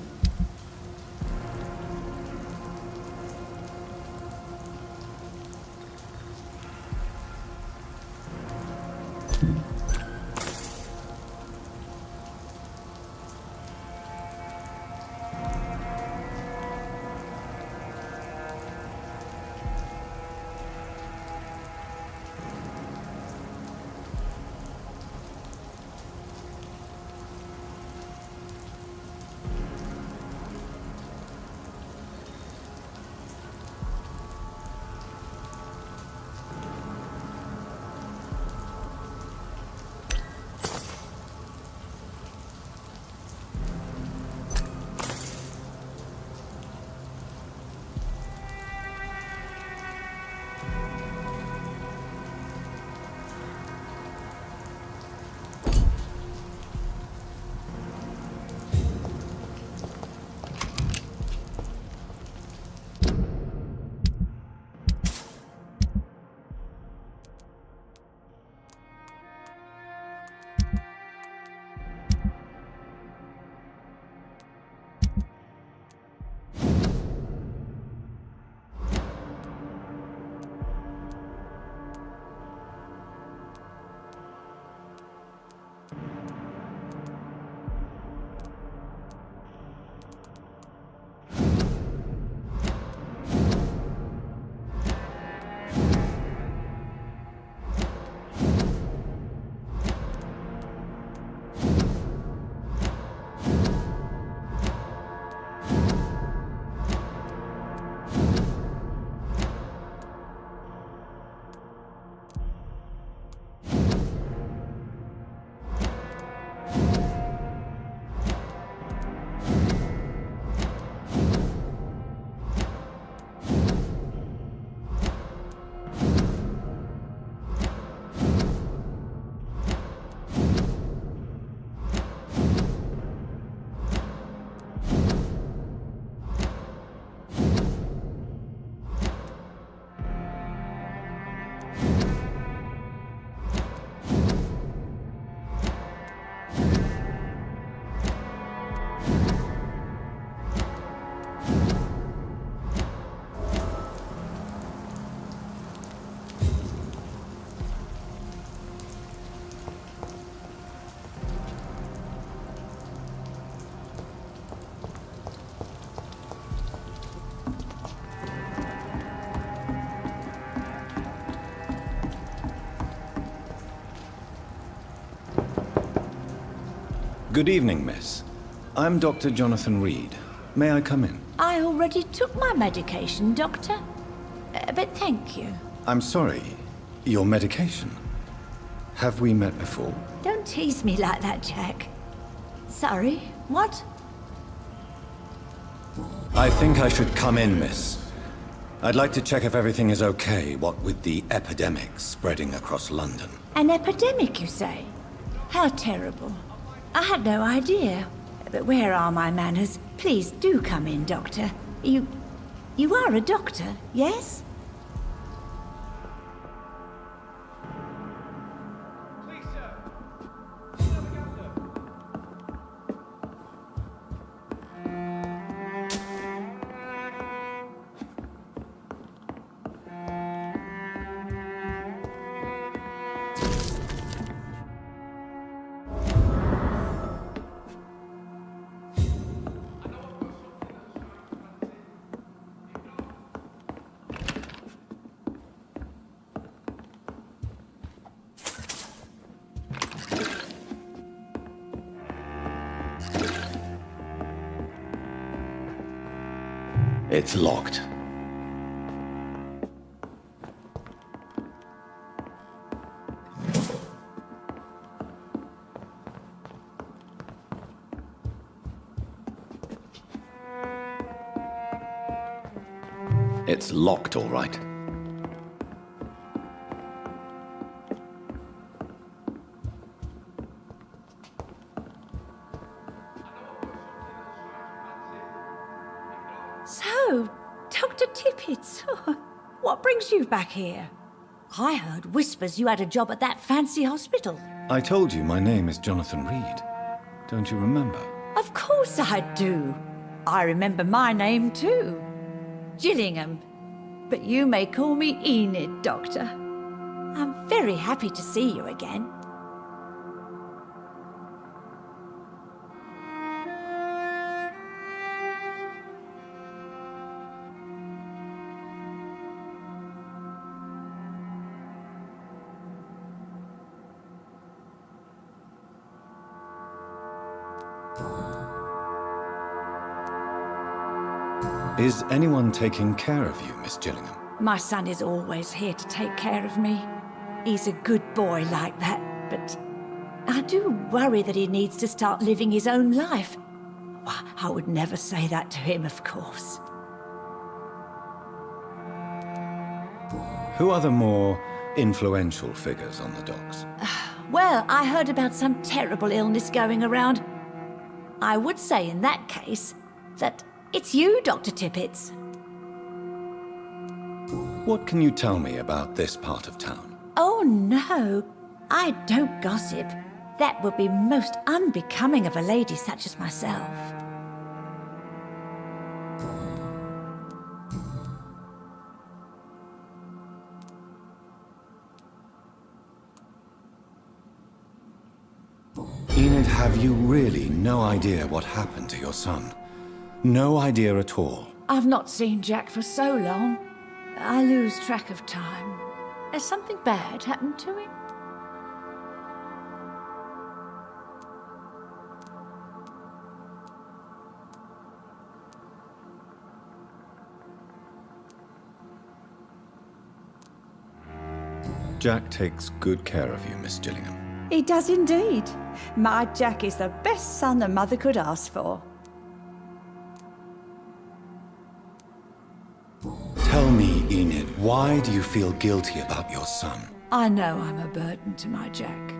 Good evening, miss. I'm Dr. Jonathan Reed. May I come in? I already took my medication, Doctor. But thank you. I'm sorry. Your medication? Have we met before? Don't tease me like that, Jack. Sorry, what? I think I should come in, miss. I'd like to check if everything is okay, what with the epidemic spreading across London. An epidemic, you say? How terrible. I had no idea. But where are my manners? Please do come in, Doctor. You are a doctor, yes? It's locked. It's locked, all right. So, Dr. Tippett, what brings you back here? I heard whispers you had a job at that fancy hospital. I told you my name is Jonathan Reed. Don't you remember? Of course I do. I remember my name too. Gillingham. But you may call me Enid, Doctor. I'm very happy to see you again. Is anyone taking care of you, Miss Gillingham? My son is always here to take care of me. He's a good boy like that, but I do worry that he needs to start living his own life. I would never say that to him, of course. Who are the more influential figures on the docks? Well, I heard about some terrible illness going around. I would say in that case that it's you, Dr. Tippett. What can you tell me about this part of town? Oh, no. I don't gossip. That would be most unbecoming of a lady such as myself. Enid, have you really no idea what happened to your son? No idea at all? I've not seen Jack for so long. I lose track of time. Has something bad happened to him? Jack takes good care of you, Miss Gillingham. He does indeed. My Jack is the best son a mother could ask for. Tell me, Enid, why do you feel guilty about your son? I know I'm a burden to my Jack.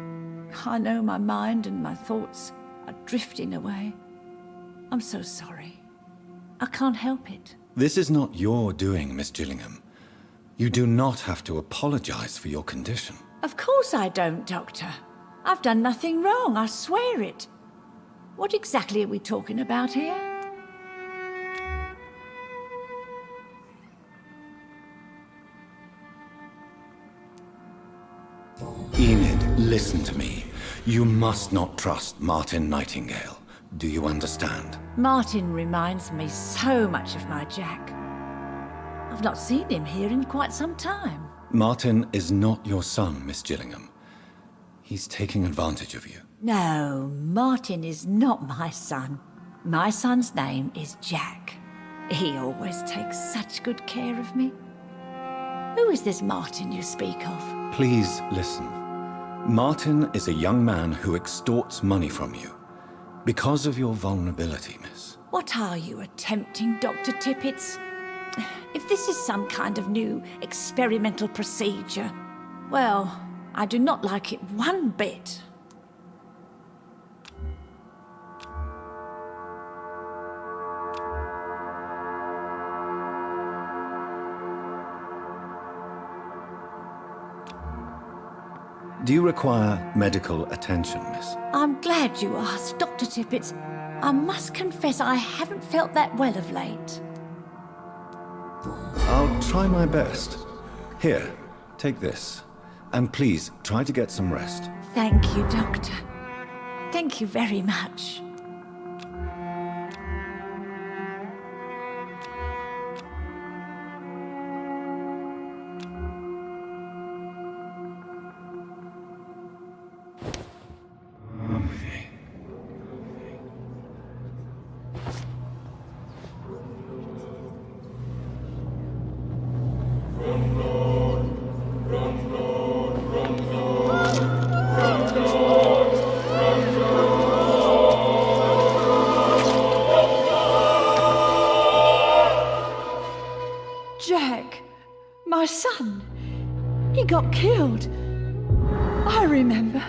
I know my mind and my thoughts are drifting away. I'm so sorry. I can't help it. This is not your doing, Miss Gillingham. You do not have to apologize for your condition. Of course I don't, Doctor. I've done nothing wrong, I swear it. What exactly are we talking about here? Enid, listen to me. You must not trust Martin Nightingale. Do you understand? Martin reminds me so much of my Jack. I've not seen him here in quite some time. Martin is not your son, Miss Gillingham. He's taking advantage of you. No, Martin is not my son. My son's name is Jack. He always takes such good care of me. Who is this Martin you speak of? Please listen. Martin is a young man who extorts money from you. Because of your vulnerability, miss. What are you attempting, Dr. Tippett? If this is some kind of new experimental procedure, well, I do not like it one bit. Do you require medical attention, miss? I'm glad you asked, Dr. Tippett. I must confess I haven't felt that well of late. I'll try my best. Here, take this. And please, try to get some rest. Thank you, Doctor. Thank you very much. Jack, my son, he got killed. I remember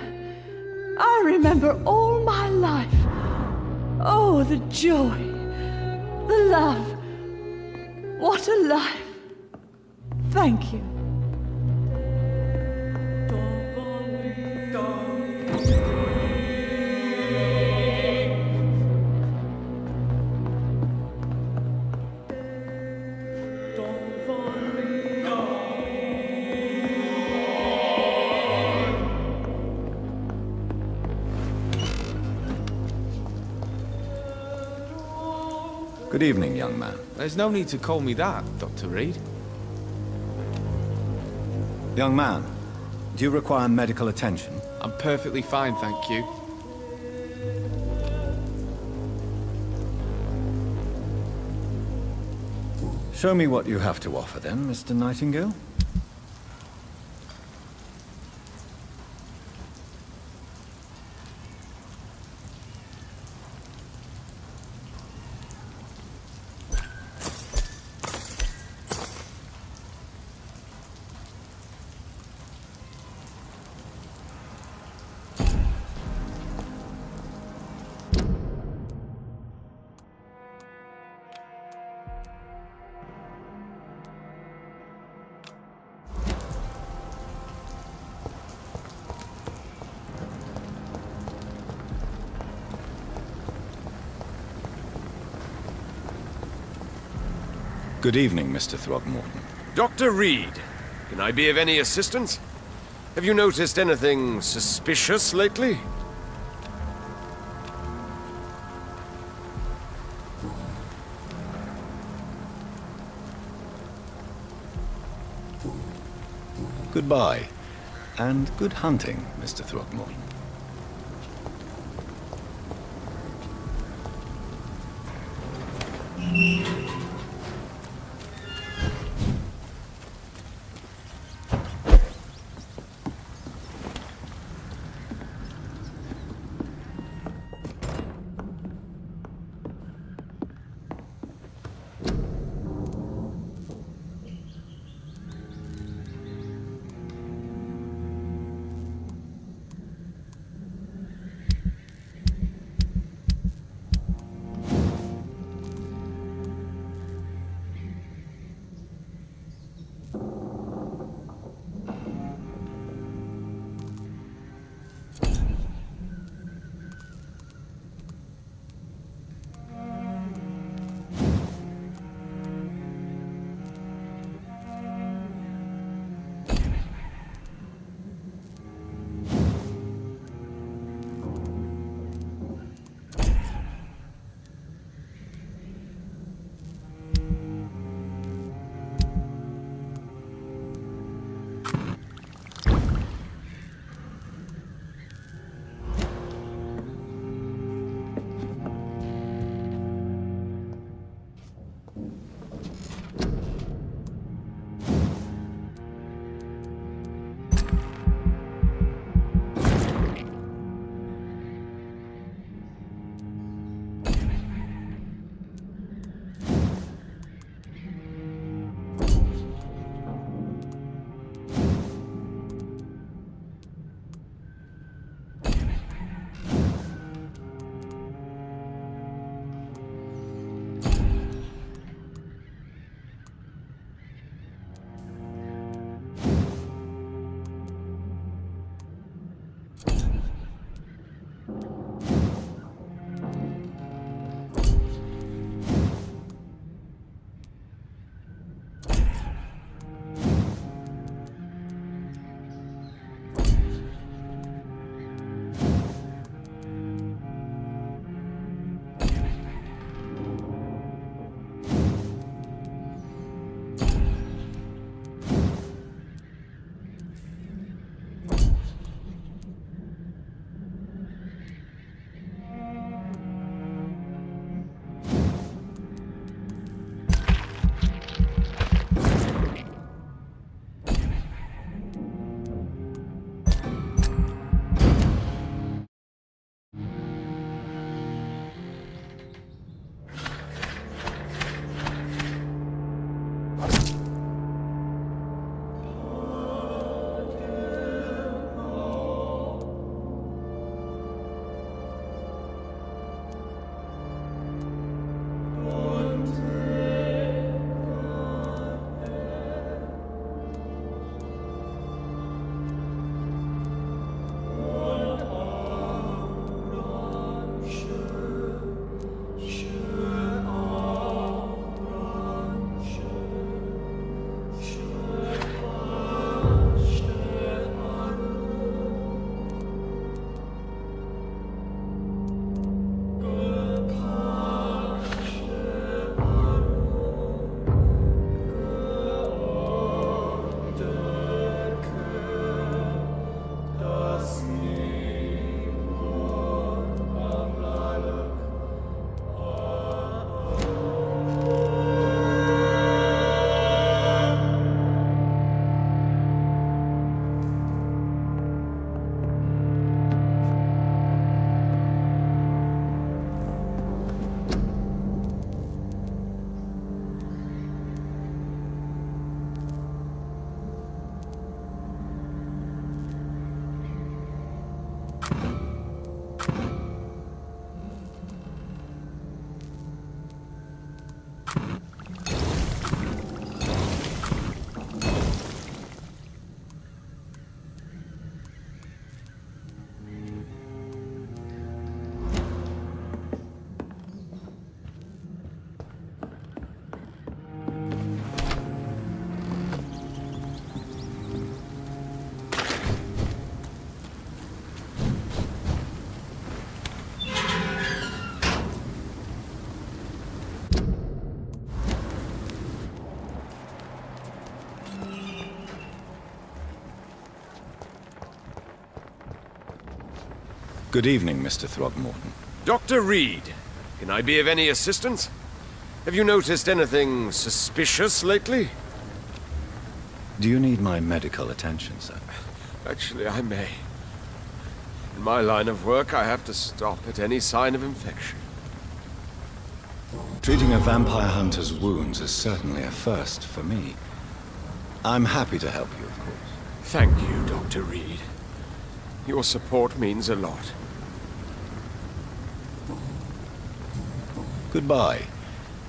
all my life. Oh, the joy, the love. What a life. Thank you. Good evening, young man. There's no need to call me that, Dr. Reed. Young man, do you require medical attention? I'm perfectly fine, thank you. Show me what you have to offer then, Mr. Nightingale. Good evening, Mr. Throgmorton. Dr. Reed, can I be of any assistance? Have you noticed anything suspicious lately? Goodbye, and good hunting, Mr. Throckmorton. Good evening, Mr. Throgmorton. Dr. Reed, can I be of any assistance? Have you noticed anything suspicious lately? Do you need my medical attention, sir? Actually, I may. In my line of work, I have to stop at any sign of infection. Treating a vampire hunter's wounds is certainly a first for me. I'm happy to help you, of course. Thank you, Dr. Reed. Your support means a lot. Goodbye,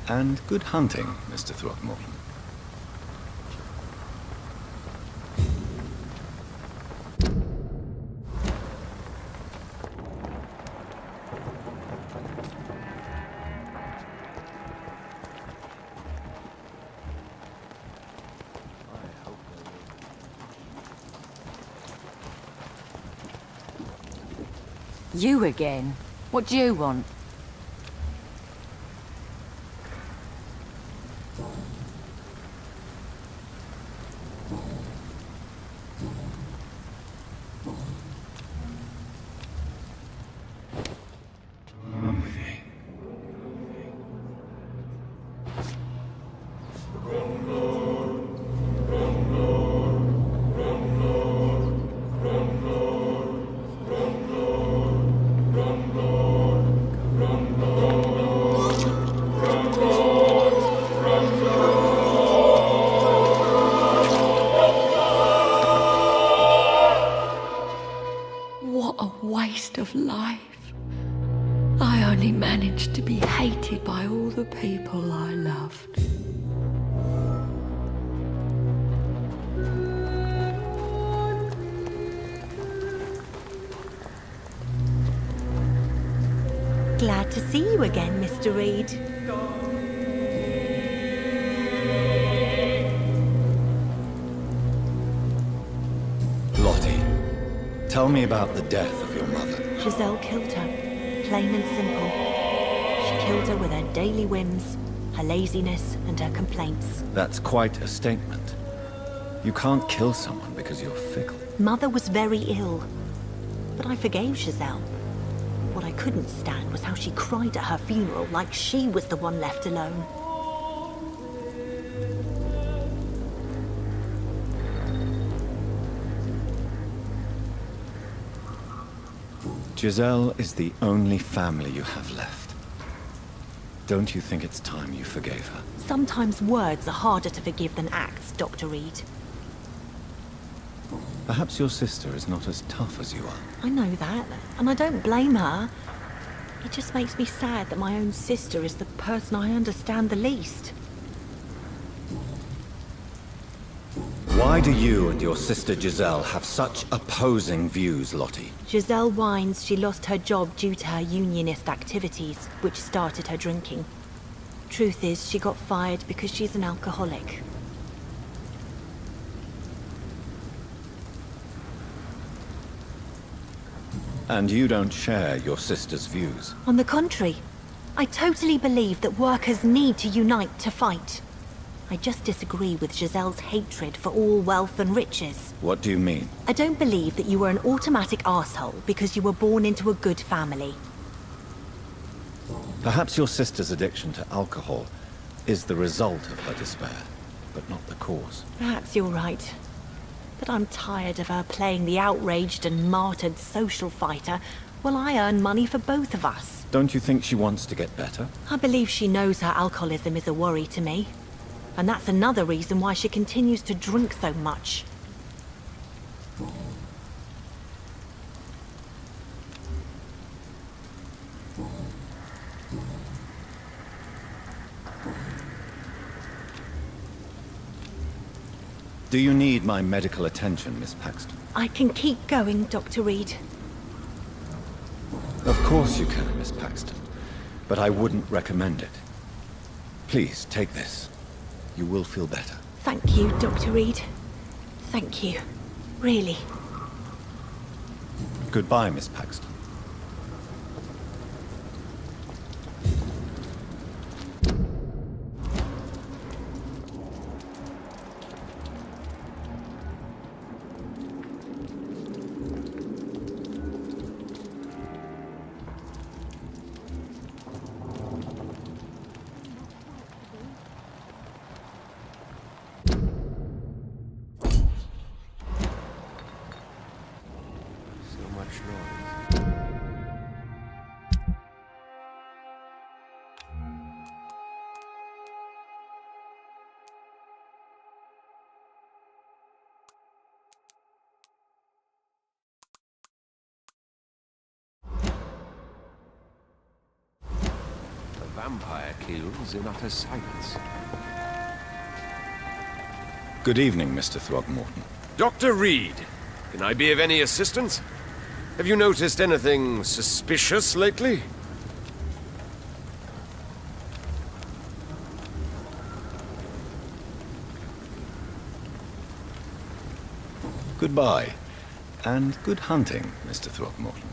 and good hunting, Mr. Throgmorton. You again? What do you want? What a waste of life. I only managed to be hated by all the people I loved. Glad to see you again, Mr. Reed. Lottie, tell me about the death of your mother. Giselle killed her, plain and simple. She killed her with her daily whims, her laziness, and her complaints. That's quite a statement. You can't kill someone because you're fickle. Mother was very ill, but I forgave Giselle. What I couldn't stand was how she cried at her funeral like she was the one left alone. Giselle is the only family you have left. Don't you think it's time you forgave her? Sometimes words are harder to forgive than acts, Dr. Reed. Perhaps your sister is not as tough as you are. I know that, and I don't blame her. It just makes me sad that my own sister is the person I understand the least. Why do you and your sister Giselle have such opposing views, Lottie? Giselle whines she lost her job due to her unionist activities, which started her drinking. Truth is, she got fired because she's an alcoholic. And you don't share your sister's views. On the contrary, I totally believe that workers need to unite to fight. I just disagree with Giselle's hatred for all wealth and riches. What do you mean? I don't believe that you were an automatic arsehole because you were born into a good family. Perhaps your sister's addiction to alcohol is the result of her despair, but not the cause. Perhaps you're right. But I'm tired of her playing the outraged and martyred social fighter while I earn money for both of us. Don't you think she wants to get better? I believe she knows her alcoholism is a worry to me. And that's another reason why she continues to drink so much. Do you need my medical attention, Miss Paxton? I can keep going, Dr. Reed. Of course you can, Miss Paxton. But I wouldn't recommend it. Please, take this. You will feel better. Thank you, Dr. Reed. Thank you. Really. Goodbye, Miss Paxton. much noise. The vampire kills in utter silence. Good evening, Mr. Throgmorton. Dr. Reed, can I be of any assistance? Have you noticed anything suspicious lately? Goodbye, and good hunting, Mr. Throgmorton.